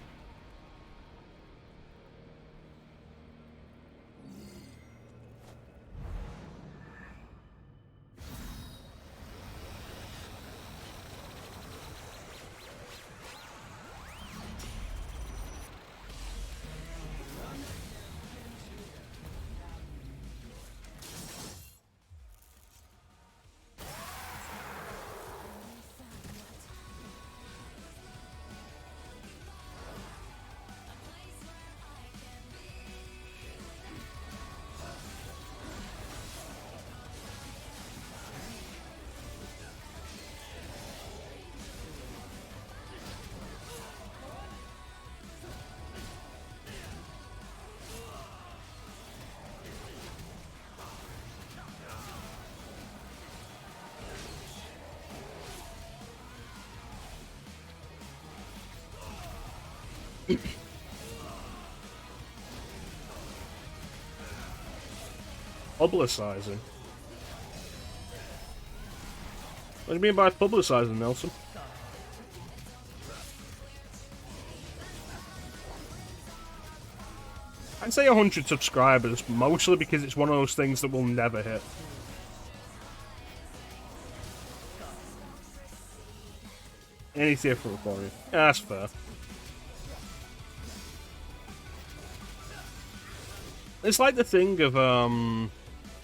[SPEAKER 1] Publicizing? What do you mean by publicizing, Nelson? I'd say 100 subscribers, mostly because it's one of those things that will never hit. Any different for you. Yeah, that's fair. It's like the thing of,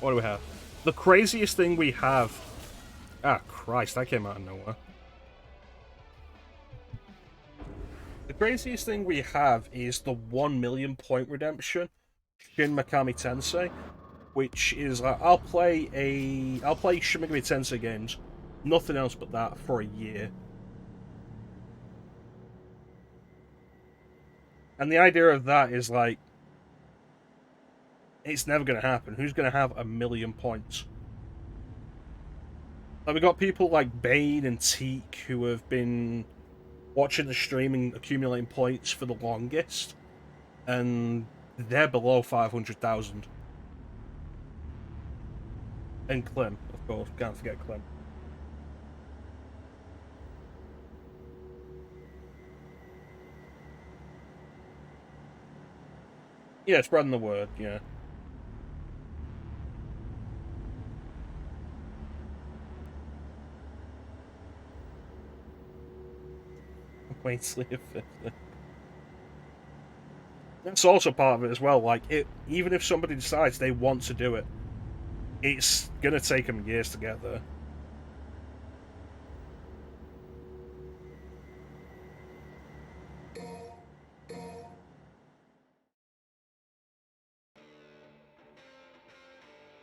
[SPEAKER 1] what do we have? The craziest thing we have... Ah, Christ, that came out of nowhere. The craziest thing we have is the 1 million point redemption, Shin Megami Tensei, which is I'll play Shin Megami Tensei games, nothing else but that for a year. And the idea of that is like, it's never going to happen. Who's going to have 1 million points? Like, we got people like Bane and Teak who have been watching the stream and accumulating points for the longest, and they're below 500,000. And Clem, of course, can't forget Clem. Yeah, spreading the word, yeah. Quaintly effective. That's also part of it as well. Like, even if somebody decides they want to do it, it's gonna take them years to get there.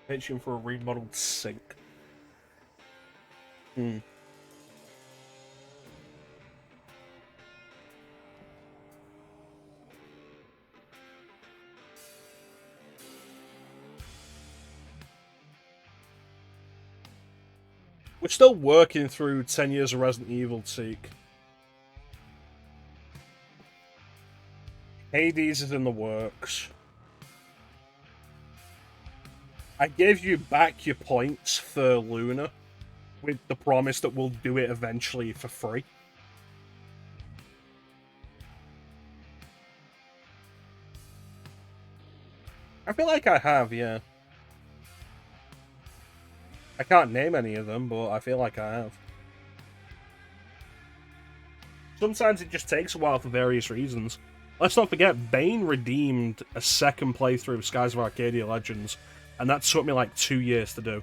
[SPEAKER 1] Pitching for a remodeled sink. Hmm. We're still working through 10 years of Resident Evil, Teak. Hades is in the works. I gave you back your points for Luna with the promise that we'll do it eventually for free. I feel like I have, yeah. I can't name any of them, but I feel like I have. Sometimes it just takes a while for various reasons. Let's not forget, Bane redeemed a second playthrough of Skies of Arcadia Legends, and that took me like 2 years to do.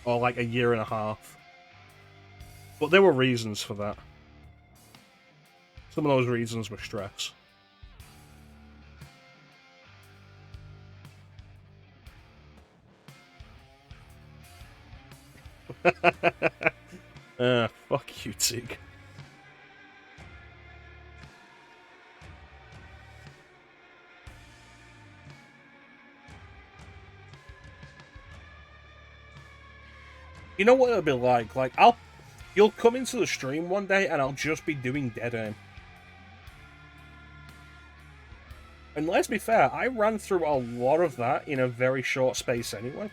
[SPEAKER 1] Or like a year and a half. But there were reasons for that. Some of those reasons were stress. Fuck you, Tig. You know what it'll be like? Like, you'll come into the stream one day and I'll just be doing Dead Aim. And let's be fair, I ran through a lot of that in a very short space anyway.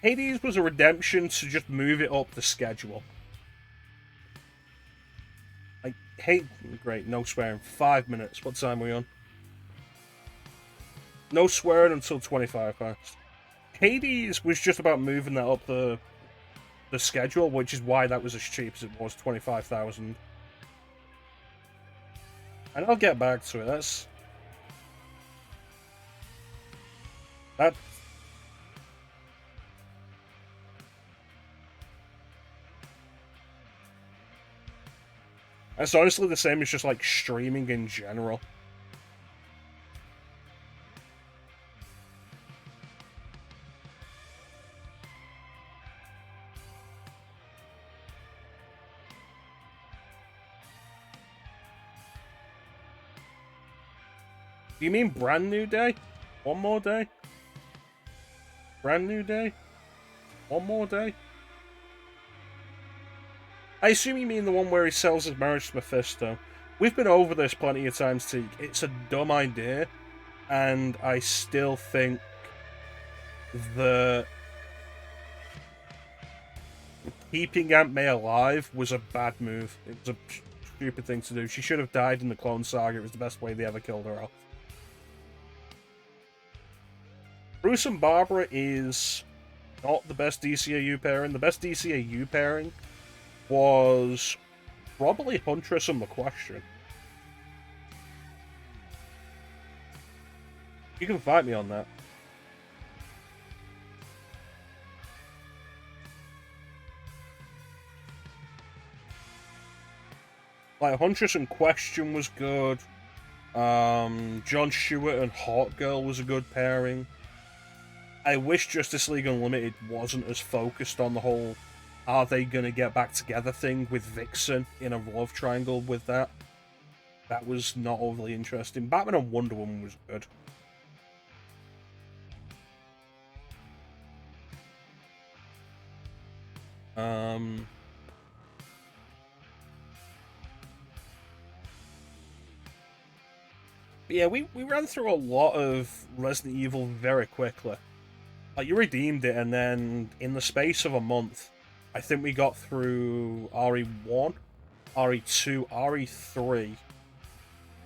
[SPEAKER 1] Hades was a redemption to just move it up the schedule. Like, hey, great, no swearing. 5 minutes. What time are we on? No swearing until 25 past. Hades was just about moving that up the schedule, which is why that was as cheap as it was, 25,000. And I'll get back to it. That's honestly the same as just like streaming in general. Do you mean brand new day? One more day? Brand new day? One more day? I assume you mean the one where he sells his marriage to Mephisto. We've been over this plenty of times, Teak. It's a dumb idea, and I still think that keeping Aunt May alive was a bad move. It was a stupid thing to do. She should have died in the Clone Saga. It was the best way they ever killed her off. Bruce and Barbara is not the best DCAU pairing. The best DCAU pairing was probably Huntress and the Question. You can fight me on that. Like, Huntress and Question was good. John Stewart and Hawk Girl was a good pairing. I wish Justice League Unlimited wasn't as focused on the whole are they gonna get back together thing with Vixen in a love triangle with that. That was not overly interesting. Batman and Wonder Woman was good. Yeah, we ran through a lot of Resident Evil very quickly. Like, you redeemed it, and then in the space of a month, I think we got through RE1, RE2, RE3,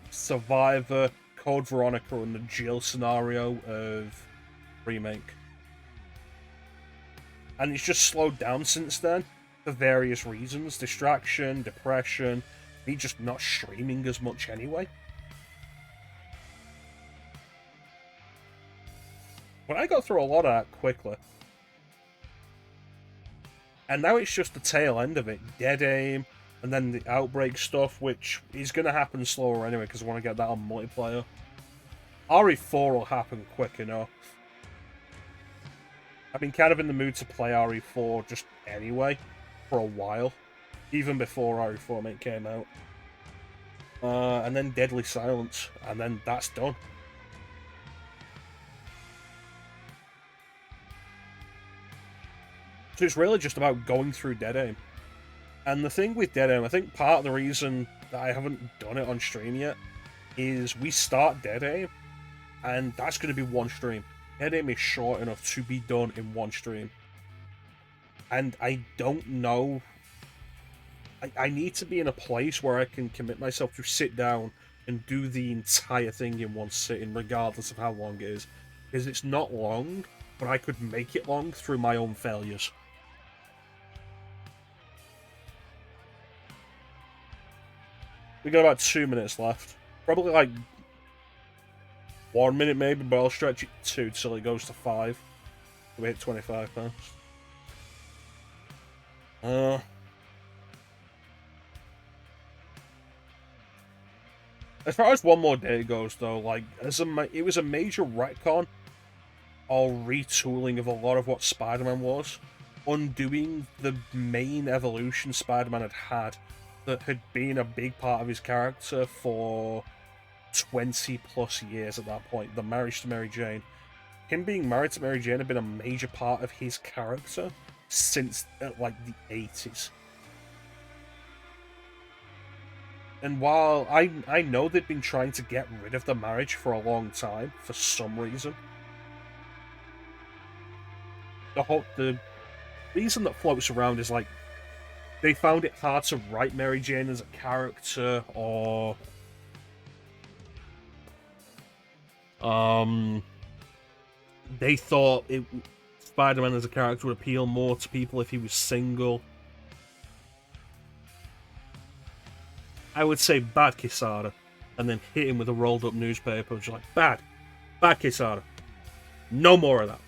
[SPEAKER 1] Survivor, Code Veronica, and the Jill scenario of Remake. And it's just slowed down since then, for various reasons. Distraction, depression, me just not streaming as much anyway. But I got through a lot of that quickly. And now it's just the tail end of it. Dead Aim, and then the Outbreak stuff, which is going to happen slower anyway, because I want to get that on multiplayer. RE4 will happen quick enough. I've been kind of in the mood to play RE4 just anyway, for a while. Even before RE4 came out. And then Deadly Silence, and then that's done. So it's really just about going through Dead Aim. And the thing with Dead Aim, I think part of the reason that I haven't done it on stream yet is we start Dead Aim, and that's going to be one stream. Dead Aim is short enough to be done in one stream. And I don't know... I need to be in a place where I can commit myself to sit down and do the entire thing in one sitting, regardless of how long it is. Because it's not long, but I could make it long through my own failures. We got about 2 minutes left. Probably like 1 minute maybe, but I'll stretch it to 2 till it goes to 5. We hit 25 pounds. As far as One More Day goes, though, like, it was a major retcon or retooling of a lot of what Spider-Man was, undoing the main evolution Spider-Man had that had been a big part of his character for 20 plus years at that point. The marriage to Mary Jane. Him being married to Mary Jane had been a major part of his character since, like, the 80s. And while I know they'd been trying to get rid of the marriage for a long time, for some reason, the reason that floats around is, like, they found it hard to write Mary Jane as a character, or they thought Spider-Man as a character would appeal more to people if he was single. I would say bad Quesada, and then hit him with a rolled up newspaper, which is like, bad Quesada. No more of that.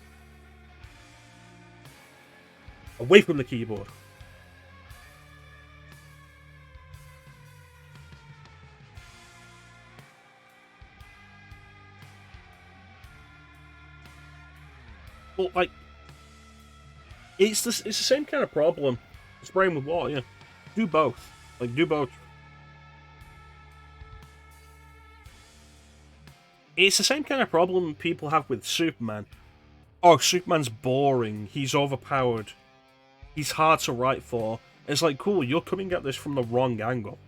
[SPEAKER 1] Away from the keyboard. But, like, it's the same kind of problem. Spraying with water, yeah. Do both. Like, do both. It's the same kind of problem people have with Superman. Oh, Superman's boring. He's overpowered. He's hard to write for. It's like, cool, you're coming at this from the wrong angle.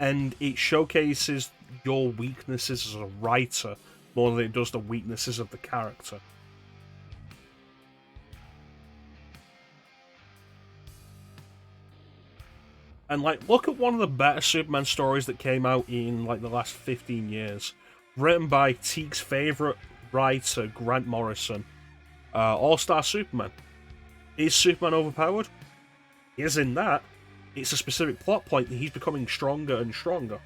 [SPEAKER 1] And it showcases your weaknesses as a writer more than it does the weaknesses of the character. And, like, look at one of the better Superman stories that came out in, like, the last 15 years. written by Teague's favourite writer, Grant Morrison. All-Star Superman. Is Superman overpowered? Is in that. It's a specific plot point that he's becoming stronger and stronger.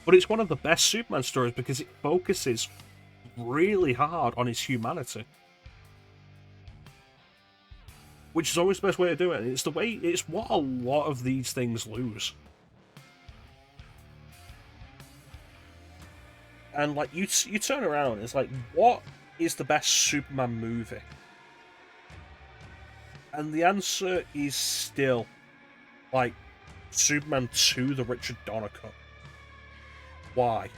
[SPEAKER 1] But it's one of the best Superman stories because it focuses really hard on his humanity. Which is always the best way to do it. It's what a lot of these things lose. And like you turn around, it's like, what is the best Superman movie? And the answer is still like Superman 2, the Richard Donner cut. Why?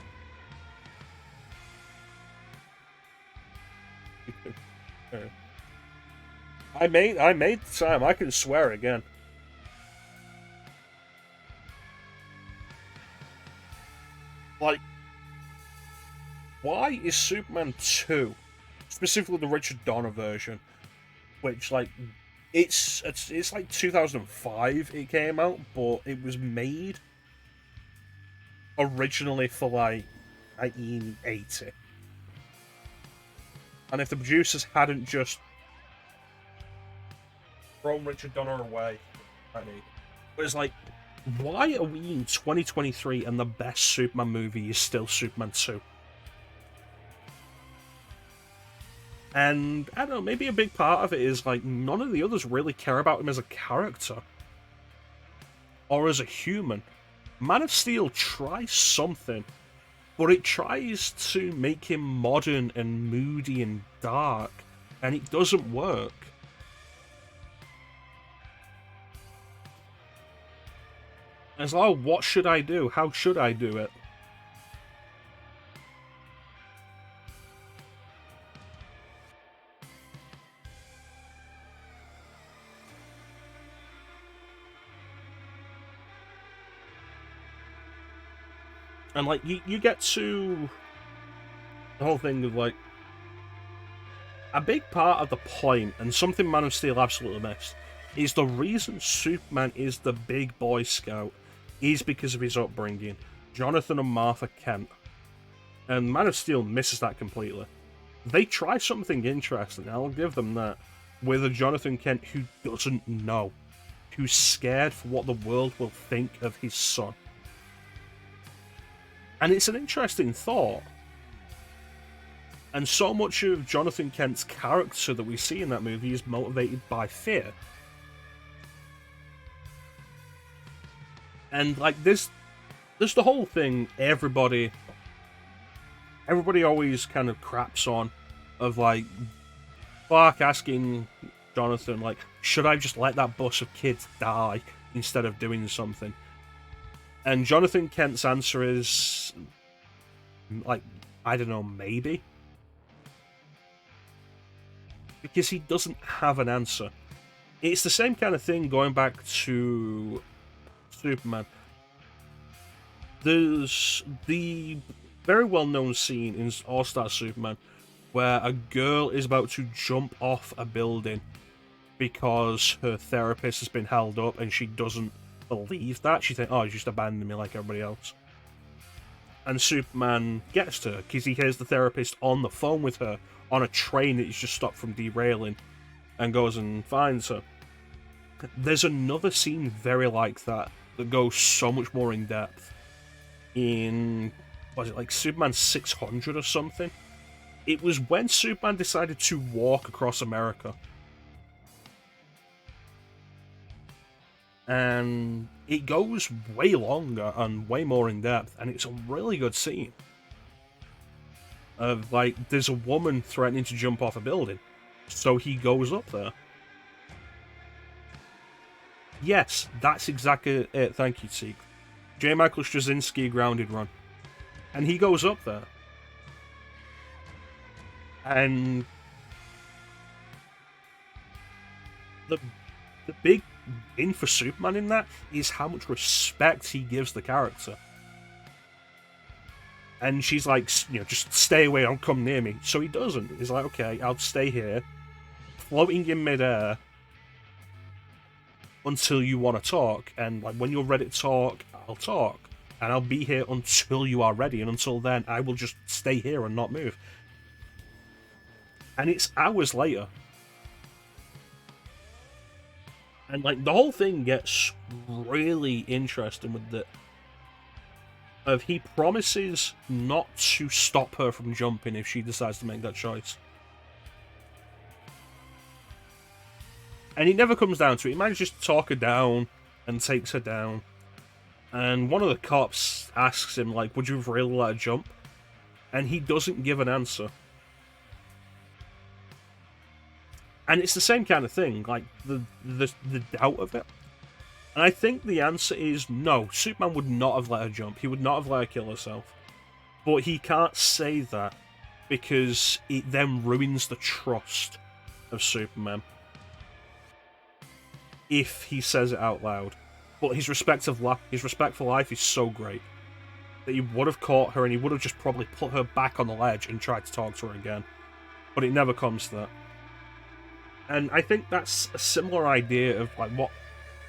[SPEAKER 1] I made the time. I can swear again. Like, why is Superman 2, specifically the Richard Donner version, which like it's like 2005 it came out, but it was made originally for like 1980. And if the producers hadn't just thrown Richard Donner away, but it's like, why are we in 2023 and the best Superman movie is still Superman 2? And I don't know, maybe a big part of it is like none of the others really care about him as a character or as a human. Man of Steel tries something, but it tries to make him modern and moody and dark, and it doesn't work. It's like, oh, what should I do? How should I do it? And like you get to the whole thing of like a big part of the point, and something Man of Steel absolutely missed, is the reason Superman is the big boy scout is because of his upbringing, Jonathan and Martha Kent. And Man of Steel misses that completely. They try something interesting, I'll give them that, with a Jonathan Kent who doesn't know, who's scared for what the world will think of his son. And it's an interesting thought. And so much of Jonathan Kent's character that we see in that movie is motivated by fear. And like there's the whole thing everybody always kind of craps on, of like Clark asking Jonathan, like, should I just let that bus of kids die instead of doing something? And Jonathan Kent's answer is, like, I don't know, maybe? Because he doesn't have an answer. It's the same kind of thing going back to Superman. There's the very well-known scene in All-Star Superman where a girl is about to jump off a building because her therapist has been held up and she doesn't believe that. She thinks, oh, he's just abandoned me like everybody else. And Superman gets to her because he hears the therapist on the phone with her on a train that he's just stopped from derailing, and goes and finds her. There's another scene very like that goes so much more in depth in, was it like Superman 600 or something? It was when Superman decided to walk across America. And it goes way longer and way more in depth, and it's a really good scene. Of like, there's a woman threatening to jump off a building, so he goes up there. Yes, that's exactly it. Thank you, Teague. J. Michael Straczynski grounded run, and he goes up there, and the big in for Superman in that is how much respect he gives the character. And she's like, you know, just stay away, don't come near me. So he doesn't. He's like, okay, I'll stay here, floating in midair, until you want to talk. And like, when you're ready to talk, I'll talk. and I'll be here until you are ready, and until then, I will just stay here and not move. And it's hours later. And, like, the whole thing gets really interesting with it. He promises not to stop her from jumping if she decides to make that choice. And it never comes down to it. He manages to talk her down and takes her down. And one of the cops asks him, like, would you have really let her jump? And he doesn't give an answer. And it's the same kind of thing, like, the doubt of it. And I think the answer is no. Superman would not have let her jump. He would not have let her kill herself. But he can't say that because it then ruins the trust of Superman if he says it out loud. But his respect for life is so great that he would have caught her and he would have just probably put her back on the ledge and tried to talk to her again. But it never comes to that. And I think that's a similar idea of, like, what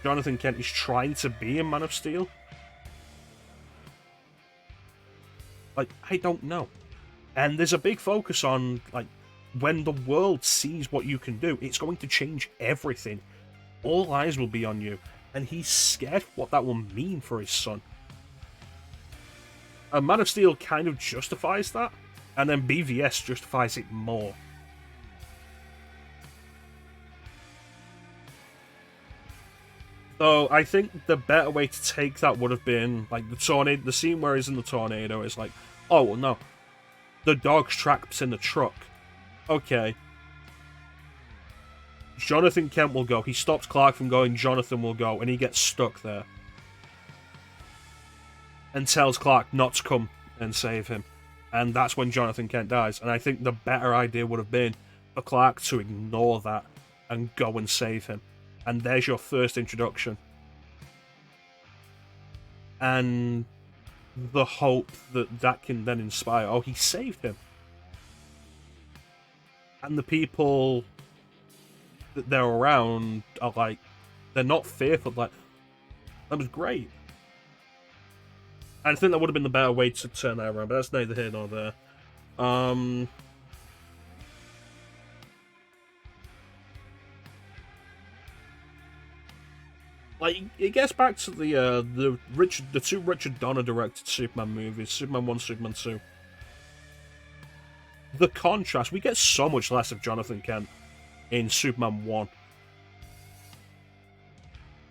[SPEAKER 1] Jonathan Kent is trying to be in Man of Steel. Like, I don't know. And there's a big focus on, like, when the world sees what you can do, it's going to change everything. All eyes will be on you. And he's scared what that will mean for his son. And Man of Steel kind of justifies that, and then BVS justifies it more. So I think the better way to take that would have been, like, the scene where he's in the tornado is like, oh, well, no. The dog's traps in the truck. Okay. Jonathan Kent will go. He stops Clark from going, Jonathan will go, and he gets stuck there. And tells Clark not to come and save him. And that's when Jonathan Kent dies. And I think the better idea would have been for Clark to ignore that and go and save him. And there's your first introduction. And the hope that that can then inspire, oh, he saved him. And the people that they're around are like, they're not fearful, like, that was great. And I think that would have been the better way to turn that around, but that's neither here nor there. Like, it gets back to the two Richard Donner directed Superman movies, Superman 1, Superman 2. The contrast, we get so much less of Jonathan Kent in Superman 1.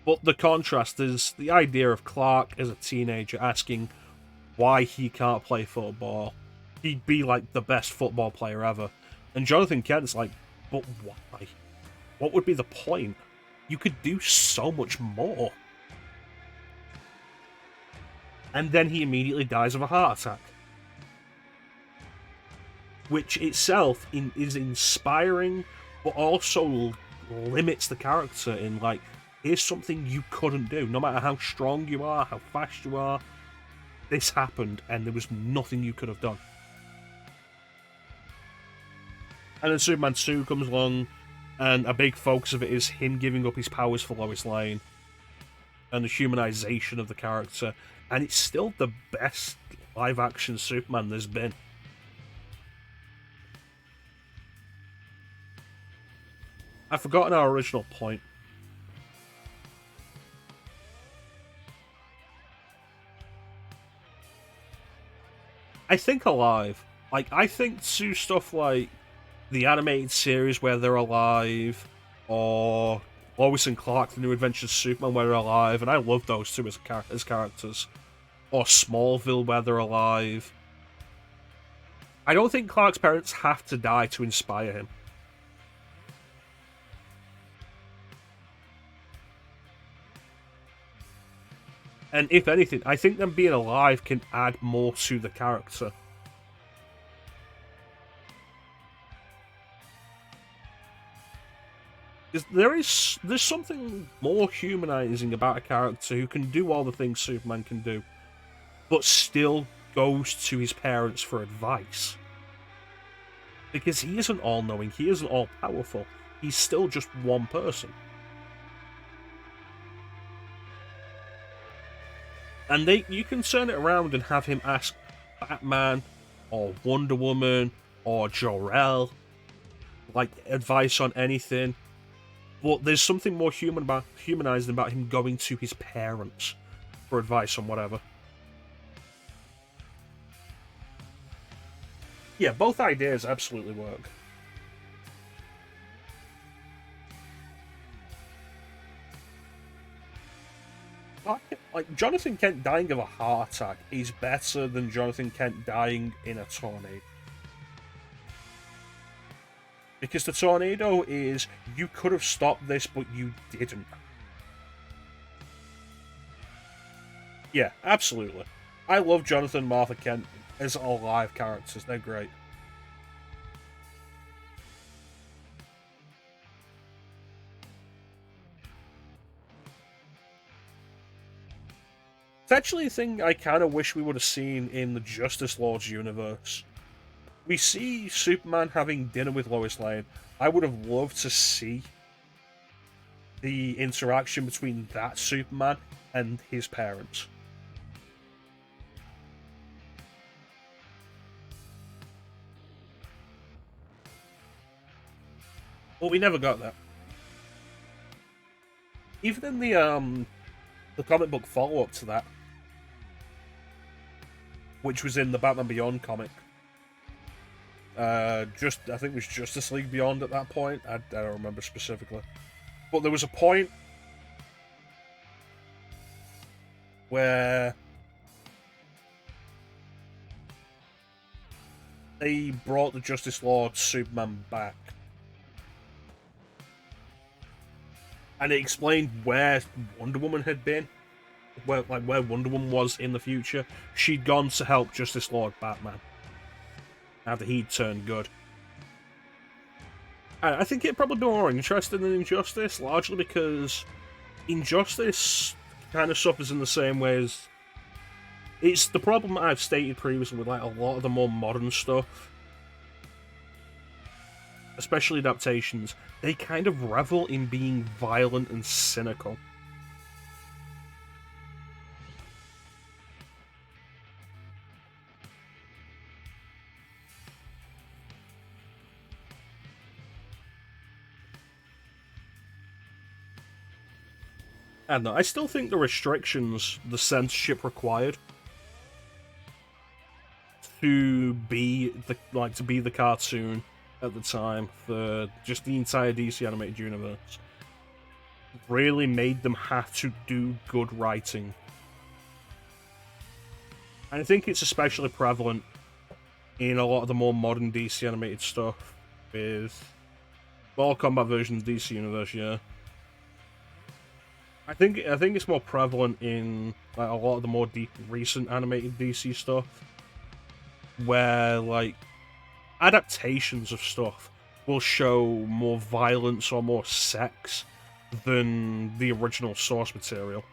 [SPEAKER 1] But the contrast is the idea of Clark as a teenager asking why he can't play football. He'd be like the best football player ever. And Jonathan Kent's like, but why? What would be the point? You could do so much more. And then he immediately dies of a heart attack. Which itself is inspiring, but also limits the character in, like, here's something you couldn't do. No matter how strong you are, how fast you are, this happened and there was nothing you could have done. And then Superman 2 comes along, and a big focus of it is him giving up his powers for Lois Lane and the humanization of the character. And it's still the best live-action Superman there's been. I've forgotten our original point. I think alive. Like, I think to stuff like the animated series where they're alive, or Lois and Clark, The New Adventures of Superman, where they're alive, and I love those two as characters. Or Smallville, where they're alive. I don't think Clark's parents have to die to inspire him. And if anything, I think them being alive can add more to the character. There's something more humanizing about a character who can do all the things Superman can do, but still goes to his parents for advice. Because he isn't all-knowing, he isn't all-powerful, he's still just one person. And you can turn it around and have him ask Batman or Wonder Woman or Jor-El, like, advice on anything. But there's something more humanizing about him going to his parents for advice on whatever. Yeah, both ideas absolutely work. Like, Jonathan Kent dying of a heart attack is better than Jonathan Kent dying in a tornado. Because the tornado is, you could have stopped this, but you didn't. Yeah, absolutely. I love Jonathan and Martha Kent as all live characters. They're great. It's actually a thing I kind of wish we would have seen in the Justice Lords universe. We see Superman having dinner with Lois Lane. I would have loved to see the interaction between that Superman and his parents. But we never got that. Even in the comic book follow-up to that, which was in the Batman Beyond comic. I think it was Justice League Beyond at that point. I don't remember specifically. But there was a point where they brought the Justice Lord Superman back. And it explained where Wonder Woman had been. Where Wonder Woman was in the future. She'd gone to help Justice Lord Batman after he'd turned good. And I think it'd probably be more interesting than Injustice, largely because Injustice kind of suffers in the same way as... It's the problem I've stated previously with, like, a lot of the more modern stuff, especially adaptations. They kind of revel in being violent and cynical. And I still think the restrictions, the censorship required to be the cartoon at the time for just the entire DC animated universe really made them have to do good writing. And I think it's especially prevalent in a lot of the more modern DC animated stuff with Mortal Kombat versions of DC Universe, yeah. I think it's more prevalent in, like, a lot of the more recent animated DC stuff, where, like, adaptations of stuff will show more violence or more sex than the original source material.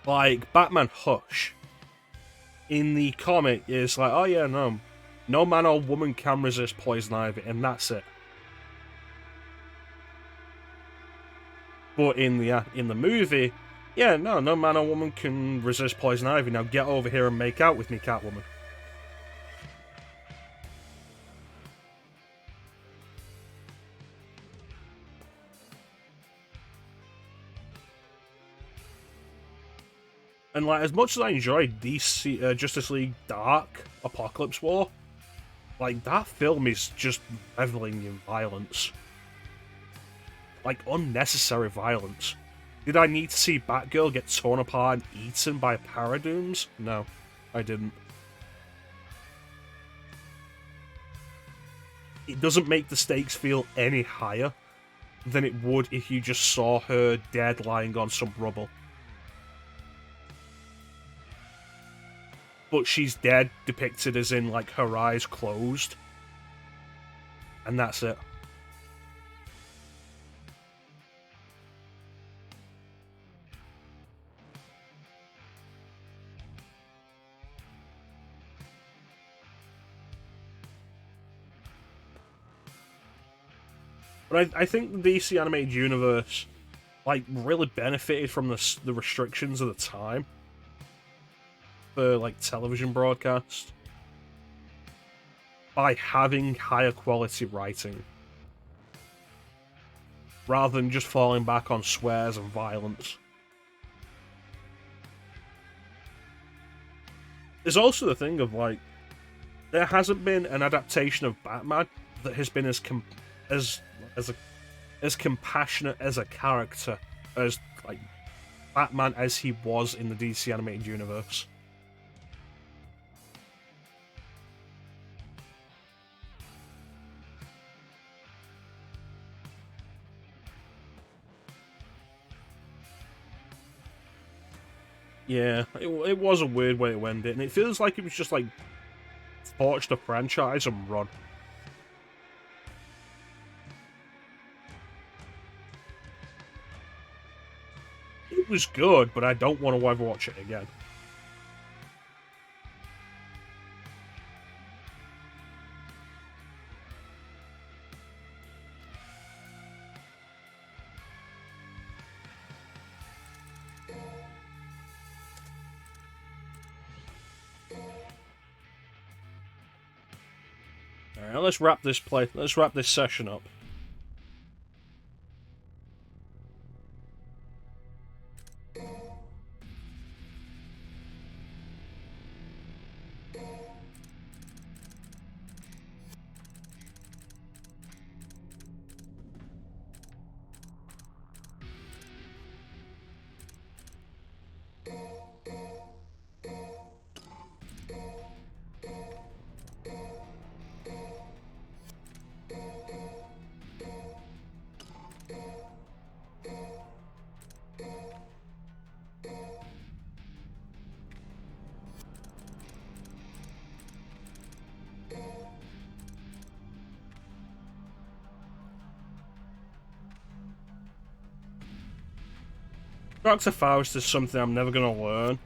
[SPEAKER 1] Like, Batman Hush in the comic is like, oh yeah, no man or woman can resist poison ivy, and that's it. But in the movie, yeah, no man or woman can resist poison ivy. Now get over here and make out with me, Catwoman. And, like, as much as I enjoyed DC Justice League Dark Apocalypse War, like, that film is just reveling in violence. Like, unnecessary violence. Did I need to see Batgirl get torn apart and eaten by Paradooms? No, I didn't. It doesn't make the stakes feel any higher than it would if you just saw her dead lying on some rubble. But she's dead, depicted as in, like, her eyes closed. And that's it. But I think the DC animated universe like really benefited from the restrictions of the time for like television broadcast by having higher quality writing rather than just falling back on swears and violence. There's also the thing of like there hasn't been an adaptation of Batman that has been as compassionate as a character as like Batman as he was in the DC animated universe. Yeah, it was a weird way to end it, and it feels like it was just like torch the franchise and run. It was good, but I don't want to ever watch it again. Alright, let's wrap this session up. Dr. Faust is something I'm never going to learn,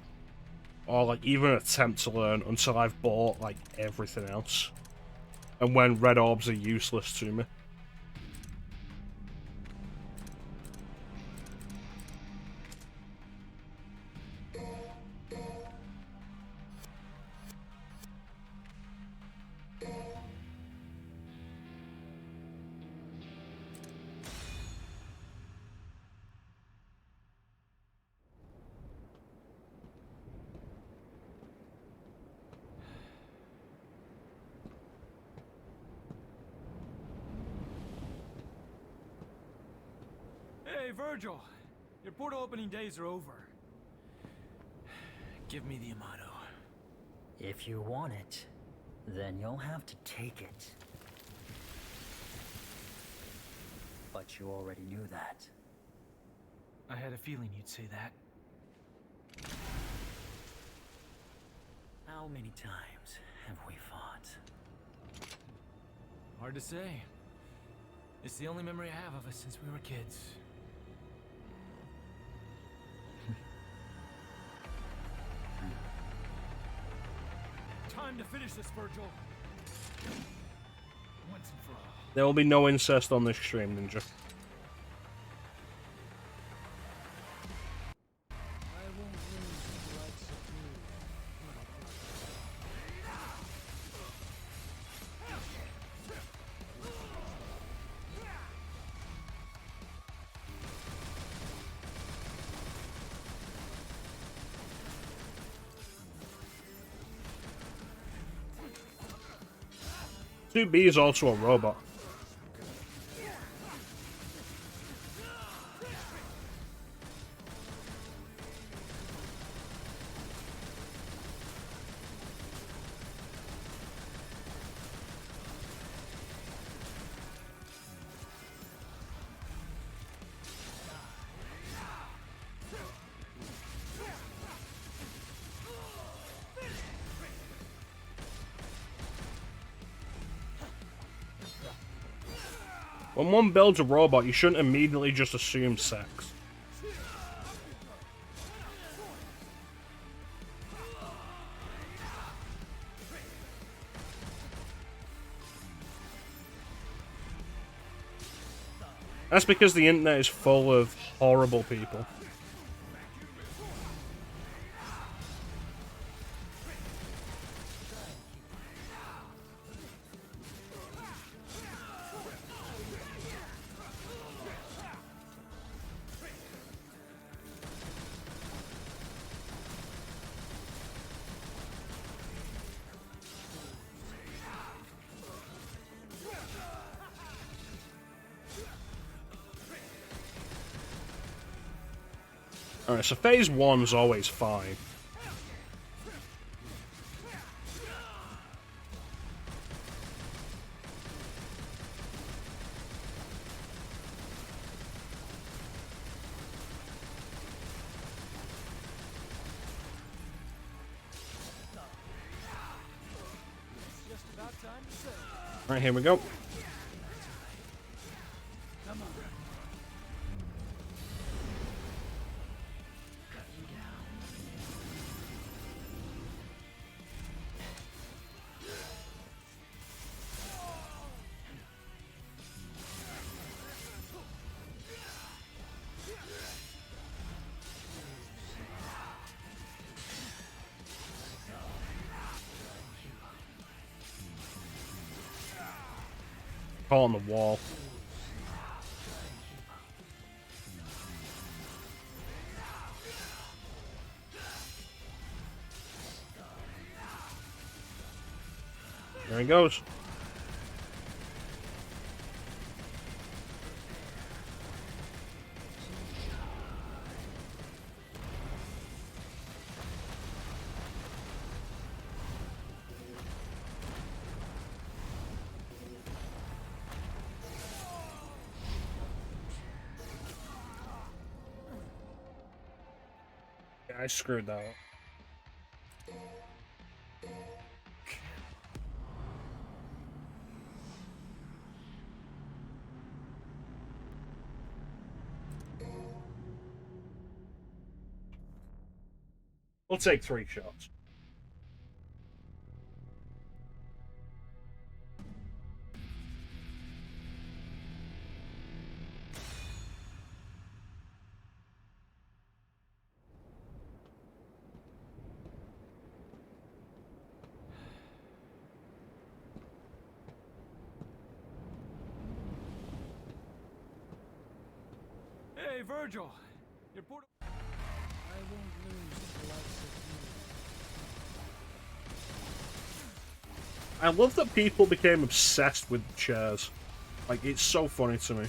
[SPEAKER 1] or like even attempt to learn until I've bought like everything else, and when red orbs are useless to me.
[SPEAKER 3] Hey, Virgil! Your portal opening days are over. Give me the Amato.
[SPEAKER 2] If you want it, then you'll have to take it. But you already knew that.
[SPEAKER 3] I had a feeling you'd say that.
[SPEAKER 2] How many times have we fought?
[SPEAKER 3] Hard to say. It's the only memory I have of us since we were kids. Time to finish this, Virgil. Once and for all.
[SPEAKER 1] There will be no incest on this stream, Ninja.
[SPEAKER 2] I won't lose the likes of you.
[SPEAKER 1] Two B is also a robot. When one builds a robot, you shouldn't immediately just assume sex. That's because the internet is full of horrible people. Alright, so phase 1's always fine.
[SPEAKER 2] Just about time to settle.
[SPEAKER 1] Alright, here we go.
[SPEAKER 2] Come on.
[SPEAKER 1] Call on the wall. There he goes. Yeah, I screwed that up. We'll take 3 shots.
[SPEAKER 3] Hey, Virgil! Your portal.
[SPEAKER 2] I won't lose the likes of you.
[SPEAKER 1] I love that people became obsessed with chairs. Like, it's so funny to me.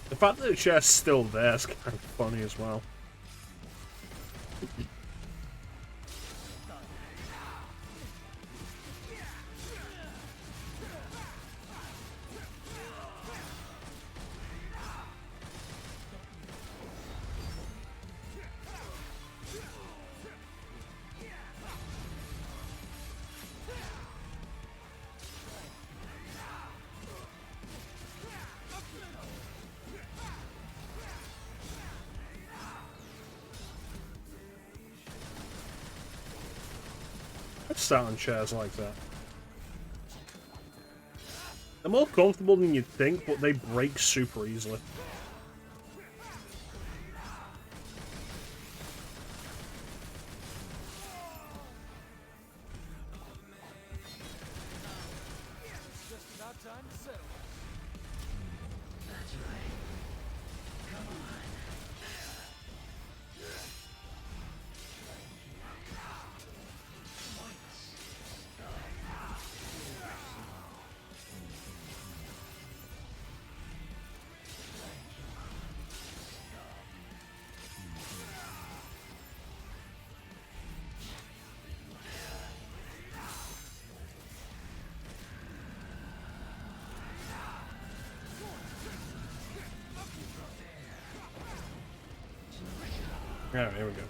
[SPEAKER 1] The fact that the chair's still there is kind of funny as well. I sat on chairs like that. They're more comfortable than you'd think, but they break super easily.
[SPEAKER 2] It's just about time to settle.
[SPEAKER 1] Yeah, here we go.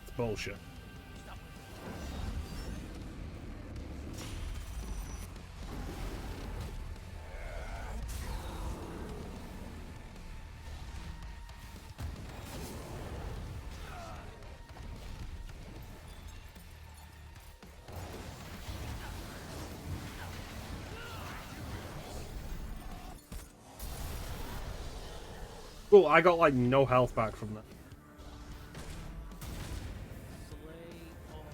[SPEAKER 1] It's bullshit. Cool, I got like no health back from that.
[SPEAKER 2] Slay all.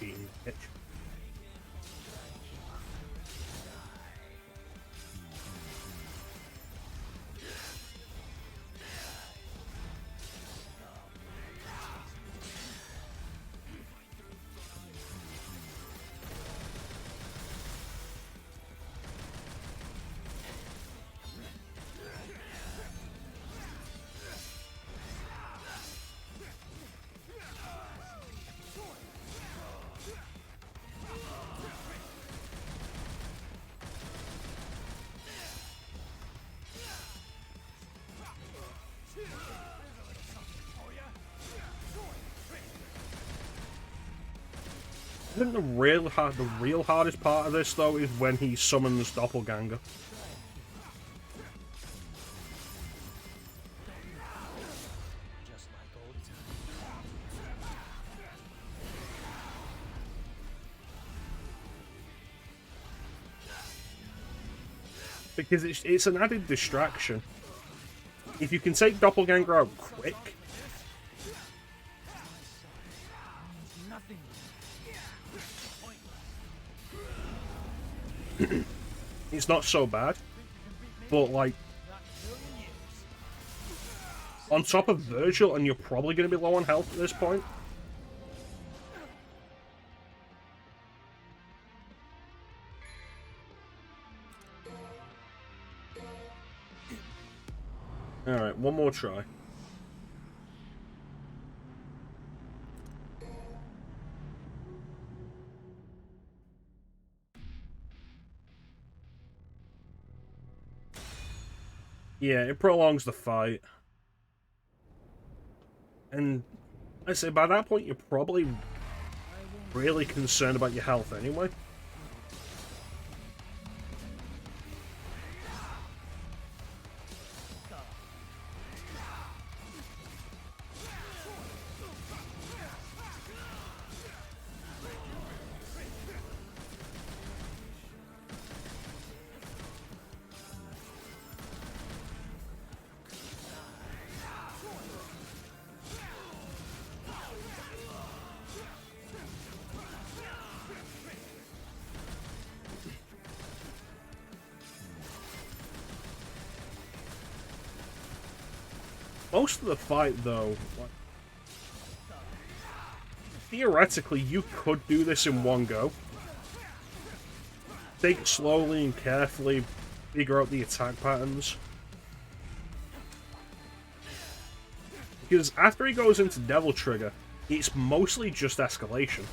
[SPEAKER 1] Cheating bitch. I think the real hardest part of this though is when he summons Doppelganger.
[SPEAKER 2] Just like old times.
[SPEAKER 1] Because it's an added distraction. If you can take Doppelganger out quick,
[SPEAKER 2] Nothing.
[SPEAKER 1] it's not so bad. But like,
[SPEAKER 2] Not in a million years.
[SPEAKER 1] on top of Virgil, and you're probably going to be low on health at this point. Alright, one more try. Yeah, it prolongs the fight. And I say by that point you're probably really concerned about your health anyway. Most of the fight, though, like, theoretically, you could do this in one go. Take it slowly and carefully, figure out the attack patterns. Because after he goes into Devil Trigger, it's mostly just escalation.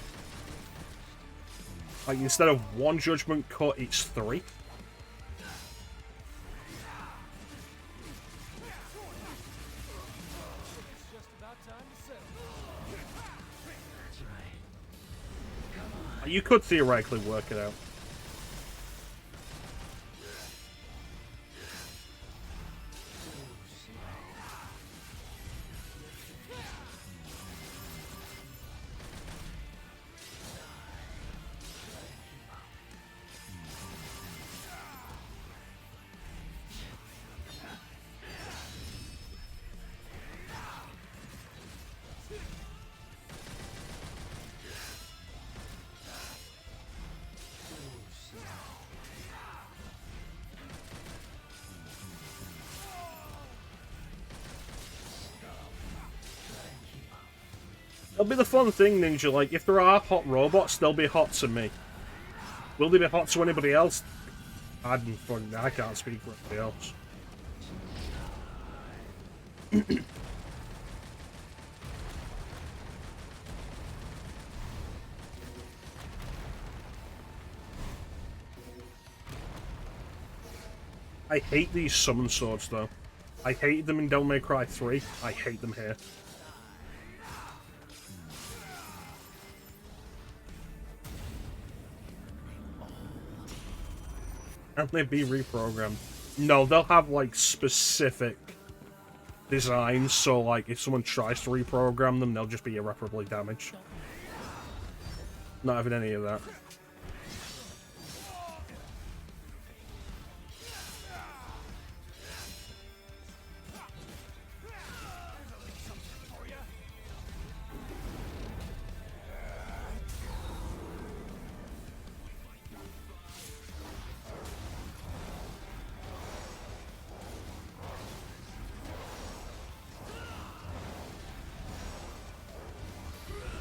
[SPEAKER 1] Like, instead of one judgment cut, it's 3.
[SPEAKER 2] Just about time to settle. That's right.
[SPEAKER 1] You could theoretically work it out. It'll be the fun thing, Ninja. Like, if there are hot robots, they'll be hot to me. Will they be hot to anybody else? I can't speak for anybody else. I hate these summon swords, though. I hated them in Devil May Cry 3. I hate them here. Can they be reprogrammed? No, they'll have, like, specific designs, so, like, if someone tries to reprogram them, they'll just be irreparably damaged. Not having any of that.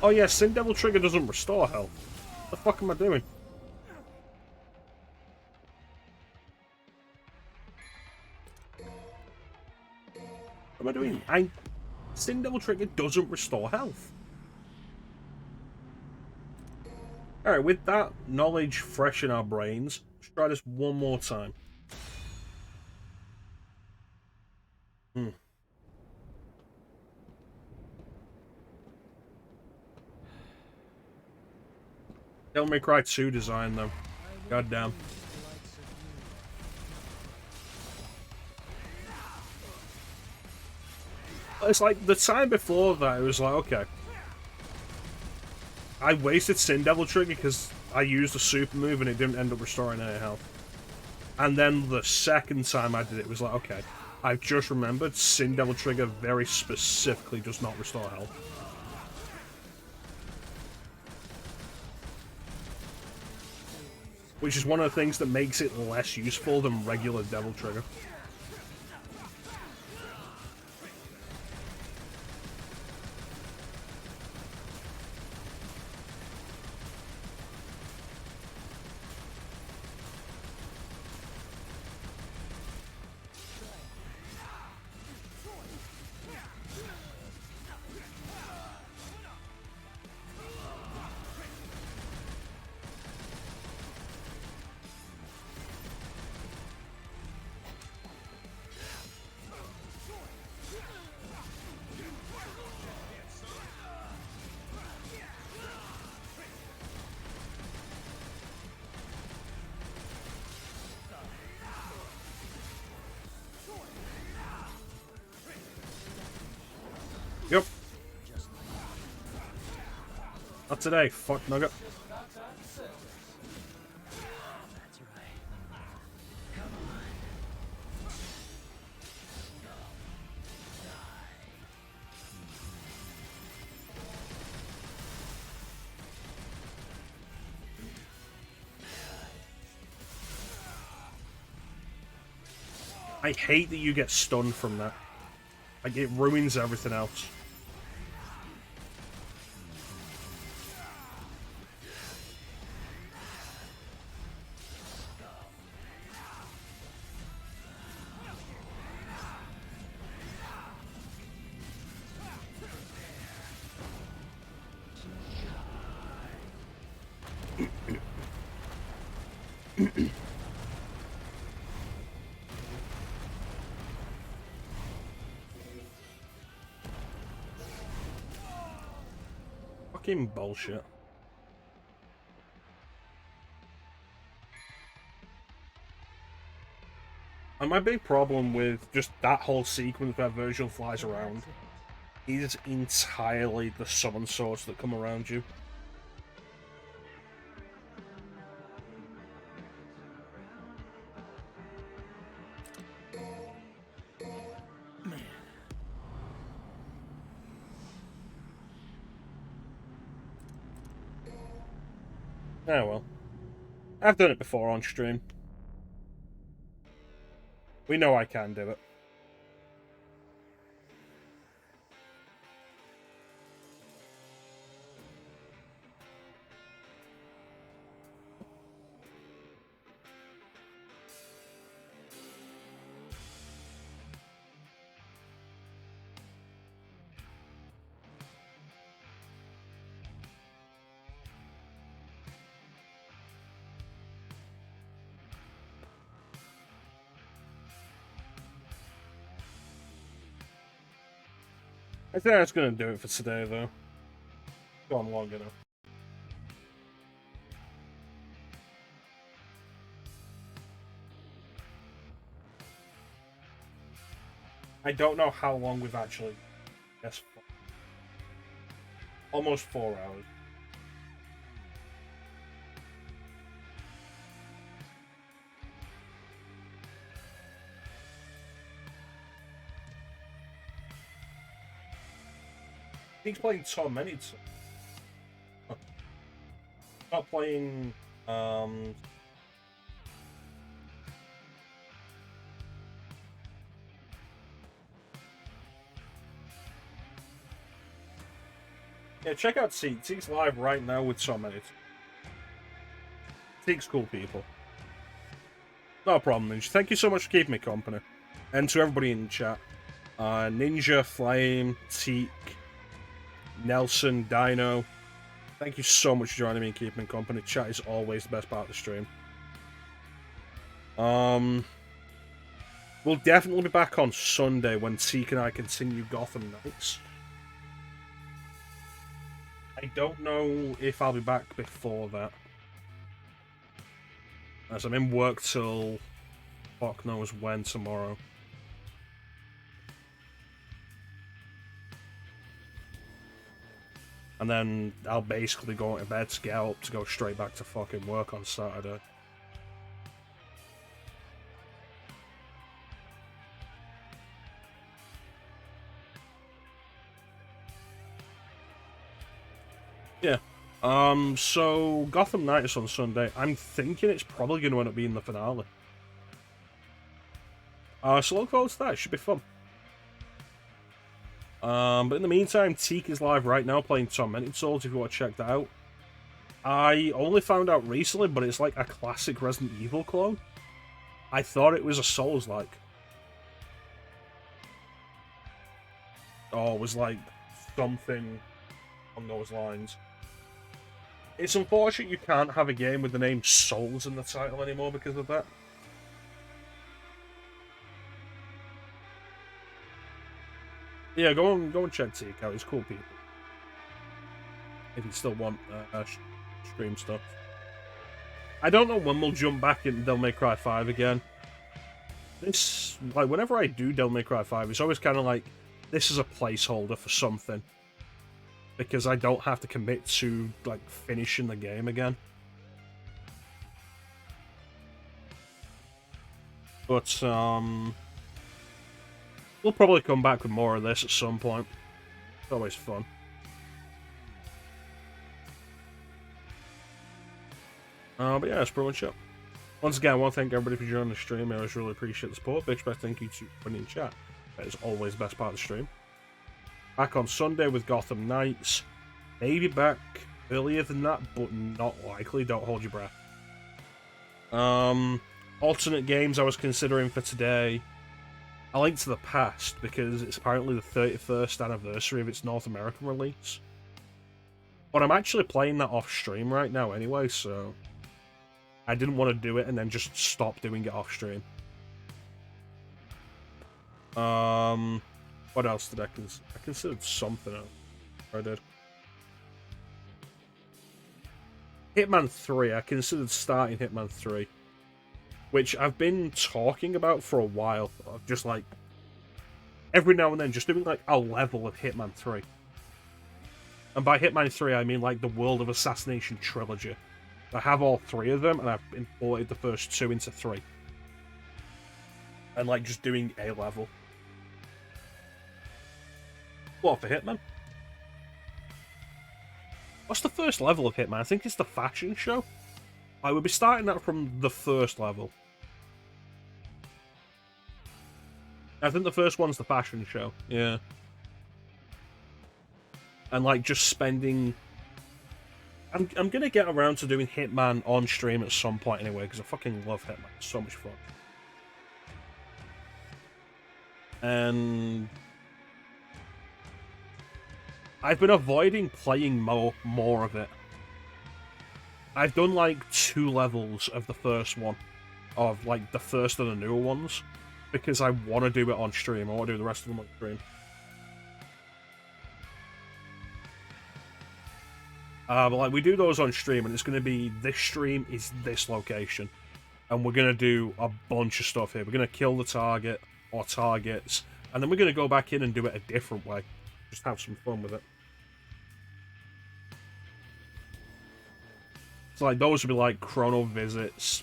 [SPEAKER 1] Oh yeah, Sin Devil Trigger doesn't restore health. What the fuck am I doing? What am I doing? Sin Devil Trigger doesn't restore health. Alright, with that knowledge fresh in our brains, let's try this one more time. Devil May Cry 2 design, though. Goddamn. It's like, the time before that, it was like, okay. I wasted Sin Devil Trigger because I used a super move and it didn't end up restoring any health. And then the second time I did it was like, okay, I've just remembered Sin Devil Trigger very specifically does not restore health. Which is one of the things that makes it less useful than regular Devil Trigger. Yep. Not today, fuck nugget. I hate that you get stunned from that. Like, it ruins everything else. Fucking bullshit. And my big problem with just that whole sequence where Virgil flies around is entirely the summon swords that come around you. Oh well. I've done it before on stream. We know I can do it. I think that's going to do it for today, though. Gone long enough. I don't know how long we've actually... Yes, almost 4 hours. He's playing so many. Not playing. Yeah, check out Seek. Seek's live right now with so many. Seek's cool people. No problem, Ninja. Thank you so much for keeping me company. And to everybody in the chat. Ninja, Flame, Teak, Nelson, Dino. Thank you so much for joining me and keeping me company. Chat is always the best part of the stream. We'll definitely be back on Sunday when Teak and I continue Gotham Knights. I don't know if I'll be back before that. As I'm in work till fuck knows when tomorrow. And then I'll basically go to bed to get up to go straight back to fucking work on Saturday. Yeah. So Gotham Knights on Sunday. I'm thinking it's probably going to end up being the finale. So look forward to that. It should be fun. But in the meantime, Teak is live right now playing Tormented Souls if you want to check that out. I only found out recently, but it's like a classic Resident Evil clone. I thought it was a Souls-like. Or it was like something on those lines. It's unfortunate you can't have a game with the name Souls in the title anymore because of that. Yeah, go and check Teak out. He's cool people. If you still want stream stuff. I don't know when we'll jump back in Devil May Cry 5 again. This, like, whenever I do Devil May Cry 5, it's always kind of like, this is a placeholder for something. Because I don't have to commit to, like, finishing the game again. But, we'll probably come back with more of this at some point. It's always fun. But yeah, that's pretty much it. Once again, I want to thank everybody for joining the stream. I always really appreciate the support. Big special thank you to everybody in chat. That is always the best part of the stream. Back on Sunday with Gotham Knights. Maybe back earlier than that, but not likely. Don't hold your breath. Alternate games I was considering for today. A Link to the Past, because it's apparently the 31st anniversary of its North American release. But I'm actually playing that off stream right now anyway, so I didn't want to do it and then just stop doing it off stream. What else did I consider? I considered something else. I did. Hitman 3. I considered starting Hitman 3. Which I've been talking about for a while. Just like, every now and then, just doing like a level of Hitman 3. And by Hitman 3, I mean like the World of Assassination trilogy. I have all 3 of them, and I've imported the first 2 into 3. And like just doing a level. What, for Hitman? What's the first level of Hitman? I think it's the fashion show. I would be starting that from the first level. I think the first one's the fashion show. Yeah. And like just spending... I'm gonna get around to doing Hitman on stream at some point anyway, because I fucking love Hitman. It's so much fun. And... I've been avoiding playing more of it. I've done like 2 levels of the first one. Of like the first of the newer ones. Because I want to do it on stream. I want to do the rest of them on stream. But like we do those on stream, and it's going to be this stream is this location, and we're going to do a bunch of stuff here. We're going to kill the target or targets, and then we're going to go back in and do it a different way. Just have some fun with it. It's like those would be like Chrono Visits,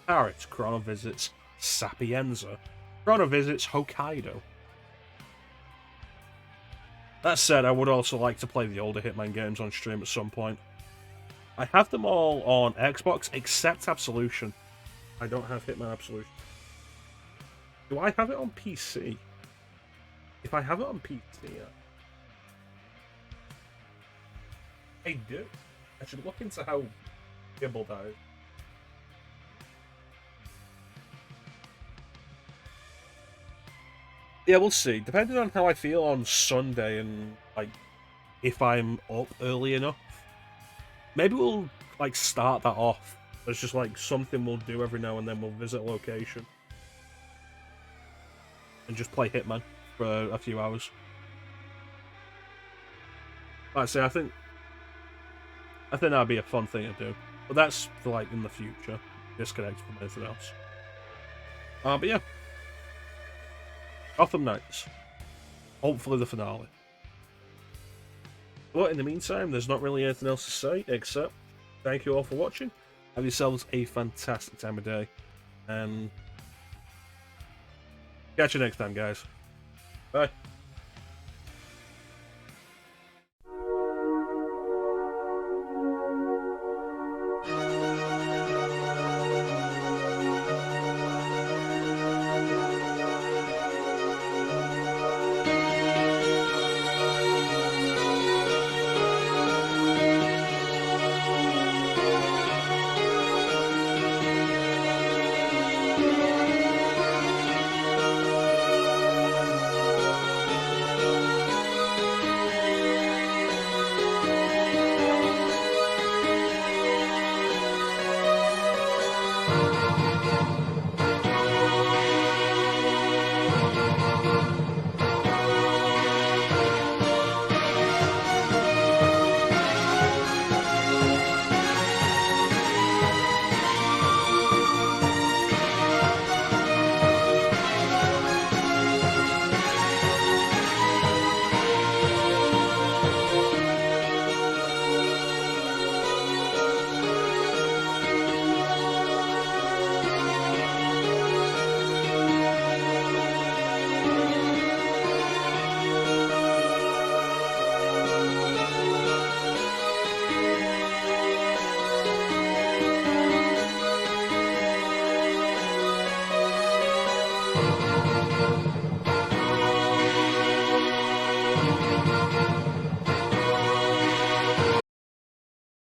[SPEAKER 1] Parrots, Chrono Visits, Sapienza, Chrono Visits, Hokkaido. That said, I would also like to play the older Hitman games on stream at some point. I have them all on Xbox, except Absolution. I don't have Hitman Absolution. Do I have it on PC? If I have it on PC, I do. I should look into how Gibble that is. Yeah, we'll see. Depending on how I feel on Sunday and, like, if I'm up early enough, maybe we'll, like, start that off. It's just, like, something we'll do every now and then. We'll visit a location. And just play Hitman for a few hours. Like I say, I think that'd be a fun thing to do. But that's for, like, in the future. Disconnect from anything else. But yeah. Gotham Knights. Hopefully the finale. But in the meantime, there's not really anything else to say, except thank you all for watching. Have yourselves a fantastic time of day. And catch you next time, guys. Bye.